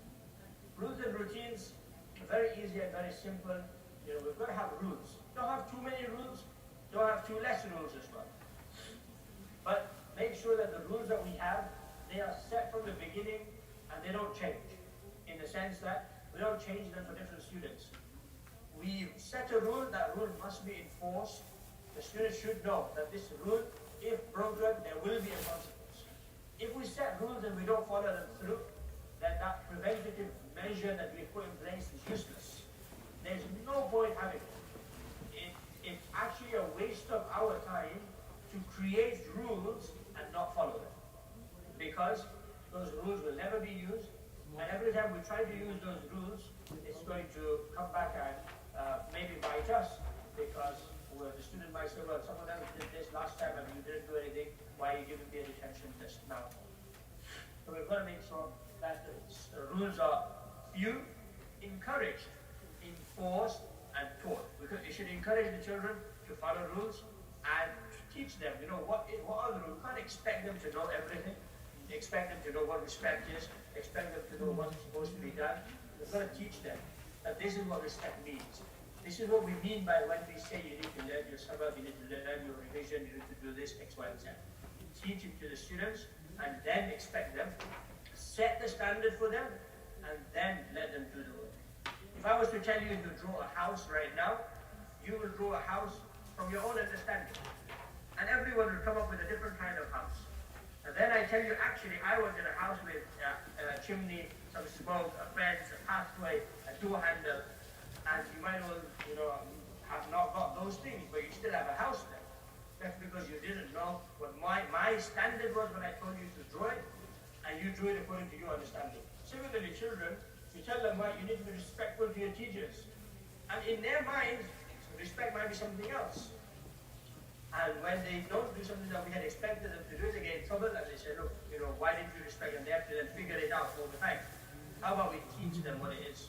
Speaker 8: Rules and routines are very easy and very simple. You know, we've got to have rules. Don't have too many rules. Don't have too less rules as well. But make sure that the rules that we have, they are set from the beginning and they don't change. In the sense that we don't change them for different students. We set a rule, that rule must be enforced. The students should know that this rule, if broken, there will be a consequence. If we set rules and we don't follow them through, then that preventative measure that we put in place is useless. There's no point having it. It's actually a waste of our time to create rules and not follow them. Because those rules will never be used, and every time we try to use those rules, it's going to come back and maybe bite us, because the student might say, well, someone else did this last time and you didn't do anything, why are you giving me a detention just now? So we've got to make sure that the rules are few, encouraged, enforced, and taught. You should encourage the children to follow rules and teach them, what are the rules. You can't expect them to know everything. Expect them to know what respect is, expect them to know what's supposed to be done. We've got to teach them that this is what respect means. This is what we mean by when we say you need to learn your sabbath, you need to learn your revision, you need to do this, X, Y, and Z. Teach it to the students and then expect them, set the standard for them, and then let them do the work. If I was to tell you to draw a house right now, you will draw a house from your own understanding. And everyone will come up with a different kind of house. And then I tell you, actually, I wanted a house with a chimney, some smoke, a fence, a pathway, a door handle, and you might well, have not got those things, but you still have a house there. That's because you didn't know what my standard was when I told you to draw it, and you drew it according to your understanding. Similarly, children, you tell them, right, you need to be respectful to your teachers. And in their minds, respect might be something else. And when they don't do something that we had expected them to do, they get in trouble, and they say, look, why didn't you respect them? They have to then figure it out all the time. How about we teach them what it is,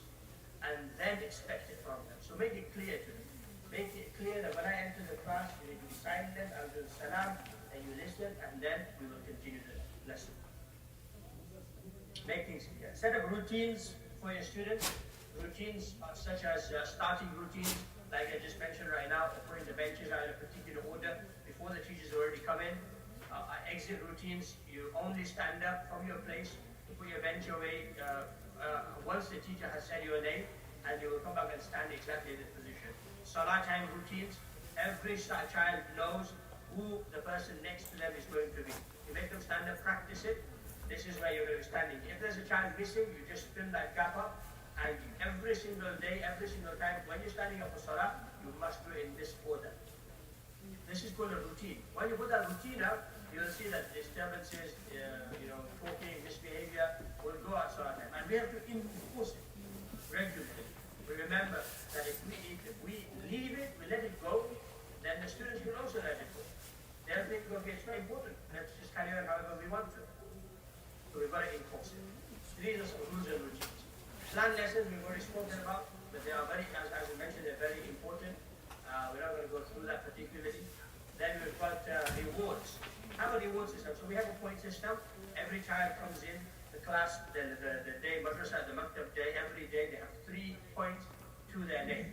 Speaker 8: and then expect it from them? So make it clear to them. Make it clear that when I enter the class, you need to be silent, I'll do the salam, and you listen, and then we will continue the lesson. Make things clear. Set up routines for your students. Routines such as starting routines, like I just mentioned right now, putting the benches out in a particular order before the teachers already come in. Exit routines, you only stand up from your place to put your bench away once the teacher has said your name, and you will come back and stand exactly in this position. Salah time routines, every child knows who the person next to them is going to be. You make them stand up, practice it. This is where you're going to be standing. If there's a child missing, you just fill that gap up. And every single day, every single time, when you're standing up for Salah, you must do it in this order. This is called a routine. When you put that routine out, you'll see that disturbances, talking, misbehavior will go at Salah time. And we have to enforce it regularly. We remember that if we leave it, we let it go, then the students will also let it go. They'll think, okay, it's not important. Let's just carry on however we want to. So we've got to enforce it. These are some rules and routines. Plan lessons we've already spoken about, but they are very, as I mentioned, they're very important. We're not going to go through that particularly. Then we've got rewards. Have a reward system. So we have a point system. Every child comes in the class, the day, madrasa, the maktab day, every day they have 3 points to their name.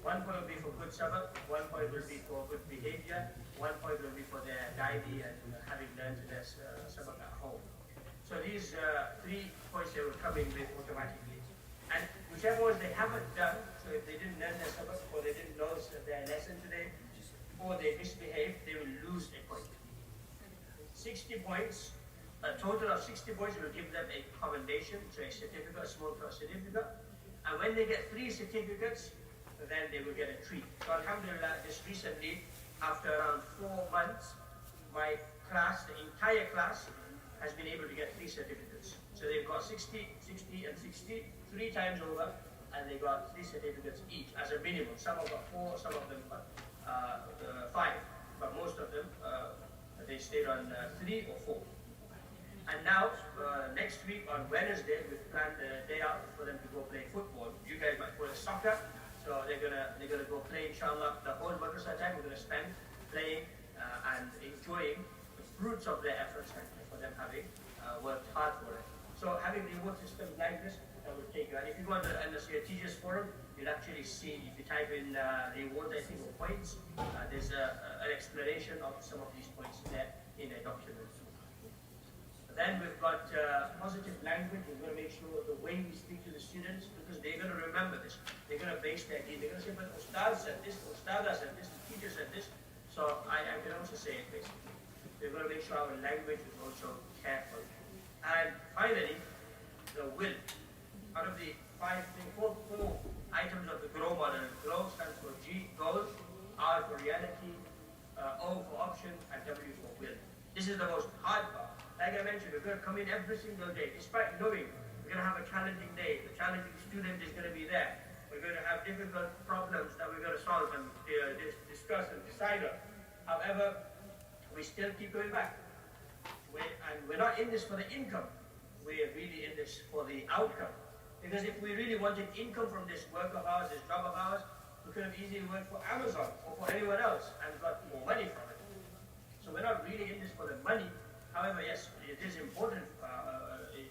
Speaker 8: 1 point will be for good sabak, 1 point will be for good behavior, 1 point will be for their diary and having learned their sabak at home. So these 3 points they will come in with automatically. And whichever ones they haven't done, so if they didn't learn their sabak, or they didn't know their lesson today, or they misbehaved, they will lose a point. 60 points, a total of 60 points will give them a commendation, so a certificate, a small class certificate. And when they get 3 certificates, then they will get a treat. So alhamdulillah, just recently, after around 4 months, my class, the entire class, has been able to get 3 certificates. So they've got 60, 60, and 60, 3 times over, and they got 3 certificates each as a minimum. Some have got 4, some of them got 5, but most of them they stayed on 3 or 4. And now next week on Wednesday, we've planned a day out for them to go play football. You guys might call it soccer, so they're gonna go play. Inshallah, the whole madrasa time we're gonna spend playing and enjoying the fruits of their efforts and for them having worked hard for it. So having reward systems like this, that will take you. And if you go on the your teachers forum, you'll actually see, if you type in reward, I think, or points, there's an explanation of some of these points there in a document. Then we've got positive language. We're going to make sure the way we speak to the students, because they're going to remember this. They're going to base their deed. They're going to say, but Ustad said this, Ustada said this, the teacher said this. So I can also say it basically. We're going to make sure our language is also careful. And finally, the will. Out of the 4 items of the GROW model, GROW stands for G, goal, R for reality, O for option, and W for will. This is the most hard part. Like I mentioned, we're going to come in every single day, despite knowing we're going to have a challenging day. The challenging student is going to be there. We're going to have difficult problems that we're going to solve and discuss and decide on. However, we still keep going back. And we're not in this for the income. We're really in this for the outcome. Because if we really wanted income from this work of ours, this job of ours, we could have easily worked for Amazon or for anyone else and got more money from it. So we're not really in this for the money. However, yes, it is important,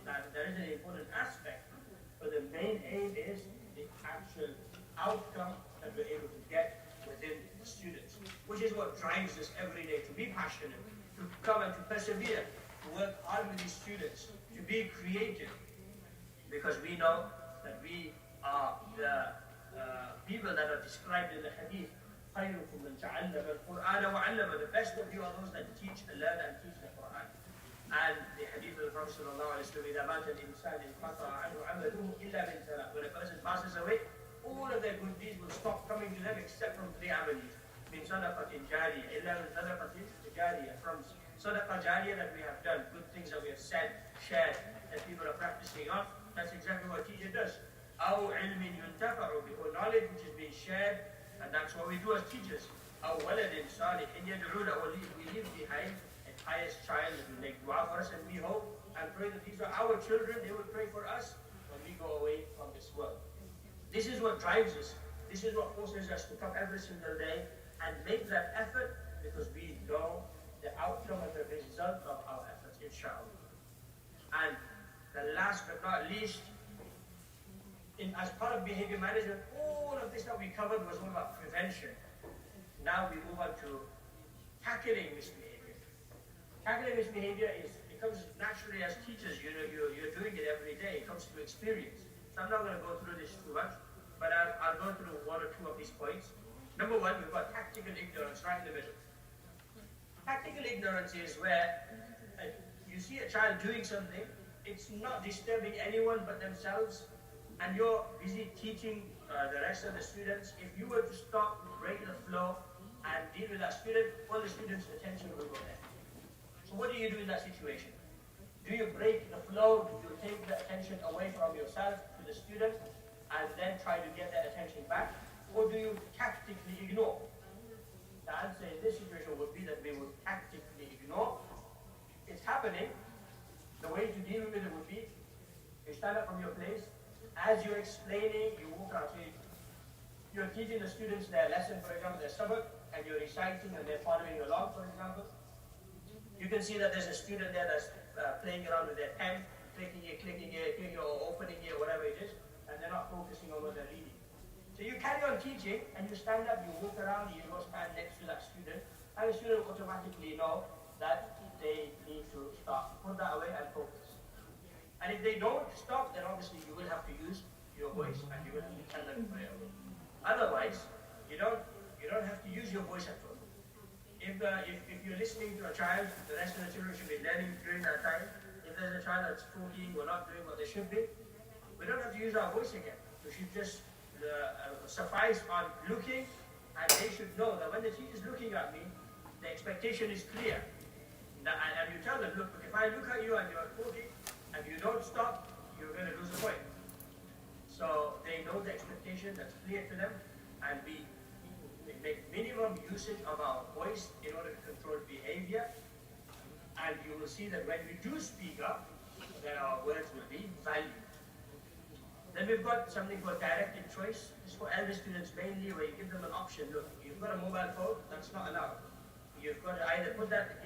Speaker 8: there is an important aspect, but the main aim is the actual outcome that we're able to get within the students, which is what drives us every day, to be passionate, to come and to persevere, to work hard with these students, to be creative. because we know that we are the people that are described in the hadith. خيركم من تعلم القرآن وعلمه. The best of you are those that teach, learn and teach the Quran. And the hadith of the Prophet sallallahu alaihi wasallam, إذا مات الإنسان انقطع عنه عمله إلا من ثلاث. When a person passes away, all of their good deeds will stop coming to them except from three avenues. من صدقة جارية إلا من صدقة جارية. From صدقة جارية that we have done, good things that we have said, shared, that people are practicing on. That's exactly what a teacher does. أو علم ينتفع به, or knowledge which is being shared, and that's what we do as teachers. أو ولد صالح يدعو له, or we leave behind a pious child that will make dua for us, and we hope and pray that these are our children, they will pray for us when we go away from this world. This is what drives us. This is what forces us to come every single day and make that effort, because we know the outcome and the result of our efforts, inshallah. And the last but not least, as part of behavior management, all of this that we covered was all about prevention. Now we move on to tackling misbehavior. Tackling misbehavior becomes naturally as teachers, you're doing it every day. It comes through experience. So I'm not going to go through this too much, but I'll go through one or two of these points. Number one, we've got tactical ignorance right in the middle. Tactical ignorance is where you see a child doing something, it's not disturbing anyone but themselves, and you're busy teaching the rest of the students. If you were to stop, break the flow, and deal with that student, all the students' attention will go there. So what do you do in that situation? Do you break the flow? Do you take the attention away from yourself to the student and then try to get that attention back? Or do you tactically ignore? The answer in this situation would be that we would tactically ignore. It's happening. The way to deal with it would be, you stand up from your place. As you're explaining, you walk out. You're teaching the students their lesson, for example, their sabak, and you're reciting and they're following along, for example. You can see that there's a student there that's playing around with their pen, clicking it, or opening it, whatever it is, and they're not focusing on what they're reading. So you carry on teaching, and you stand up, you walk around, you go stand next to that student, and the student will automatically know that they need to stop, put that away and focus. And if they don't stop, then obviously you will have to use your voice and you will have to tell them to pray away. Otherwise, you don't have to use your voice at all. If you're listening to a child, the rest of the children should be learning during that time. If there's a child that's talking or not doing what they should be, we don't have to use our voice again. We should just suffice on looking, and they should know that when the teacher is looking at me, the expectation is clear. And you tell them, look, if I look at you and you're talking, and you don't stop, you're going to lose the point. So they know the expectation, that's clear to them, and we make minimum usage of our voice in order to control behavior. And you will see that when we do speak up, then our words will be valued. Then we've got something called directed choice. This is for elder students mainly, where you give them an option. Look, you've got a mobile phone, that's not allowed. You've got to either put that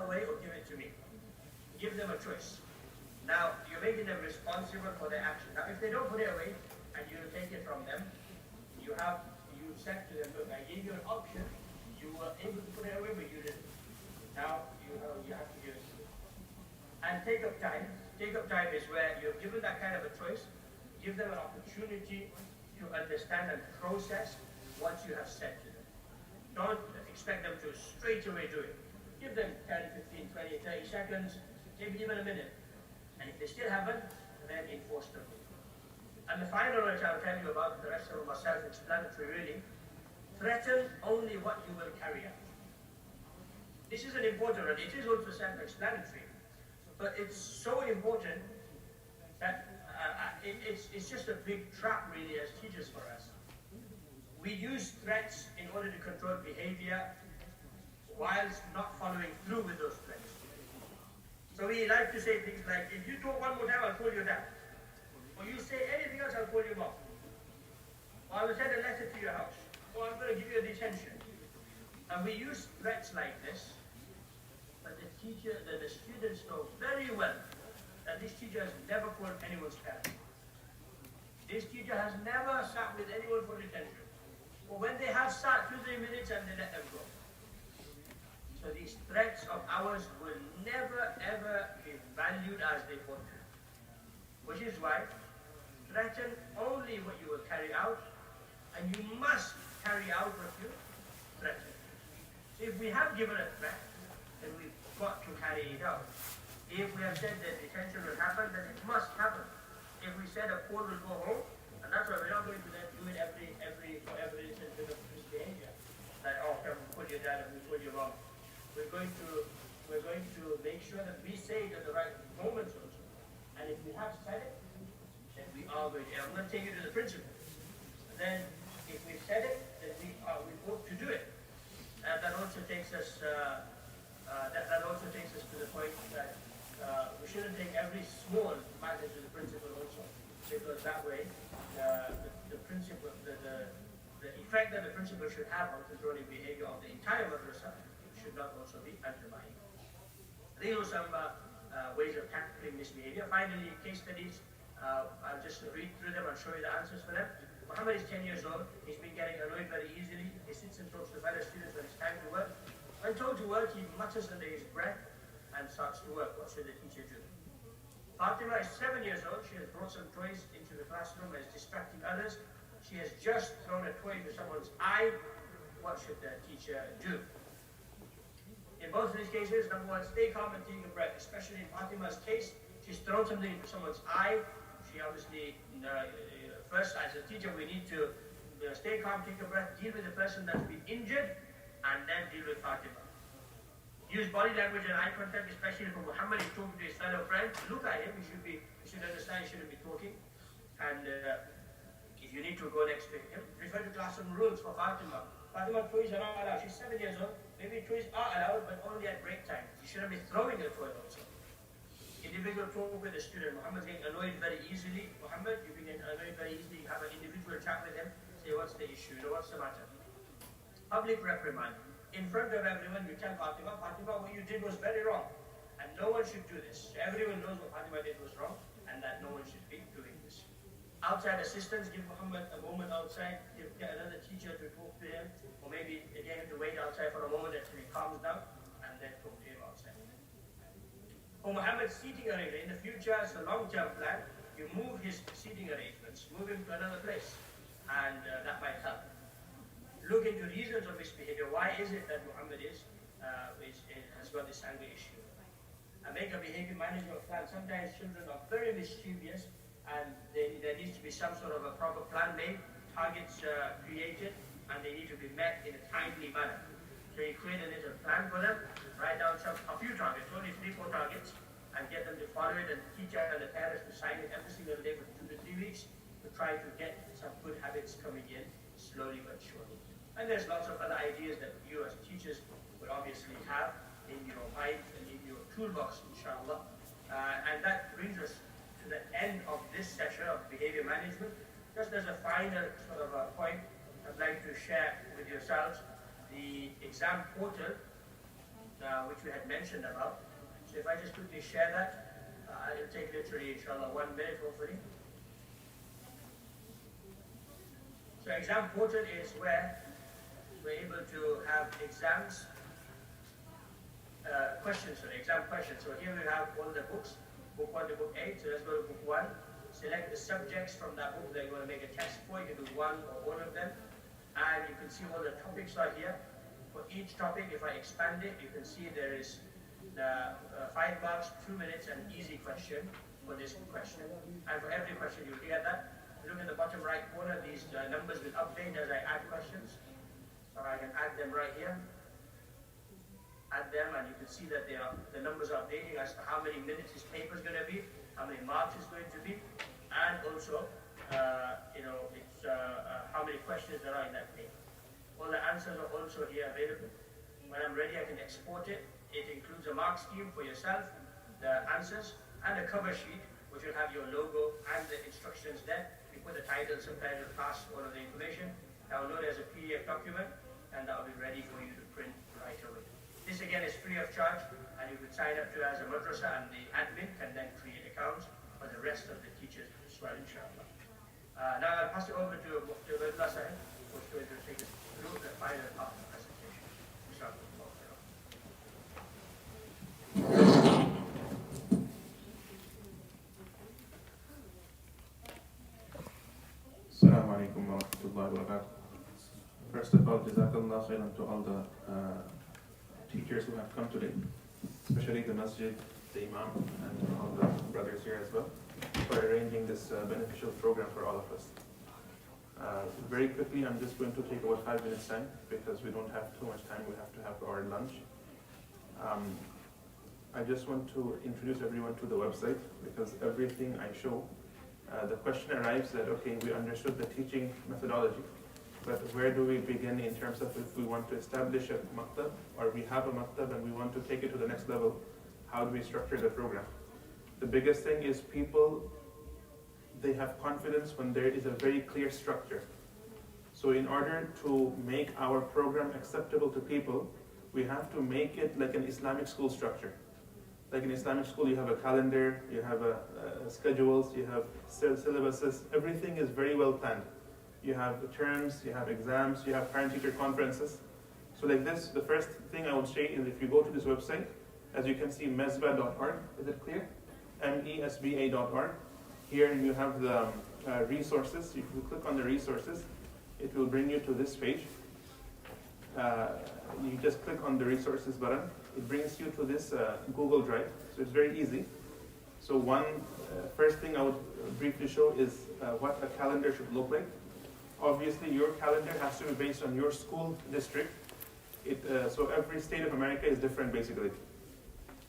Speaker 8: away or give it to me. Give them a choice. Now, you're making them responsible for their action. Now, if they don't put it away, and you take it from them, you said to them, look, I gave you an option, you were able to put it away, but you didn't. Now, you have to give it to them. And take up time. Take up time is where you're given that kind of a choice, give them an opportunity to understand and process what you have said to them. Don't expect them to straight away do it. Give them 10, 15, 20, 30 seconds, maybe even a minute. And if they still haven't, then enforce them. And the final which I'll tell you about, the rest of them are self-explanatory really. Threaten only what you will carry out. This is an important one. It is also self-explanatory. But it's so important that it's just a big trap really as teachers for us. We use threats in order to control behavior whilst not following through with those threats. So we like to say things like, if you talk one more time, I'll call you dad. Or you say anything else, I'll call you mom. Or I will send a letter to your house. Or I'm going to give you a detention. And we use threats like this, but the students know very well that this teacher has never called anyone's parent. This teacher has never sat with anyone for detention. Or when they have sat 2-3 minutes and they let them go. So these threats of ours will never ever be valued as they ought to. Which is why and you must carry out what you threaten. So if we have given a threat, then we've got to carry it out. If we have said that detention will happen, then it must happen. If we said a poor will go home, and that's why we're not going to then do it for every instance of misbehavior. That, oh, come put your dad and we put your mom. We're going to make sure that we say it at the right moments also. And if we have said it, then we are going to. I'm going to take you to the principle. And then, if we've said it, then we hope to do it. And that also takes us. That also takes us to the point that we shouldn't take every small matter to the principle also, because that way the principle, the effect that the principle should have on controlling behavior of the entire madrasa should not also be undermined. These are some ways of tackling misbehavior. Finally, case studies. I'll just read through them and show you the answers for them. Muhammad is 10 years old. He's been getting annoyed very easily. He sits and talks to fellow students when it's time to work. When told to work, he mutters under his breath and starts to work. What should the teacher do? Fatima is 7 years old. She has brought some toys into the classroom and is distracting others. She has just thrown a toy into someone's eye. What should the teacher do? In both of these cases, number one, stay calm and take a breath. Especially in Fatima's case, she's thrown something into someone's eye. She obviously, first as a teacher, we need to stay calm, take a breath, deal with the person that's been injured, and then deal with Fatima. Use body language and eye contact, especially for Muhammad is talking to his fellow friend. Look at him, you should understand he shouldn't be talking. And if you need to go next to him, refer to classroom rules for Fatima. Fatima, toys are not allowed. She's 7 years old. Maybe toys are allowed, but only at break time. You shouldn't be throwing a toy also. Individual talk with the student. Muhammad's getting annoyed very easily. Muhammad, you've been getting annoyed very easily. You have an individual chat with him. Say, what's the issue? What's the matter? Public reprimand. In front of everyone, you tell Fatima, what you did was very wrong. And no one should do this. So everyone knows what Fatima did was wrong, and that no one should be doing this. Outside assistance, give Muhammad a moment outside, get another teacher to talk to him, or maybe get him to wait outside for a moment until he calms down, and then talk to him outside. For Muhammad's seating arrangement, in the future, it's a long-term plan, you move his seating arrangements, move him to another place, and that might help. Look into reasons of misbehavior. Why is it that Muhammad has got this anger issue? And make a behavior management plan. Sometimes children are very mischievous, and there needs to be some sort of a proper plan made, targets created, and they need to be met in a timely manner. So you create a little plan for them, write down a few targets, only 3-4 targets, and get them to follow it, and the teacher and the parents to sign it every single day for 2 to 3 weeks to try to get some good habits coming in slowly but surely. And there's lots of other ideas that you as teachers would obviously have in your mind and in your toolbox, inshallah. And that brings us to the end of this session of behavior management. Just as a final sort of a point, I'd like to share with yourselves the exam portal, which we had mentioned about. So if I just quickly share that, it'll take literally, inshallah, 1 minute hopefully. So exam portal is where we're able to have exams, exam questions. So here we have all the books, book 1 to book 8. So let's go to book 1. Select the subjects from that book that you're going to make a test for. You can do one or all of them. And you can see all the topics are here. For each topic, if I expand it, you can see there is 5 marks, 2 minutes, and easy question for this question. And for every question, you'll get that. Look at the bottom right corner, these numbers will update as I add questions. So I can add them right here. Add them, and you can see that the numbers are updating as to how many minutes this paper is going to be, how many marks it's going to be, and also, it's how many questions there are in that paper. All the answers are also here available. When I'm ready, I can export it. It includes a mark scheme for yourself, the answers, and a cover sheet, which will have your logo and the instructions there. You put the title, subtitle, class, all of the information. Download it as a PDF document, and that will be ready for you to print right away. This again is free of charge, and you can sign up to as a madrasa, and the admin can then create accounts for the rest of the teachers as well, inshallah. Now I'll pass it over to Mufti Ubaidullah Sahib, who's going to take us through the final part of the presentation. Inshallah.
Speaker 3: Assalamu alaikum wa rahmatullahi wa barakatuh. First of all, Jazakallah khairan to all the teachers who have come today, especially the masjid, the imam, and all the brothers here as well, for arranging this beneficial program for all of us. Very quickly, I'm just going to take about 5 minutes time because we don't have too much time. We have to have our lunch. I just want to introduce everyone to the website because everything I show, the question arrives that, okay, we understood the teaching methodology, but where do we begin in terms of if we want to establish a maktab or we have a maktab and we want to take it to the next level, how do we structure the program? The biggest thing is people, they have confidence when there is a very clear structure. So in order to make our program acceptable to people, we have to make it like an Islamic school structure. Like in Islamic school, you have a calendar, you have schedules, you have syllabuses, everything is very well planned. You have terms, you have exams, you have parent-teacher conferences. So like this, the first thing I would say is if you go to this website, as you can see, mesba.org, is it clear? mesba.org. Here you have the resources. If you click on the resources, it will bring you to this page. You just click on the resources button. It brings you to this Google Drive. So it's very easy. So first thing I would briefly show is what a calendar should look like. Obviously, your calendar has to be based on your school district. So every state of America is different, basically.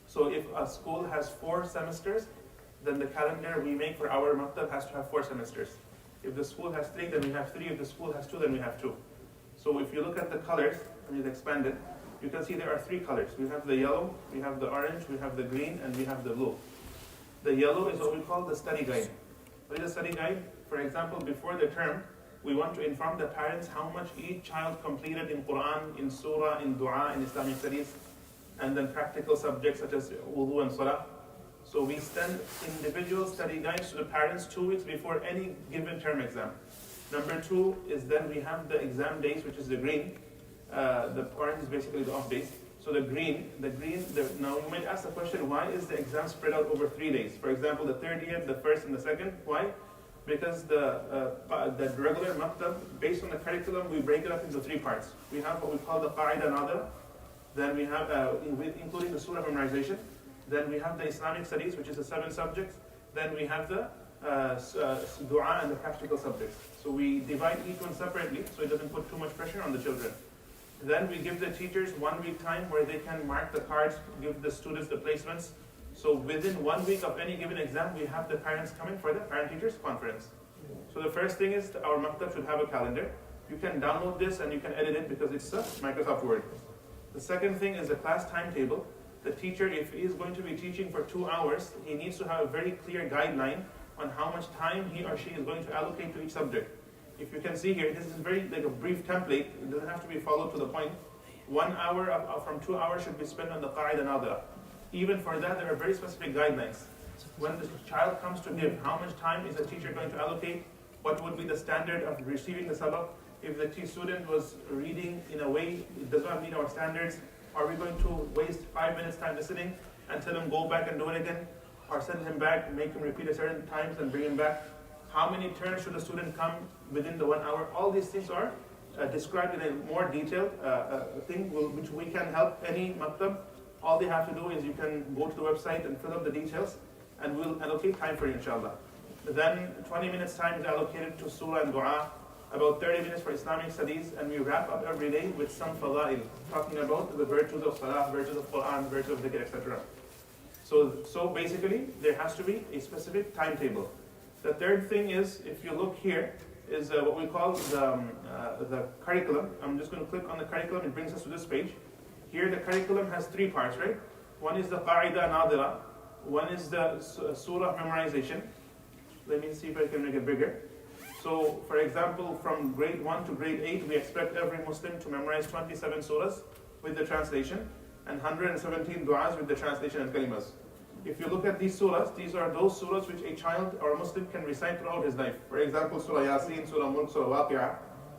Speaker 3: So if a school has 4 semesters, then the calendar we make for our maktab has to have 4 semesters. If the school has 3, then we have 3. If the school has 2, then we have 2. So if you look at the colors, and it's expanded, you can see there are 3 colors. We have the yellow, we have the orange, we have the green, and we have the blue. The yellow is what we call the study guide. What is a study guide? For example, before the term, we want to inform the parents how much each child completed in Quran, in Surah, in Dua, in Islamic studies, and then practical subjects such as wudu and salah. So we send individual study guides to the parents 2 weeks before any given term exam. Number 2 is then we have the exam days, which is the green. The orange is basically the off days. So the green, now you might ask the question, why is the exam spread out over 3 days? For example, the 30th, the 1st, and the 2nd. Why? Because the regular maktab, based on the curriculum, we break it up into 3 parts. We have what we call the qaida nadar. Then we have, including the surah memorization. Then we have the Islamic studies, which is the 7 subjects. Then we have the dua and the practical subjects. So we divide each one separately, so it doesn't put too much pressure on the children. Then we give the teachers 1 week time where they can mark the cards, give the students the placements. So within 1 week of any given exam, we have the parents come in for the parent-teachers conference. So the first thing is our maktab should have a calendar. You can download this and you can edit it because it's a Microsoft Word. The second thing is the class timetable. The teacher, if he is going to be teaching for 2 hours, he needs to have a very clear guideline on how much time he or she is going to allocate to each subject. If you can see here, this is very like a brief template. It doesn't have to be followed to the point. 1 hour from 2 hours should be spent on the qaida nadra. Even for that, there are very specific guidelines. When the child comes to give, how much time is the teacher going to allocate? What would be the standard of receiving the sabaq? If the student was reading in a way it does not meet our standards, are we going to waste 5 minutes time listening and tell him go back and do it again? Or send him back, make him repeat a certain times and bring him back? How many turns should the student come within the 1 hour? All these things are described in a more detailed thing which we can help any maktab. All they have to do is you can go to the website and fill up the details and we'll allocate time for you, inshallah. Then 20 minutes time is allocated to surah and dua, about 30 minutes for Islamic studies, and we wrap up every day with some fada'il, talking about the virtues of salah, virtues of Quran, virtues of dhikr, etc. So basically, there has to be a specific timetable. The third thing is, if you look here, is what we call the curriculum. I'm just going to click on the curriculum, it brings us to this page. Here the curriculum has 3 parts, right? One is the qaida nadira, one is the surah memorization. Let me see if I can make it bigger. So, for example, from grade 1 to grade 8, we expect every Muslim to memorize 27 surahs with the translation and 117 du'as with the translation and kalimas. If you look at these surahs, these are those surahs which a child or a Muslim can recite throughout his life. For example, Surah Yasin, Surah Mulk, Surah Waqi'ah,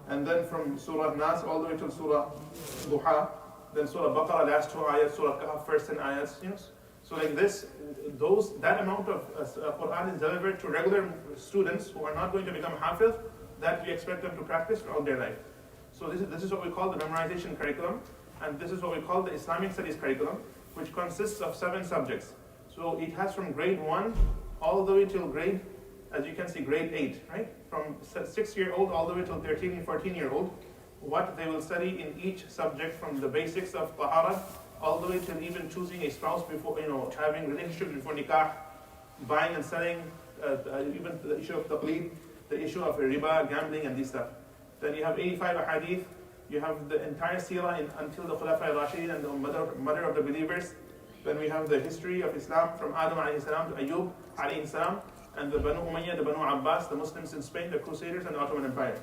Speaker 3: and then from Surah Nas all the way to Surah Duha, then Surah Baqarah, last 2 ayats, Surah Kahf, first 10 ayats. So like this, that amount of Quran is delivered to regular students who are not going to become hafiz, that we expect them to practice throughout their life. So this is what we call the memorization curriculum, and this is what we call the Islamic studies curriculum, which consists of 7 subjects. So it has from grade 1 all the way till grade, as you can see, grade 8, right? From 6-year-old all the way till 13 and 14-year-old, what they will study in each subject, from the basics of tahara all the way till even choosing a spouse before, having relationship before nikah, buying and selling, even the issue of taqleed, the issue of riba, gambling, and these stuff. Then you have 85 ahadith, you have the entire seerah until the Khulafa al-Rashidin and the mother of the believers. Then we have the history of Islam from Adam alayhi salam to Ayyub alayhi salam, and the Banu Umayyah, the Banu Abbas, the Muslims in Spain, the Crusaders, and the Ottoman Empire.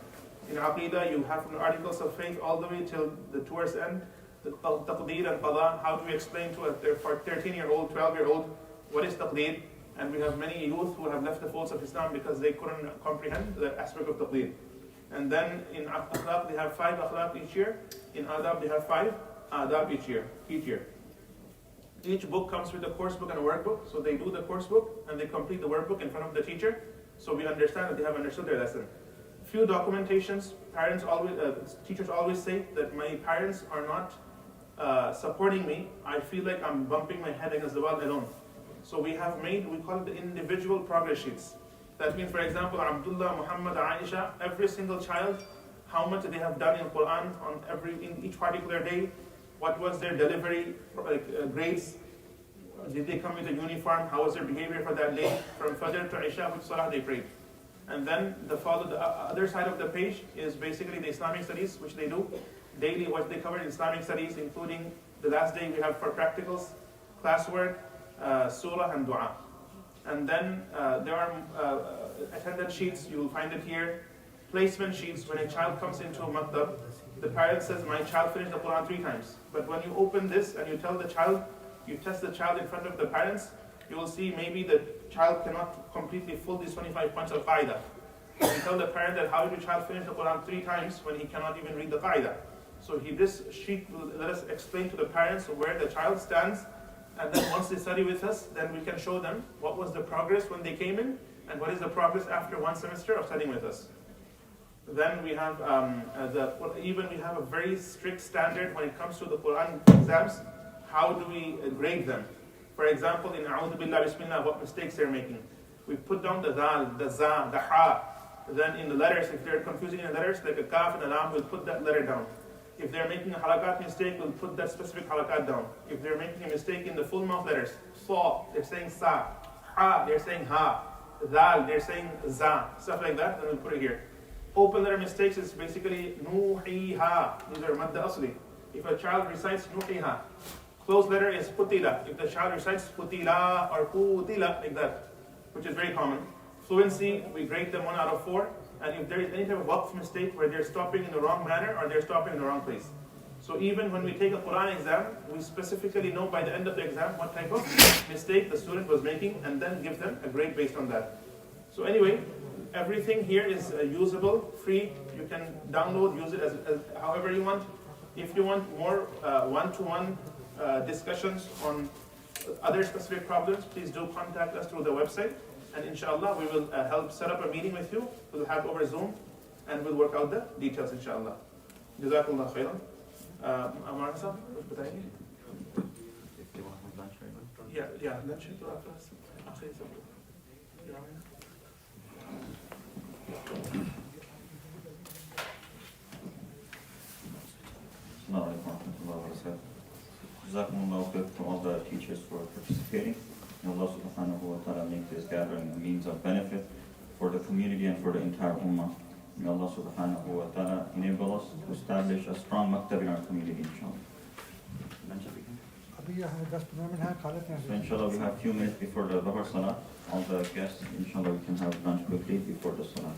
Speaker 3: In Aqidah, you have from the articles of faith all the way till the towards end, the taqdeer and qada, how to explain to a 13-year-old, 12-year-old, what is taqdeer. And we have many youth who have left the folds of Islam because they couldn't comprehend the aspect of taqdeer. And then in akhlaq, they have 5 akhlaq each year. In adab, they have 5 adab each year. Each book comes with a course book and a workbook. So they do the course book and they complete the workbook in front of the teacher. So we understand that they have understood their lesson. Few documentations, teachers always say that my parents are not supporting me. I feel like I'm bumping my head against the wall alone. So we call it the individual progress sheets. That means, for example, Abdullah, Muhammad, Aisha, every single child, how much they have done in Quran in each particular day, what was their delivery, grades, did they come with a uniform, how was their behavior for that day, from Fajr to Isha, which Salah they prayed. And then the other side of the page is basically the Islamic studies, which they do daily, what they cover in Islamic studies, including the last day we have for practicals, classwork, surah, and dua. And then there are attendance sheets, you will find it here. Placement sheets, when a child comes into a maktab, the parent says, my child finished the Quran 3 times. But when you open this and you tell the child, you test the child in front of the parents, you will see maybe the child cannot completely fill these 25 points of qaida. And you tell the parent that how did your child finish the Quran 3 times when he cannot even read the qaida? So this sheet will let us explain to the parents where the child stands, and then once they study with us, then we can show them what was the progress when they came in, and what is the progress after 1 semester of studying with us. Then we have we have a very strict standard when it comes to the Quran exams. How do we grade them? For example, in A'udhu Billah Bismillah, what mistakes they're making. We put down the dal, the za, the ha. Then in the letters, if they're confusing in the letters, like a kaf and a lam, we'll put that letter down. If they're making a halakat mistake, we'll put that specific halakat down. If they're making a mistake in the full mouth letters, sa, they're saying sa. Ha, they're saying ha. Dal, they're saying za. Stuff like that, then we'll put it here. Open letter mistakes is basically nuhiha. These are madda asli. If a child recites nuhiha. Closed letter is putila. If the child recites putila or putila, like that, which is very common. Fluency, we grade them 1 out of 4. And if there is any type of waqf mistake where they're stopping in the wrong manner or they're stopping in the wrong place. So even when we take a Quran exam, we specifically know by the end of the exam what type of mistake the student was making, and then give them a grade based on that. So anyway, everything here is usable, free. You can download, use it as however you want. If you want more one-to-one discussions on other specific problems, please do contact us through the website. And inshallah, we will help set up a meeting with you. We'll have over Zoom, and we'll work out the details, inshallah. Jazakallah khairan. Amar sir, kuch bataiye?
Speaker 1: If they want to have lunch right now.
Speaker 3: Yeah, lunch to after us.
Speaker 1: Assalamu alaikum wa rahmatullahi wa barakatuh. Jazakumullahu khair to all the teachers for participating. May Allah subhanahu wa ta'ala make this gathering a means of benefit for the community and for the entire ummah. May Allah subhanahu wa ta'ala enable us to establish a strong maktab in our community, inshallah. So inshallah we have a few minutes before the Dhuhr Salah. All the guests, inshallah we can have lunch quickly before the Salah.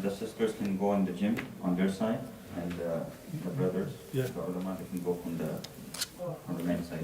Speaker 1: The sisters can go in the gym on their side, and the brothers, the ulama, they can go from the men's side.